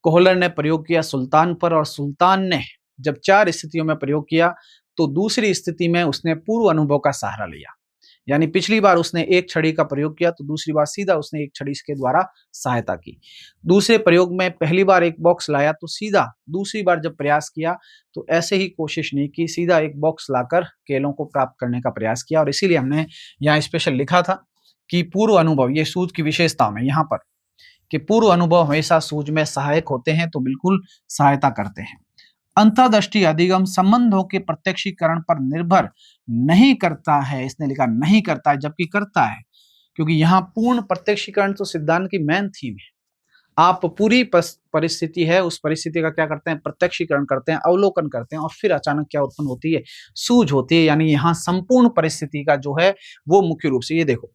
कोहलर ने प्रयोग किया सुल्तान पर और सुल्तान ने जब 4 स्थितियों में प्रयोग किया तो दूसरी स्थिति में उसने पूर्व अनुभव का सहारा लिया, यानी पिछली बार उसने एक छड़ी का प्रयोग किया तो दूसरी बार सीधा उसने एक छड़ी के द्वारा सहायता की। दूसरे प्रयोग में पहली बार एक बॉक्स लाया तो सीधा दूसरी बार जब प्रयास किया तो ऐसे ही कोशिश नहीं की, सीधा एक बॉक्स लाकर केलों को प्राप्त करने का प्रयास किया। और इसीलिए हमने यहाँ स्पेशल लिखा था कि पूर्व अनुभव, ये सूझ की विशेषताओं में यहाँ पर कि पूर्व अनुभव हमेशा सूझ में सहायक होते हैं, तो बिल्कुल सहायता करते हैं। अंतर्दृष्टि अधिगम संबंधों के प्रत्यक्षीकरण पर निर्भर नहीं करता है, इसने लिखा नहीं करता है, जबकि करता है। क्योंकि यहाँ पूर्ण प्रत्यक्षीकरण तो सिद्धांत की मेन थीम है। आप पूरी परिस्थिति है, उस परिस्थिति का क्या करते हैं, प्रत्यक्षीकरण करते हैं, अवलोकन करते हैं, और फिर अचानक क्या उत्पन्न होती है, सूझ होती है। यानी यहाँ संपूर्ण परिस्थिति का जो है वो मुख्य रूप से, ये देखो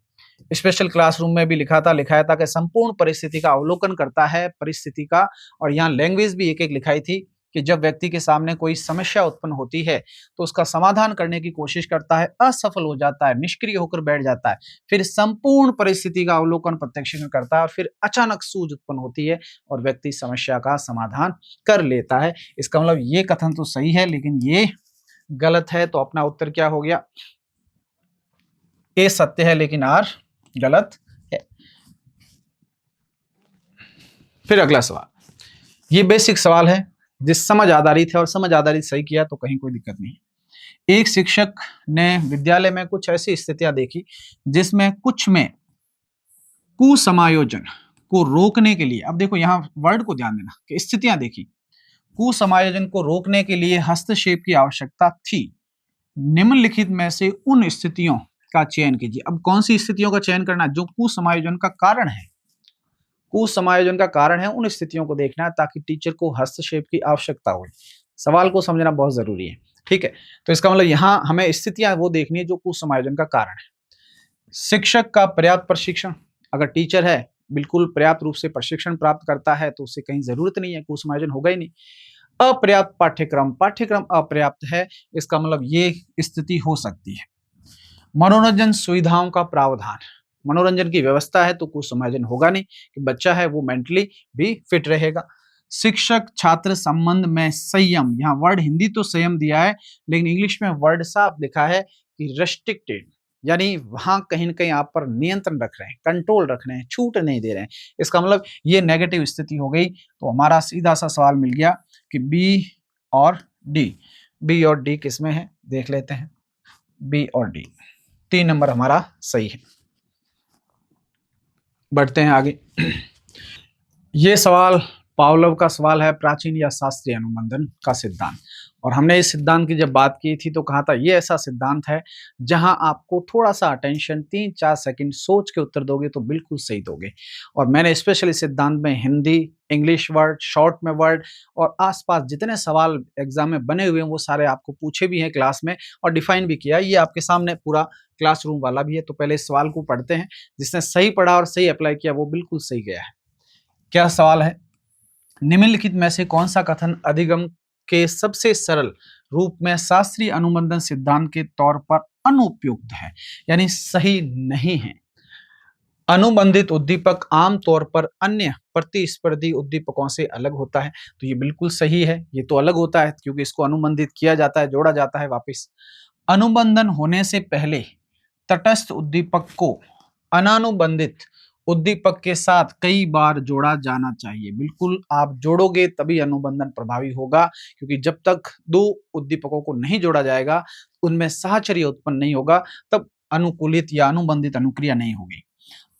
स्पेशल क्लासरूम में भी लिखाया था कि संपूर्ण परिस्थिति का अवलोकन करता है परिस्थिति का। और यहाँ लैंग्वेज भी एक एक लिखाई थी कि जब व्यक्ति के सामने कोई समस्या उत्पन्न होती है तो उसका समाधान करने की कोशिश करता है, असफल हो जाता है, निष्क्रिय होकर बैठ जाता है, फिर संपूर्ण परिस्थिति का अवलोकन प्रत्यक्षीकरण करता है, और फिर अचानक सूझ उत्पन्न होती है और व्यक्ति समस्या का समाधान कर लेता है। इसका मतलब ये कथन तो सही है लेकिन ये गलत है। तो अपना उत्तर क्या हो गया, ए सत्य है लेकिन आर गलत है। फिर अगला सवाल, ये बेसिक सवाल है जिस समझ आधारित है, और समझ आधारित सही किया तो कहीं कोई दिक्कत नहीं है। एक शिक्षक ने विद्यालय में कुछ ऐसी स्थितियां देखी जिसमें कुछ में कुसमायोजन को रोकने के लिए, अब देखो यहां वर्ड को ध्यान देना कि स्थितियां देखी, कुसमायोजन को रोकने के लिए हस्तक्षेप की आवश्यकता थी। निम्नलिखित में से उन स्थितियों का चयन कीजिए। अब कौन सी स्थितियों का चयन करना, जो कुसमायोजन का कारण है, कुसमायोजन का कारण है, उन स्थितियों को देखना है ताकि टीचर को हस्तक्षेप की आवश्यकता हो। सवाल को समझना बहुत जरूरी है, ठीक है। तो इसका मतलब यहाँ हमें स्थितियां वो देखनी है जो कुसमायोजन का कारण है। शिक्षक का पर्याप्त प्रशिक्षण, अगर टीचर है बिल्कुल पर्याप्त रूप से प्रशिक्षण प्राप्त करता है तो उसे कहीं जरूरत नहीं है, कुसमायोजन होगा ही नहीं। अपर्याप्त पाठ्यक्रम, पाठ्यक्रम अपर्याप्त है, इसका मतलब ये स्थिति हो सकती है। मनोरंजन सुविधाओं का प्रावधान, मनोरंजन की व्यवस्था है तो कुसमायोजन होगा नहीं, कि बच्चा है वो मेंटली भी फिट रहेगा। शिक्षक छात्र संबंध में संयम, यहाँ वर्ड हिंदी तो संयम दिया है लेकिन इंग्लिश में वर्ड साफ लिखा है कि रेस्ट्रिक्टेड, यानी वहां कहीं न कहीं आप पर नियंत्रण रख रहे हैं, कंट्रोल रख रहे हैं, छूट नहीं दे रहे हैं। इसका मतलब ये नेगेटिव स्थिति हो गई। तो हमारा सीधा सा सवाल मिल गया कि बी और डी, बी और डी किसमें है देख लेते हैं। बी और डी, 3 नंबर हमारा सही है। बढ़ते हैं आगे। ये सवाल पावलोव का सवाल है, प्राचीन या शास्त्रीय अनुबंधन का सिद्धांत। और हमने इस सिद्धांत की जब बात की थी तो कहा था ये ऐसा सिद्धांत है जहां आपको थोड़ा सा अटेंशन, 3-4 सेकंड सोच के उत्तर दोगे तो बिल्कुल सही दोगे। और मैंने स्पेशली सिद्धांत में हिंदी, इंग्लिश वर्ड, शॉर्ट में वर्ड और आसपास जितने सवाल एग्जाम में बने हुए हैं वो सारे आपको पूछे भी हैं क्लास में और डिफाइन भी किया। ये आपके सामने पूरा क्लासरूम वाला भी है। तो पहले इस सवाल को पढ़ते हैं। जिसने सही पढ़ा और सही अप्लाई किया वो बिल्कुल सही गया है। क्या सवाल है, निम्नलिखित में से कौन सा कथन अधिगम के सबसे सरल रूप में शास्त्रीय अनुबंधन सिद्धांत के तौर पर अनुपयुक्त है, यानी सही नहीं है। अनुबंधित उद्दीपक आमतौर पर अन्य प्रतिस्पर्धी उद्दीपकों से अलग होता है। तो ये बिल्कुल सही है, ये तो अलग होता है क्योंकि इसको अनुबंधित किया जाता है, जोड़ा जाता है वापस। अनुबंधन होने से पहले तटस्थ उद्दीपक को अनानुबंधित उद्दीपक के साथ कई बार जोड़ा जाना चाहिए। बिल्कुल आप जोड़ोगे तभी अनुबंधन प्रभावी होगा, क्योंकि जब तक 2 उद्दीपकों को नहीं जोड़ा जाएगा, उनमें साहचर्य उत्पन्न नहीं होगा, तब अनुकूलित या अनुबंधित अनुक्रिया नहीं होगी।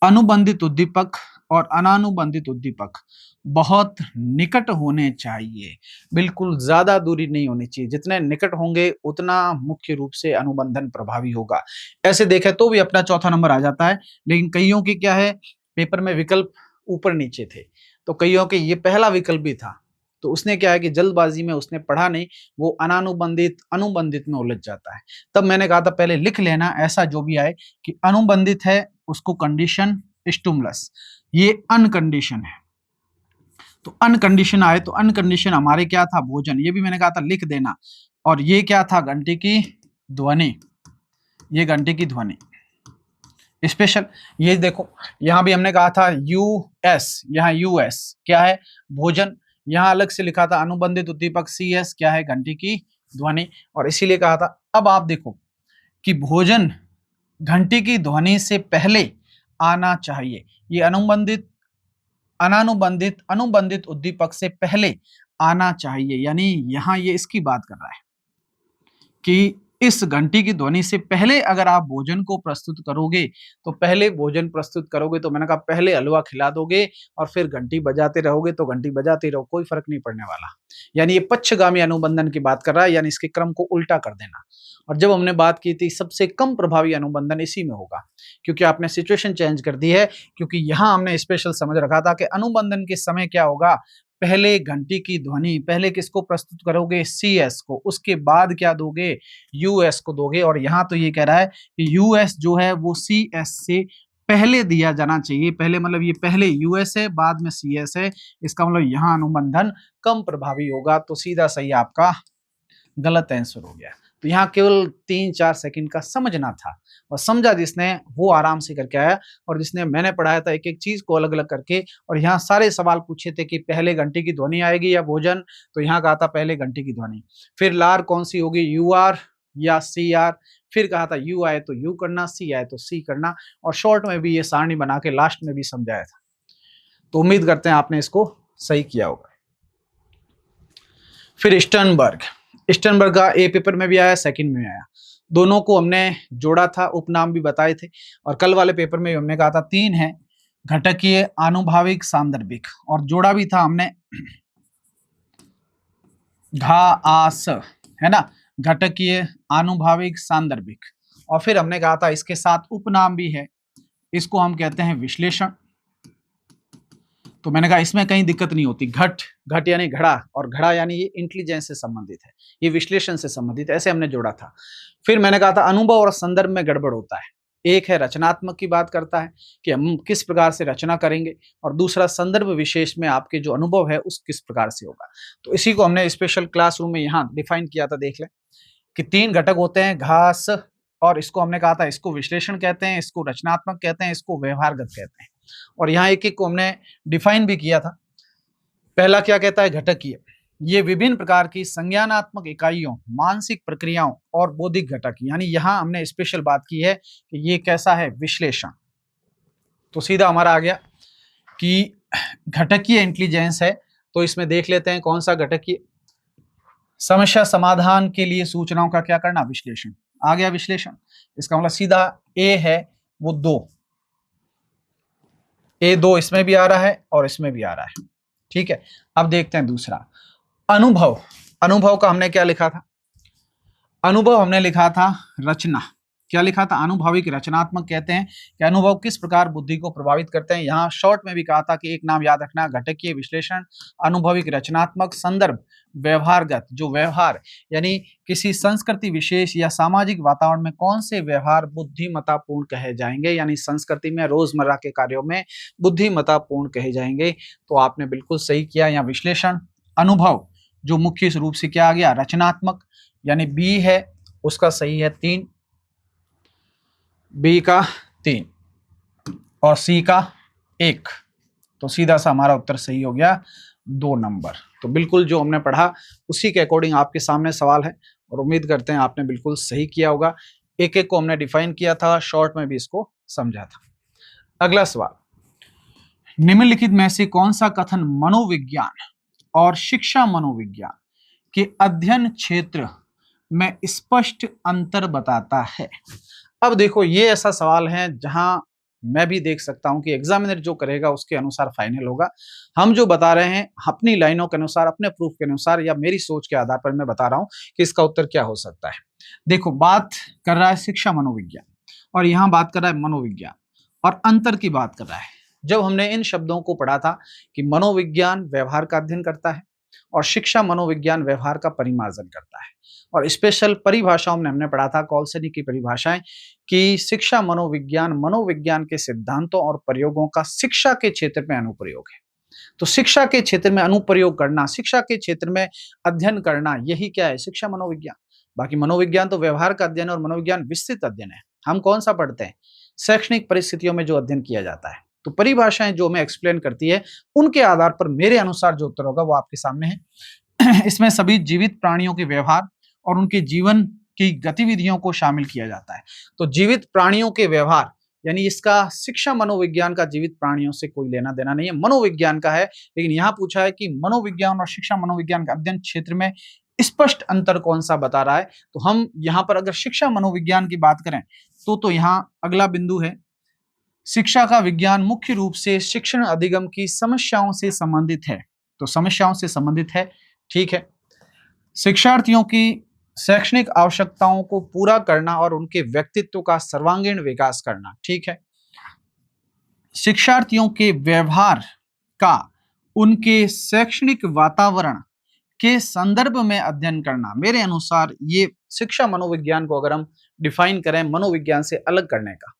अनुबंधित उद्दीपक और अनानुबंधित उद्दीपक बहुत निकट होने चाहिए, बिल्कुल ज्यादा दूरी नहीं होनी चाहिए। जितने निकट होंगे उतना मुख्य रूप से अनुबंधन प्रभावी होगा। ऐसे देखें तो भी अपना चौथा नंबर आ जाता है, लेकिन कईयों की क्या है, पेपर में विकल्प ऊपर नीचे थे, तो कईयों के ये पहला विकल्प भी था, तो उसने क्या है कि जल्दबाजी में उसने पढ़ा नहीं, वो अनानुबंधित अनुबंधित में उलझ जाता है। तब मैंने कहा था पहले लिख लेना, ऐसा जो भी आए कि अनुबंधित है उसको कंडीशन स्टिमुलस, ये अनकंडीशन है। तो अनकंडीशन आए तो अनकंडीशन हमारे क्या था, भोजन, ये भी मैंने कहा था लिख देना। और ये क्या था, घंटी की ध्वनि, ये घंटी की ध्वनि स्पेशल। ये देखो यहां भी हमने कहा था यूएस, यहाँ यूएस क्या है, भोजन। यहां अलग से लिखा था अनुबंधित उद्दीपक सीएस, क्या है, घंटी की ध्वनि। और इसीलिए कहा था, अब आप देखो कि भोजन घंटी की ध्वनि से पहले आना चाहिए। ये अनुबंधित अनानुबंधित अनुबंधित उद्दीपक से पहले आना चाहिए, यानी यहां ये इसकी बात कर रहा है कि इस घंटी की ध्वनि से पहले अगर आप भोजन को प्रस्तुत करोगे तो पहले भोजन प्रस्तुत करोगे तो मैंने कहा पहले हलवा खिला दोगे और फिर घंटी बजाते रहोगे तो घंटी बजाते रहो, कोई फर्क नहीं पड़ने वाला। यानी ये पक्षगामी अनुबंधन की बात कर रहा है, यानी इसके क्रम को उल्टा कर देना। और जब हमने बात की थी सबसे कम प्रभावी अनुबंधन इसी में होगा, क्योंकि आपने सिचुएशन चेंज कर दी है, क्योंकि यहां हमने स्पेशल समझ रखा था कि अनुबंधन के समय क्या होगा, पहले घंटी की ध्वनि, पहले किसको प्रस्तुत करोगे, CS को, उसके बाद क्या दोगे, US को दोगे। और यहाँ तो ये कह रहा है कि US जो है वो CS से पहले दिया जाना चाहिए। पहले मतलब ये पहले US है बाद में CS है, इसका मतलब यहाँ अनुबंधन कम प्रभावी होगा। तो सीधा सही आपका गलत आंसर हो गया। तो यहाँ केवल 3-4 सेकंड का समझना था, और समझा जिसने वो आराम से करके आया, और जिसने मैंने पढ़ाया था एक एक चीज को अलग अलग करके। और यहाँ सारे सवाल पूछे थे कि पहले घंटी की ध्वनि आएगी या भोजन, तो यहाँ कहा था पहले घंटी की ध्वनि, फिर लार कौन सी होगी, UR या CR, फिर कहा था U आए तो U करना, C आए तो C करना, और शॉर्ट में भी ये सारणी बना के लास्ट में भी समझाया था। तो उम्मीद करते हैं आपने इसको सही किया होगा। फिर स्टर्नबर्ग का ए पेपर में भी आया, सेकंड में आया, दोनों को हमने जोड़ा था, उपनाम भी बताए थे। और कल वाले पेपर में हमने कहा था 3 है, घटकीय, आनुभाविक, सांदर्भिक, और जोड़ा भी था हमने घास, है ना, घटकीय, आनुभाविक, सांदर्भिक। और फिर हमने कहा था इसके साथ उपनाम भी है, इसको हम कहते हैं विश्लेषण। तो मैंने कहा इसमें कहीं दिक्कत नहीं होती, घट यानी घड़ा, और घड़ा यानी ये इंटेलिजेंस से संबंधित है, ये विश्लेषण से संबंधित, ऐसे हमने जोड़ा था। फिर मैंने कहा था अनुभव और संदर्भ में गड़बड़ होता है। एक है रचनात्मक की बात करता है कि हम किस प्रकार से रचना करेंगे, और दूसरा संदर्भ विशेष में आपके जो अनुभव है उस किस प्रकार से होगा। तो इसी को हमने स्पेशल क्लासरूम में यहाँ डिफाइन किया था, देख लें कि 3 घटक होते हैं, घास, और इसको हमने कहा था इसको विश्लेषण कहते हैं, इसको रचनात्मक कहते हैं, इसको व्यवहारगत कहते हैं। और यहाँ एक एक को हमने डिफाइन भी किया था। पहला क्या कहता है, घटकीय, ये विभिन्न प्रकार की संज्ञानात्मक इकाइयों, मानसिक प्रक्रियाओं और बौद्धिक घटक, यानी यहाँ हमने स्पेशल बात की है कि ये कैसा है, विश्लेषण। तो सीधा हमारा आ गया कि घटकीय इंटेलिजेंस है, तो इसमें देख लेते हैं कौन सा घटकीय। समस्या समाधान के लिए सूचनाओं का क्या करना, विश्लेषण। आ गया विश्लेषण, इसका मतलब सीधा ए है वो 2, A2 इसमें भी आ रहा है और इसमें भी आ रहा है, ठीक है। अब देखते हैं दूसरा, अनुभव का हमने क्या लिखा था, अनुभव हमने लिखा था रचना, क्या लिखा था, अनुभविक, रचनात्मक कहते हैं कि अनुभव किस प्रकार बुद्धि को प्रभावित करते हैं। यहाँ शॉर्ट में भी कहा था कि एक नाम याद रखना, घटकीय, विश्लेषण, अनुभविक, रचनात्मक, संदर्भ, व्यवहारगत, जो व्यवहार यानी किसी संस्कृति विशेष या सामाजिक वातावरण में कौन से व्यवहार बुद्धिमत्तापूर्ण कहे जाएंगे, यानी संस्कृति में रोजमर्रा के कार्यों में बुद्धिमत्तापूर्ण कहे जाएंगे। तो आपने बिल्कुल सही किया, यहाँ विश्लेषण। अनुभव जो मुख्य रूप से क्या आ गया, रचनात्मक, यानी बी है उसका सही है 3, बी का 3 और सी का 1, तो सीधा सा हमारा उत्तर सही हो गया 2 नंबर। तो बिल्कुल जो हमने पढ़ा उसी के अकॉर्डिंग आपके सामने सवाल है, और उम्मीद करते हैं आपने बिल्कुल सही किया होगा। एक एक को हमने डिफाइन किया था, शॉर्ट में भी इसको समझा था। अगला सवाल, निम्नलिखित में से कौन सा कथन मनोविज्ञान और शिक्षा मनोविज्ञान के अध्ययन क्षेत्र में स्पष्ट अंतर बताता है। अब देखो ये ऐसा सवाल है जहां मैं भी देख सकता हूं कि एग्जामिनर जो करेगा उसके अनुसार फाइनल होगा। हम जो बता रहे हैं अपनी लाइनों के अनुसार, अपने प्रूफ के अनुसार या मेरी सोच के आधार पर मैं बता रहा हूं कि इसका उत्तर क्या हो सकता है। देखो बात कर रहा है शिक्षा मनोविज्ञान, और यहाँ बात कर रहा है मनोविज्ञान, और अंतर की बात कर रहा है। जब हमने इन शब्दों को पढ़ा था कि मनोविज्ञान व्यवहार का अध्ययन करता है और शिक्षा मनोविज्ञान व्यवहार का परिमार्जन करता है, और स्पेशल परिभाषाओं में हमने पढ़ा था कॉल्सनी की परिभाषाएं कि शिक्षा मनोविज्ञान मनोविज्ञान के सिद्धांतों और प्रयोगों का शिक्षा के क्षेत्र में अनुप्रयोग है। तो शिक्षा के क्षेत्र में अनुप्रयोग करना, शिक्षा के क्षेत्र में अध्ययन करना, यही क्या है, शिक्षा मनोविज्ञान। बाकी मनोविज्ञान तो व्यवहार का अध्ययन और मनोविज्ञान विस्तृत अध्ययन है। हम कौन सा पढ़ते हैं, शैक्षणिक परिस्थितियों में जो अध्ययन किया जाता है। तो परिभाषाएं जो हमें एक्सप्लेन करती है उनके आधार पर मेरे अनुसार जो उत्तर होगा वो आपके सामने है। इसमें सभी जीवित प्राणियों के व्यवहार और उनके जीवन की गतिविधियों को शामिल किया जाता है। तो जीवित प्राणियों के व्यवहार यानी इसका शिक्षा मनोविज्ञान का जीवित प्राणियों से कोई लेना देना नहीं है, मनोविज्ञान का है। लेकिन यहाँ पूछा है कि मनोविज्ञान और शिक्षा मनोविज्ञान के अध्ययन क्षेत्र में स्पष्ट अंतर कौन सा बता रहा है? तो हम यहाँ पर अगर शिक्षा मनोविज्ञान की बात करें तो यहाँ अगला बिंदु है, शिक्षा का विज्ञान मुख्य रूप से शिक्षण अधिगम की समस्याओं से संबंधित है। तो समस्याओं से संबंधित है, ठीक है। शिक्षार्थियों की शैक्षणिक आवश्यकताओं को पूरा करना और उनके व्यक्तित्व का सर्वांगीण विकास करना, ठीक है। शिक्षार्थियों के व्यवहार का उनके शैक्षणिक वातावरण के संदर्भ में अध्ययन करना। मेरे अनुसार ये शिक्षा मनोविज्ञान को अगर हम डिफाइन करें मनोविज्ञान से अलग करने का,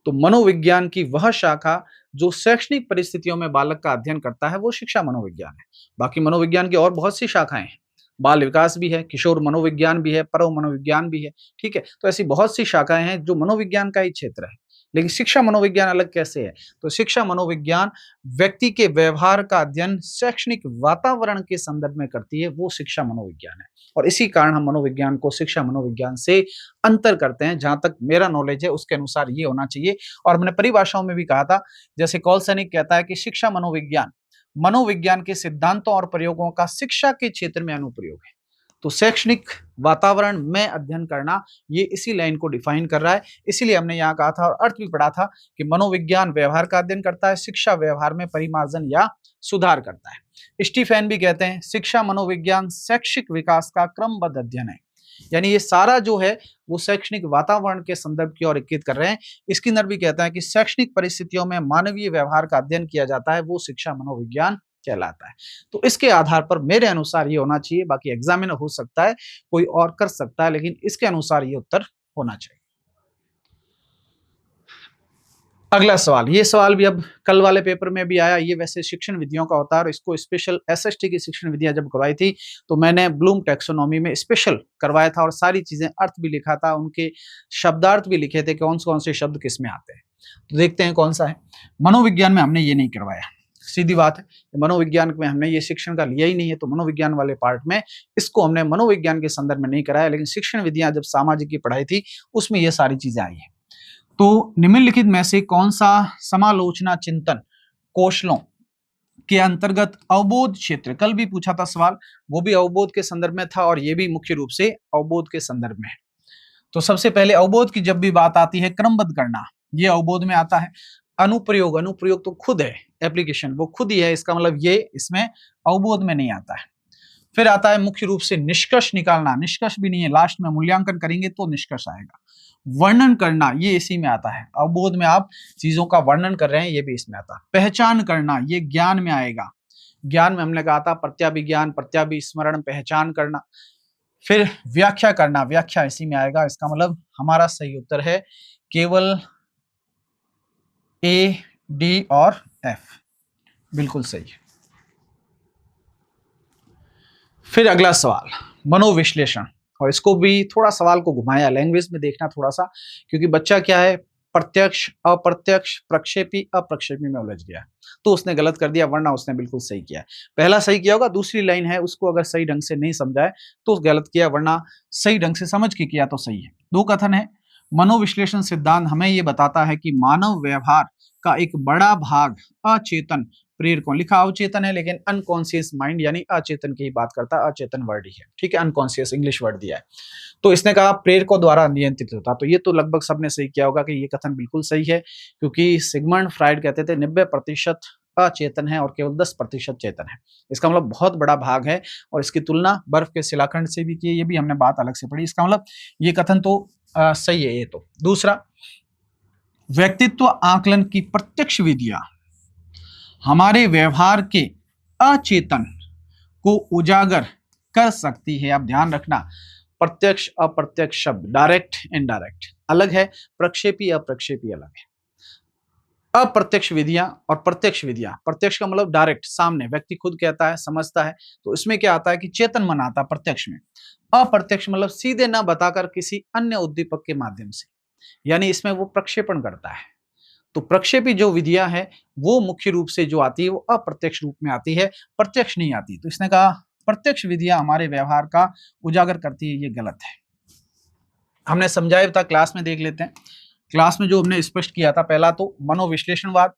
तो मनोविज्ञान की वह शाखा जो शैक्षणिक परिस्थितियों में बालक का अध्ययन करता है वो शिक्षा मनोविज्ञान है। बाकी मनोविज्ञान की और बहुत सी शाखाएं हैं, बाल विकास भी है, किशोर मनोविज्ञान भी है, पर्व मनोविज्ञान भी है, ठीक है। तो ऐसी बहुत सी शाखाएं हैं जो मनोविज्ञान का ही क्षेत्र है। लेकिन शिक्षा मनोविज्ञान अलग कैसे है? तो शिक्षा मनोविज्ञान व्यक्ति के व्यवहार का अध्ययन शैक्षणिक वातावरण के संदर्भ में करती है, वो शिक्षा मनोविज्ञान है। और इसी कारण हम मनोविज्ञान को शिक्षा मनोविज्ञान से अंतर करते हैं। जहां तक मेरा नॉलेज है उसके अनुसार ये होना चाहिए। और मैंने परिभाषाओं में भी कहा था, जैसे कॉलसैनिक कहता है कि शिक्षा मनोविज्ञान मनोविज्ञान के सिद्धांतों और प्रयोगों का शिक्षा के क्षेत्र में अनुप्रयोग है। तो शैक्षणिक वातावरण में अध्ययन करना ये इसी लाइन को डिफाइन कर रहा है। इसीलिए हमने यहाँ कहा था और अर्थ भी पढ़ा था कि मनोविज्ञान व्यवहार का अध्ययन करता है, शिक्षा व्यवहार में परिमार्जन या सुधार करता है। स्टीफेन भी कहते हैं शिक्षा मनोविज्ञान शैक्षिक विकास का क्रमबद्ध अध्ययन है। यानी ये सारा जो है वो शैक्षणिक वातावरण के संदर्भ की ओर इंगित कर रहे हैं। स्किनर भी कहता है कि शैक्षणिक परिस्थितियों में मानवीय व्यवहार का अध्ययन किया जाता है, वो शिक्षा मनोविज्ञान कहलाता है। तो इसके आधार पर मेरे अनुसार ये होना चाहिए। बाकी एग्जाम में हो सकता है, कोई और कर सकता है, लेकिन इसके अनुसार ये उत्तर होना चाहिए। अगला सवाल, ये सवाल भी अब कल वाले पेपर में भी आया। ये वैसे शिक्षण विधियों का होता है और इसको स्पेशल एसएसटी की शिक्षण विधियां जब करवाई थी तो मैंने ब्लूम टैक्सोनॉमी में स्पेशल करवाया था और सारी चीजें अर्थ भी लिखा था, उनके शब्दार्थ भी लिखे थे, कौन से शब्द किस में आते हैं। तो देखते हैं कौन सा है। मनोविज्ञान में हमने ये नहीं करवाया, सीधी बात है। मनोविज्ञान में हमने ये शिक्षण का लिया ही नहीं है, तो मनोविज्ञान वाले पार्ट में इसको हमने मनोविज्ञान के संदर्भ में नहीं कराया। लेकिन शिक्षण विधियां जब सामाजिक की पढ़ाई थी उसमें ये सारी चीजें आई है। तो निम्नलिखित में से कौन सा समालोचना चिंतन कौशलों के अंतर्गत अवबोध क्षेत्र, कल भी पूछा था सवाल, वो भी अवबोध के संदर्भ में था और ये भी मुख्य रूप से अवबोध के संदर्भ में है। तो सबसे पहले अवबोध की जब भी बात आती है, क्रमबद्ध करना, ये अवबोध में आता है। अनुप्रयोग, अनुप्रयोग तो खुद है, एप्लीकेशन वो खुद ही है, इसका मतलब ये इसमें अवबोध में नहीं आता है। फिर आता है मुख्य रूप से निष्कर्ष निकालना, निष्कर्ष भी नहीं है, लास्ट में मूल्यांकन करेंगे तो निष्कर्ष आएगा। वर्णन करना, ये इसी में आता है, अवबोध में आप चीजों का वर्णन कर रहे हैं, ये भी इसमें आता है। पहचान करना, ये ज्ञान में आएगा, ज्ञान में हमने कहा था प्रत्याभिज्ञान, प्रत्याभिस्मरण, पहचान करना। फिर व्याख्या करना, व्याख्या इसी में आएगा। इसका मतलब हमारा सही उत्तर है केवल ए, डी और एफ, बिल्कुल सही है। फिर अगला सवाल मनोविश्लेषण, और इसको भी थोड़ा सवाल को घुमाया, लैंग्वेज में देखना थोड़ा सा, क्योंकि बच्चा क्या है प्रत्यक्ष अप्रत्यक्ष प्रक्षेपी अप्रक्षेपी में उलझ गया, तो उसने गलत कर दिया, वरना उसने बिल्कुल सही किया है। पहला सही किया होगा, दूसरी लाइन है उसको अगर सही ढंग से नहीं समझाए तो गलत किया, वरना सही ढंग से समझ के किया तो सही है। दो कथन है। मनोविश्लेषण सिद्धांत हमें यह बताता है कि मानव व्यवहार का एक बड़ा भाग अचेतन प्रेरकों, लिखा अवचेतन है लेकिन अनकॉन्शियस माइंड यानी अचेतन की ही बात करता है, अचेतन वर्ड ही है, ठीक है, अनकॉन्शियस इंग्लिश वर्ड दिया है। तो इसने कहा प्रेरकों द्वारा नियंत्रित होता, तो ये तो लगभग सबने सही किया होगा कि ये कथन बिल्कुल सही है, क्योंकि सिगमंड फ्राइड कहते थे 90% अचेतन है और केवल 10% चेतन है। इसका मतलब बहुत बड़ा भाग है, और इसकी तुलना बर्फ के शिलाखंड से भी की, ये भी हमने बात अलग से पढ़ी। इसका मतलब ये कथन तो सही है। ये तो दूसरा, व्यक्तित्व आकलन की प्रत्यक्ष विधियां हमारे व्यवहार के अचेतन को उजागर कर सकती है। आप ध्यान रखना, प्रत्यक्ष अप्रत्यक्ष शब्द, डायरेक्ट इनडायरेक्ट अलग है, प्रक्षेपी अप्रक्षेपी अलग है। अप्रत्यक्ष विधियां और प्रत्यक्ष विधियां, प्रत्यक्ष का मतलब डायरेक्ट सामने, व्यक्ति खुद कहता है, समझता है, तो इसमें क्या आता है कि चेतन मन आता है प्रत्यक्ष में। अप्रत्यक्ष मतलब सीधे ना बताकर किसी अन्य उद्दीपक के माध्यम से, यानी इसमें वो प्रक्षेपण करता है। तो प्रक्षेपी जो विधियां है वो मुख्य रूप से जो आती है वो अप्रत्यक्ष रूप में आती है, प्रत्यक्ष नहीं आती। तो इसने कहा प्रत्यक्ष विधियां हमारे व्यवहार का उजागर करती है, ये गलत है। हमने समझाया था, क्लास में देख लेते हैं। क्लास में जो हमने स्पष्ट किया था, पहला तो मनोविश्लेषणवाद,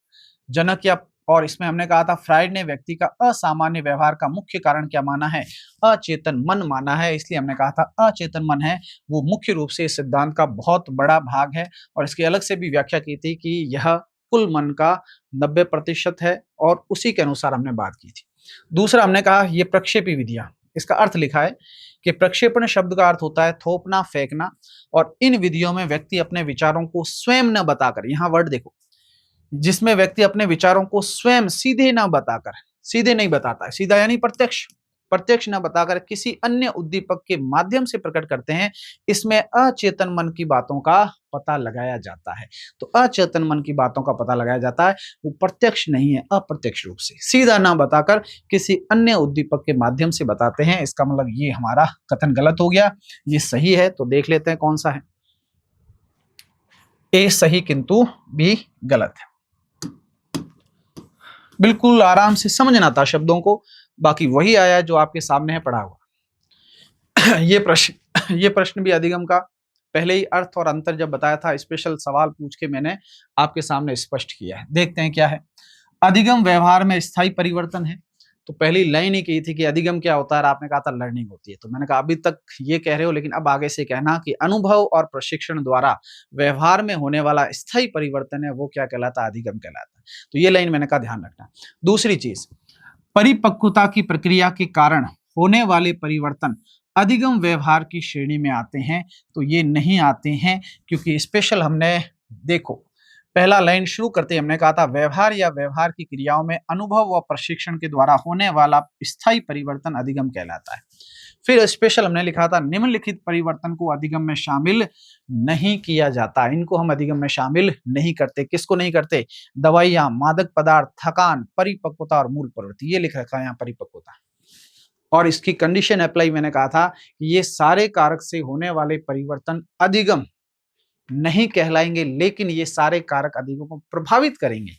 जनक या और इसमें हमने कहा था फ्राइड ने व्यक्ति का असामान्य व्यवहार का मुख्य कारण क्या माना है? अचेतन मन माना है। इसलिए हमने कहा था अचेतन मन है वो मुख्य रूप से इस सिद्धांत का बहुत बड़ा भाग है, और इसकी अलग से भी व्याख्या की थी कि यह कुल मन का 90% है, और उसी के अनुसार हमने बात की थी। दूसरा हमने कहा ये प्रक्षेपी विधियां, इसका अर्थ लिखा है कि प्रक्षेपण शब्द का अर्थ होता है थोपना, फेंकना, और इन विधियों में व्यक्ति अपने विचारों को स्वयं न बताकर, यहाँ वर्ड देखो, जिसमें व्यक्ति अपने विचारों को स्वयं सीधे न बताकर, सीधे नहीं बताता है, सीधा यानी प्रत्यक्ष, प्रत्यक्ष न बताकर किसी अन्य उद्दीपक के माध्यम से प्रकट करते हैं, इसमें अचेतन मन की बातों का पता लगाया जाता है। तो अचेतन मन की बातों का पता लगाया जाता है, वो प्रत्यक्ष नहीं है, अप्रत्यक्ष रूप से, सीधा ना बताकर किसी अन्य उद्दीपक के माध्यम से बताते हैं। इसका मतलब ये हमारा कथन गलत हो गया, ये सही है। तो देख लेते हैं कौन सा है। ए सही किंतु बी गलत है। बिल्कुल आराम से समझना था शब्दों को, बाकी वही आया जो आपके सामने है पढ़ा हुआ। ये प्रश्न भी अधिगम का पहले ही अर्थ और अंतर जब बताया था, स्पेशल सवाल पूछ के मैंने आपके सामने स्पष्ट किया है। देखते हैं क्या है। अधिगम व्यवहार में स्थायी परिवर्तन है। तो पहली लाइन ही की थी कि अधिगम क्या होता है, आपने कहा था लर्निंग होती है। तो मैंने कहा अभी तक ये कह रहे हो, लेकिन अब आगे से कहना कि अनुभव और प्रशिक्षण द्वारा व्यवहार में होने वाला स्थायी परिवर्तन है, वो क्या कहलाता है? अधिगम कहलाता है। तो ये लाइन मैंने कहा ध्यान रखना। दूसरी चीज, परिपक्वता की प्रक्रिया के कारण होने वाले परिवर्तन अधिगम व्यवहार की श्रेणी में आते हैं। तो ये नहीं आते हैं, क्योंकि स्पेशल हमने देखो पहला लाइन शुरू करते हमने कहा था व्यवहार या व्यवहार की क्रियाओं में अनुभव व प्रशिक्षण के द्वारा होने वाला स्थायी परिवर्तन अधिगम कहलाता है। फिर स्पेशल हमने लिखा था निम्नलिखित परिवर्तन को अधिगम में शामिल नहीं किया जाता। इनको हम अधिगम में शामिल नहीं करते। किसको नहीं करते? दवाइयां, मादक पदार्थ, थकान, परिपक्वता और मूल प्रवृत्ति। ये लिख रखा है यहाँ परिपक्वता, और इसकी कंडीशन अप्लाई मैंने कहा था कि ये सारे कारक से होने वाले परिवर्तन अधिगम नहीं कहलाएंगे, लेकिन ये सारे कारक अधिगम को प्रभावित करेंगे,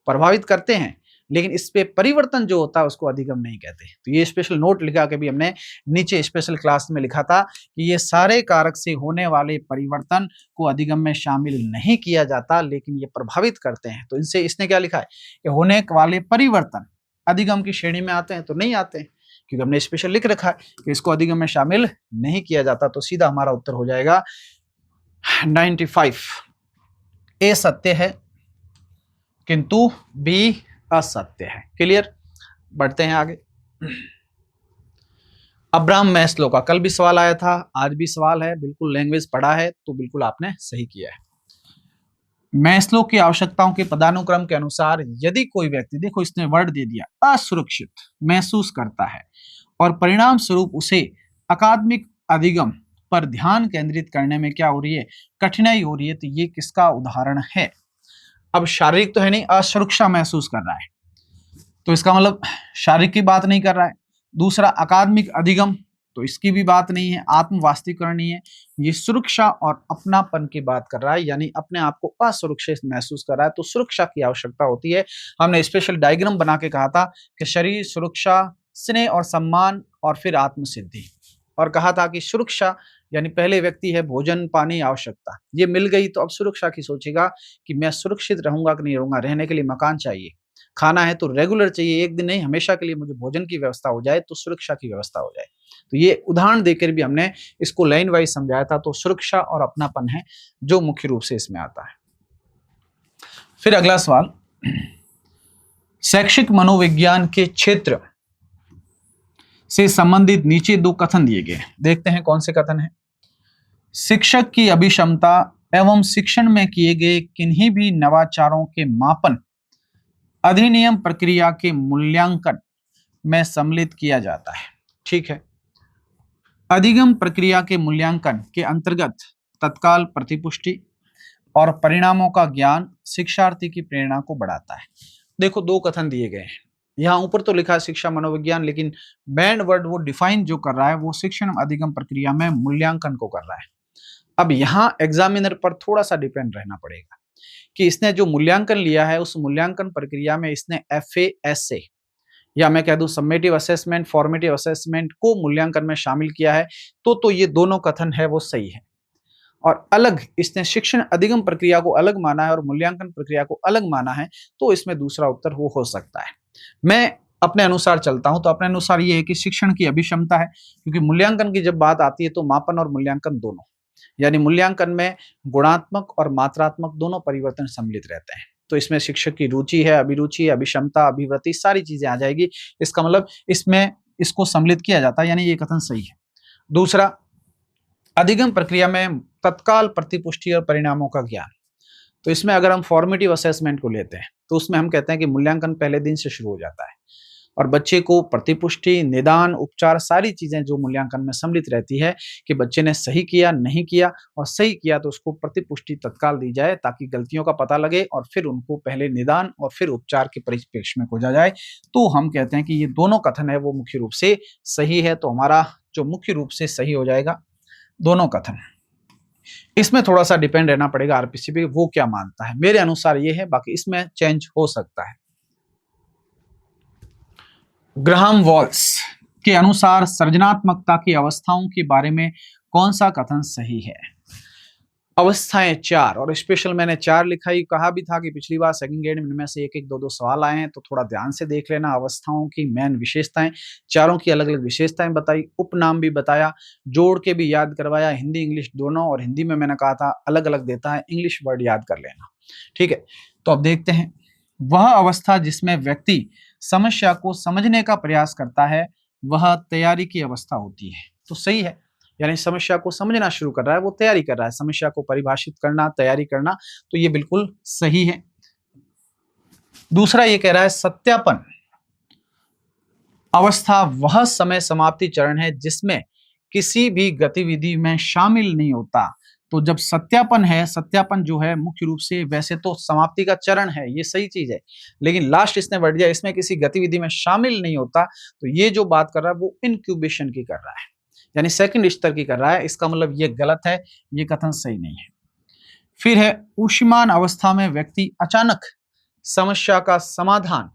प्रभावित करते हैं, लेकिन इस पे परिवर्तन जो होता है उसको अधिगम नहीं कहते। तो ये स्पेशल नोट लिखा के भी हमने नीचे स्पेशल क्लास में लिखा था कि ये सारे कारक से होने वाले परिवर्तन को अधिगम में शामिल नहीं किया जाता, लेकिन ये प्रभावित करते हैं। तो इनसे इसने क्या लिखा है कि होने वाले परिवर्तन अधिगम की श्रेणी में आते हैं? तो नहीं आते हैं, क्योंकि हमने स्पेशल लिख रखा है कि इसको अधिगम में शामिल नहीं किया जाता। तो सीधा हमारा उत्तर हो जाएगा 95। ए सत्य है किंतु बी असत्य है। क्लियर? बढ़ते हैं आगे। अब्राहम मैस्लो का कल भी सवाल आया था, आज भी सवाल है। बिल्कुल लैंग्वेज पढ़ा है तो बिल्कुल आपने सही किया है। मैस्लो की आवश्यकताओं के पदानुक्रम के अनुसार यदि कोई व्यक्ति, देखो इसने वर्ड दे दिया, असुरक्षित महसूस करता है और परिणाम स्वरूप उसे अकादमिक अधिगम पर ध्यान केंद्रित करने में क्या हो रही है? कठिनाई हो रही है। तो ये किसका उदाहरण है? अब शारीरिक तो है नहीं, असुरक्षा महसूस कर रहा है, तो इसका मतलब शारीरिक की बात नहीं कर रहा है। दूसरा अकादमिक अधिगम, तो इसकी भी बात नहीं है, आत्म वास्तविकरण नहीं है। ये सुरक्षा और अपनापन की बात कर रहा है, यानी अपने आप को असुरक्षित महसूस कर रहा है, तो सुरक्षा की आवश्यकता होती है। हमने स्पेशल डायग्राम बना के कहा था कि शरीर, सुरक्षा, स्नेह और सम्मान, और फिर आत्मसिद्धि, और कहा था कि सुरक्षा यानी पहले व्यक्ति है भोजन, पानी, आवश्यकता, ये मिल गई तो अब सुरक्षा की सोचेगा कि मैं सुरक्षित रहूंगा कि नहीं रहूंगा। रहने के लिए मकान चाहिए, खाना है तो रेगुलर चाहिए, एक दिन नहीं हमेशा के लिए मुझे भोजन की व्यवस्था हो जाए, तो सुरक्षा की व्यवस्था हो जाए। तो ये उदाहरण देकर भी हमने इसको लाइन वाइज समझाया था। तो सुरक्षा और अपनापन है जो मुख्य रूप से इसमें आता है। फिर अगला सवाल, शैक्षिक मनोविज्ञान के क्षेत्र से संबंधित नीचे दो कथन दिए गए, देखते हैं कौन से कथन है। शिक्षक की अभिक्षमता एवं शिक्षण में किए गए किन्हीं भी नवाचारों के मापन अधिनियम प्रक्रिया के मूल्यांकन में सम्मिलित किया जाता है। ठीक है, अधिगम प्रक्रिया के मूल्यांकन के अंतर्गत तत्काल प्रतिपुष्टि और परिणामों का ज्ञान शिक्षार्थी की प्रेरणा को बढ़ाता है। देखो दो कथन दिए गए हैं, यहाँ ऊपर तो लिखा है शिक्षा मनोविज्ञान, लेकिन बैंड वर्ड वो डिफाइन जो कर रहा है वो शिक्षण अधिगम प्रक्रिया में मूल्यांकन को कर रहा है। अब यहाँ एग्जामिनर पर थोड़ा सा डिपेंड रहना पड़ेगा कि इसने जो मूल्यांकन लिया है उस मूल्यांकन प्रक्रिया में इसने FASA या मैं कह दूं समेटिव असेसमेंट, फॉर्मेटिव असेसमेंट को मूल्यांकन में शामिल किया है, तो ये दोनों कथन है वो सही है। और अलग इसने शिक्षण अधिगम प्रक्रिया को अलग माना है और मूल्यांकन प्रक्रिया को अलग माना है, तो इसमें दूसरा उत्तर वो हो सकता है। मैं अपने अनुसार चलता हूं, तो अपने अनुसार ये है कि शिक्षण की अभिक्षमता है, क्योंकि मूल्यांकन की जब बात आती है तो मापन और मूल्यांकन दोनों, यानी मूल्यांकन में गुणात्मक और मात्रात्मक दोनों परिवर्तन सम्मिलित रहते हैं। तो इसमें शिक्षक की रुचि है, अभिरुचि, अभिक्षमता, अभिवृत्ति, सारी चीजें आ जाएगी। इसका मतलब इसमें इसको सम्मिलित किया जाता है, यानी ये कथन सही है। दूसरा, अधिगम प्रक्रिया में तत्काल प्रतिपुष्टि और परिणामों का ज्ञान। तो इसमें अगर हम फॉर्मेटिव असेसमेंट को लेते हैं तो उसमें हम कहते हैं कि मूल्यांकन पहले दिन से शुरू हो जाता है और बच्चे को प्रतिपुष्टि, निदान, उपचार, सारी चीजें जो मूल्यांकन में सम्मिलित रहती है कि बच्चे ने सही किया, नहीं किया, और सही किया तो उसको प्रतिपुष्टि तत्काल दी जाए ताकि गलतियों का पता लगे और फिर उनको पहले निदान और फिर उपचार के परिप्रेक्ष्य में खोजा जाए। तो हम कहते हैं कि ये दोनों कथन है वो मुख्य रूप से सही है। तो हमारा जो मुख्य रूप से सही हो जाएगा दोनों कथन। इसमें थोड़ा सा डिपेंड रहना पड़ेगा आरपीसी पे, वो क्या मानता है। मेरे अनुसार ये है, बाकी इसमें चेंज हो सकता है। ग्राहम वॉल्स के अनुसार सृजनात्मकता की अवस्थाओं के बारे में कौन सा कथन सही है? अवस्थाएं 4, और स्पेशल मैंने 4 लिखा ही, कहा भी था कि पिछली बार सेकंड ग्रेड में इनमें से 1-1, 2-2 सवाल आए हैं, तो थोड़ा ध्यान से देख लेना। अवस्थाओं की मेन विशेषताएं, चारों की अलग अलग विशेषताएं बताई, उपनाम भी बताया, जोड़ के भी याद करवाया, हिंदी इंग्लिश दोनों, और हिंदी में मैंने कहा था अलग अलग देता है, इंग्लिश वर्ड याद कर लेना। ठीक है, तो अब देखते हैं। वह अवस्था जिसमें व्यक्ति समस्या को समझने का प्रयास करता है वह तैयारी की अवस्था होती है। तो सही है, यानी समस्या को समझना शुरू कर रहा है, वो तैयारी कर रहा है, समस्या को परिभाषित करना, तैयारी करना, तो ये बिल्कुल सही है। दूसरा ये कह रहा है सत्यापन अवस्था वह समय समाप्ति चरण है जिसमें किसी भी गतिविधि में शामिल नहीं होता। तो जब सत्यापन है, सत्यापन जो है मुख्य रूप से वैसे तो समाप्ति का चरण है, ये सही चीज है, लेकिन लास्ट इसने वर्ड दिया इसमें किसी गतिविधि में शामिल नहीं होता, तो ये जो बात कर रहा है वो इनक्यूबेशन की कर रहा है, यानी सेकंड स्तर की कर रहा है। इसका मतलब ये गलत है, ये कथन सही नहीं है। फिर है ऊष्मायन अवस्था में व्यक्ति अचानक समस्या का समाधान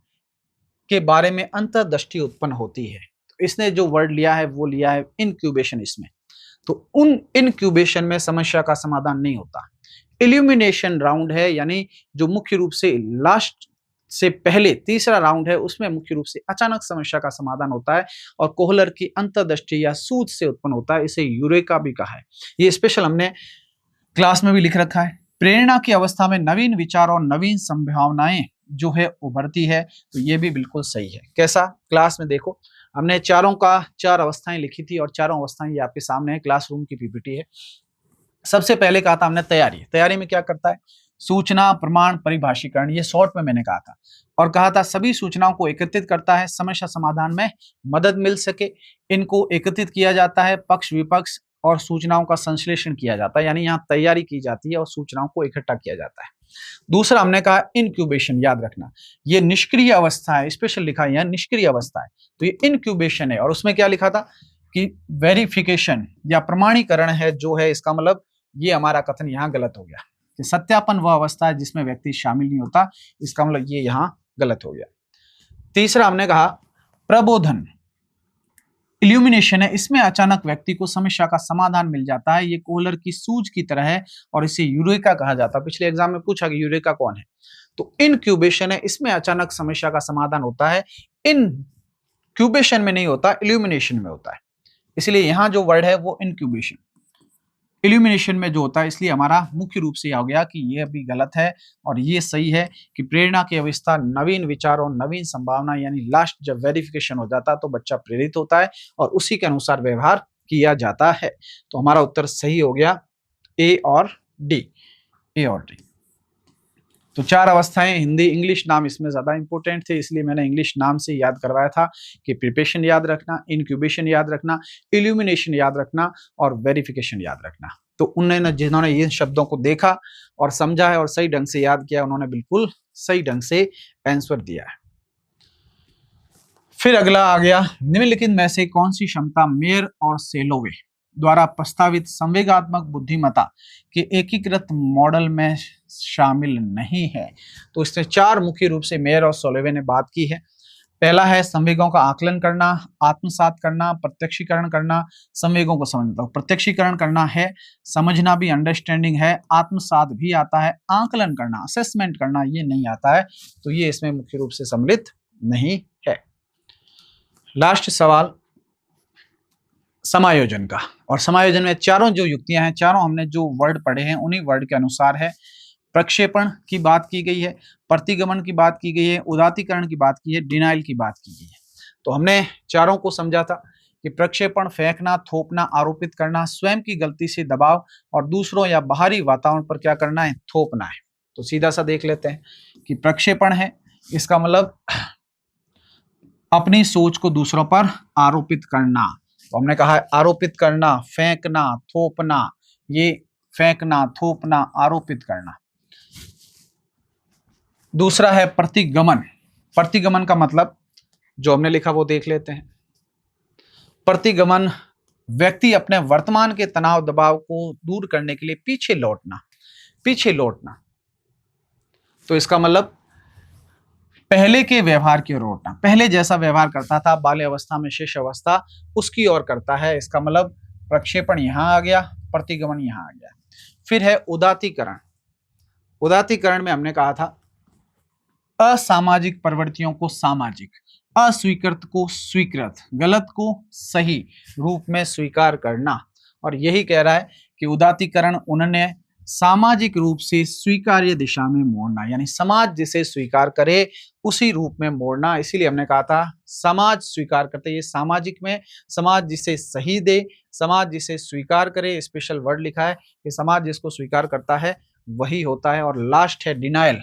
के बारे में अंतर्दृष्टि उत्पन्न होती है। तो इसने जो वर्ड लिया है वो लिया है इनक्यूबेशन इसमें, तो उन इनक्यूबेशन में समस्या का समाधान नहीं होता। इल्यूमिनेशन राउंड है, यानी जो मुख्य रूप से लास्ट से पहले तीसरा राउंड है उसमें मुख्य रूप से अचानक समस्या का समाधान होता है और कोहलर की अंतर्दृष्टि या सूझ से उत्पन्न होता है। इसे यूरेका भी कहा है, ये स्पेशल हमने क्लास में भी लिख रखा है। प्रेरणा की अवस्था में नवीन विचार और नवीन संभावनाएं जो है उभरती है, तो ये भी बिल्कुल सही है। कैसा? क्लास में देखो हमने चारों का 4 अवस्थाएं लिखी थी और चारों अवस्थाएं ये आपके सामने है, क्लासरूम की पीपीटी है। सबसे पहले कहा था हमने तैयारी, तैयारी में क्या करता है? सूचना, प्रमाण, परिभाषीकरण, ये शॉर्ट में मैंने कहा था, और कहा था सभी सूचनाओं को एकत्रित करता है, समस्या समाधान में मदद मिल सके, इनको एकत्रित किया जाता है, पक्ष विपक्ष और सूचनाओं का संश्लेषण किया जाता है, यानी यहाँ तैयारी की जाती है और सूचनाओं को इकट्ठा किया जाता है। दूसरा हमने कहा इनक्यूबेशन, याद रखना ये निष्क्रिय अवस्था है, स्पेशल लिखा है यहाँ निष्क्रिय अवस्था है, तो ये इनक्यूबेशन है। और उसमें क्या लिखा था कि वेरिफिकेशन या प्रमाणीकरण है जो है, इसका मतलब ये हमारा कथन यहाँ गलत हो गया कि सत्यापन वह अवस्था है जिसमें व्यक्ति शामिल नहीं होता, इसका मतलब ये यहाँ गलत हो गया। तीसरा हमने कहा प्रबोधन, इल्यूमिनेशन है, इसमें अचानक व्यक्ति को समस्या का समाधान मिल जाता है, ये कोहलर की सूझ की तरह है और इसे यूरेका कहा जाता है। पिछले एग्जाम में पूछा कि यूरेका कौन है, तो इनक्यूबेशन है, इसमें अचानक समस्या का समाधान होता है, इनक्यूबेशन में नहीं होता, इल्यूमिनेशन में होता है, इसलिए यहाँ जो वर्ड है वो इनक्यूबेशन, इल्यूमिनेशन में जो होता है, इसलिए हमारा मुख्य रूप से आ गया कि यह भी गलत है और ये सही है कि प्रेरणा की अवस्था नवीन विचारों, नवीन संभावना, यानी लास्ट जब वेरिफिकेशन हो जाता है तो बच्चा प्रेरित होता है और उसी के अनुसार व्यवहार किया जाता है। तो हमारा उत्तर सही हो गया ए और डी, ए और डी। तो 4 अवस्थाएं, हिंदी इंग्लिश नाम इसमें ज्यादा इंपॉर्टेंट थे, इसलिए मैंने इंग्लिश नाम से याद करवाया था कि प्रिपरेशन याद रखना, इनक्यूबेशन याद रखना, इल्यूमिनेशन याद रखना और वेरिफिकेशन याद रखना। तो उन्होंने जिन्होंने इन शब्दों को देखा और समझा है और सही ढंग से याद किया, उन्होंने बिल्कुल सही ढंग से आंसर दिया है। फिर अगला आ गया, निम्नलिखित में से कौन सी क्षमता मेयर और सेलोवे द्वारा प्रस्तावित संवेगात्मक बुद्धिमत्ता के एकीकृत मॉडल में शामिल नहीं है? तो इसने 4 मुख्य रूप से मेयर और सोलोवे ने बात की है। पहला है संवेगों का आकलन करना, आत्मसात करना, प्रत्यक्षीकरण करना, संवेगों को समझना। प्रत्यक्षीकरण करना है, समझना भी अंडरस्टैंडिंग है, आत्मसात भी आता है, आकलन करना असेसमेंट करना ये नहीं आता है, तो ये इसमें मुख्य रूप से सम्मिलित नहीं है। लास्ट सवाल समायोजन का, और समायोजन में चारों जो युक्तियां हैं, चारों हमने जो वर्ड पढ़े हैं उन्हीं वर्ड के अनुसार है। प्रक्षेपण की बात की गई है, प्रतिगमन की बात की गई है, उदातीकरण की बात की है, डिनाइल की बात की गई है। तो हमने चारों को समझा था कि प्रक्षेपण फेंकना, थोपना, आरोपित करना, स्वयं की गलती से दबाव और दूसरों या बाहरी वातावरण पर क्या करना है, थोपना है। तो सीधा सा देख लेते हैं कि प्रक्षेपण है, इसका मतलब अपनी सोच को दूसरों पर आरोपित करना। तो हमने कहा है आरोपित करना, फेंकना, थोपना, ये फेंकना, थोपना, आरोपित करना। दूसरा है प्रतिगमन। प्रतिगमन का मतलब जो हमने लिखा वो देख लेते हैं। प्रतिगमन व्यक्ति अपने वर्तमान के तनाव दबाव को दूर करने के लिए पीछे लौटना, पीछे लौटना। तो इसका मतलब पहले के व्यवहार की ओर लौटना, पहले जैसा व्यवहार करता था बाल्य अवस्था में, शिशु अवस्था, उसकी ओर करता है। इसका मतलब प्रक्षेपण यहां आ गया, प्रतिगमन यहां आ गया। फिर है उदातीकरण। उदातीकरण में हमने कहा था असामाजिक प्रवृत्तियों को सामाजिक, अस्वीकृत को स्वीकृत, गलत को सही रूप में स्वीकार करना। और यही कह रहा है कि उदातीकरण उन्होंने सामाजिक रूप से स्वीकार्य दिशा में मोड़ना, यानी समाज जिसे स्वीकार करे उसी रूप में मोड़ना। इसीलिए हमने कहा था समाज स्वीकार करते, ये सामाजिक में समाज जिसे सही दे, समाज जिसे स्वीकार करे, स्पेशल वर्ड लिखा है कि समाज जिसको स्वीकार करता है वही होता है। और लास्ट है डिनाइल।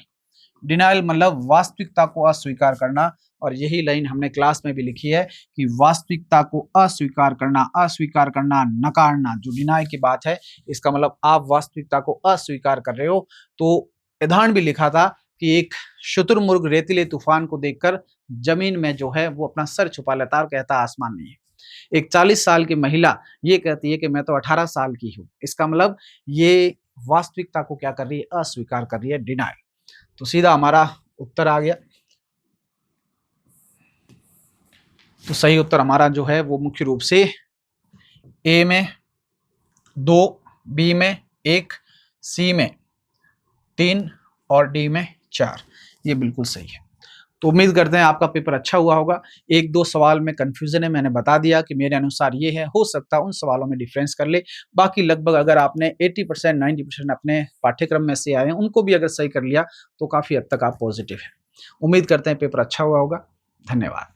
डिनाइल मतलब वास्तविकता को अस्वीकार करना, और यही लाइन हमने क्लास में भी लिखी है कि वास्तविकता को अस्वीकार करना, अस्वीकार करना, नकारना, जो डिनाई की बात है, इसका मतलब आप वास्तविकता को अस्वीकार कर रहे हो। तो उदाहरण भी लिखा था कि एक शुतुरमुर्ग रेतीले तूफान को देखकर जमीन में जो है वो अपना सर छुपा लेता और कहता आसमान नहीं है। एक 40 साल की महिला ये कहती है कि मैं तो 18 साल की हूँ। इसका मतलब ये वास्तविकता को क्या कर रही है, अस्वीकार कर रही है, डिनाइल। तो सीधा हमारा उत्तर आ गया। तो सही उत्तर हमारा जो है वो मुख्य रूप से ए में 2, बी में 1, सी में 3 और डी में 4, ये बिल्कुल सही है। तो उम्मीद करते हैं आपका पेपर अच्छा हुआ होगा। 1-2 सवाल में कंफ्यूजन है, मैंने बता दिया कि मेरे अनुसार ये है, हो सकता है उन सवालों में डिफरेंस कर ले। बाकी लगभग अगर आपने 80% 90% अपने पाठ्यक्रम में से आए हैं उनको भी अगर सही कर लिया तो काफ़ी हद तक आप पॉजिटिव है। उम्मीद करते हैं पेपर अच्छा हुआ होगा। धन्यवाद।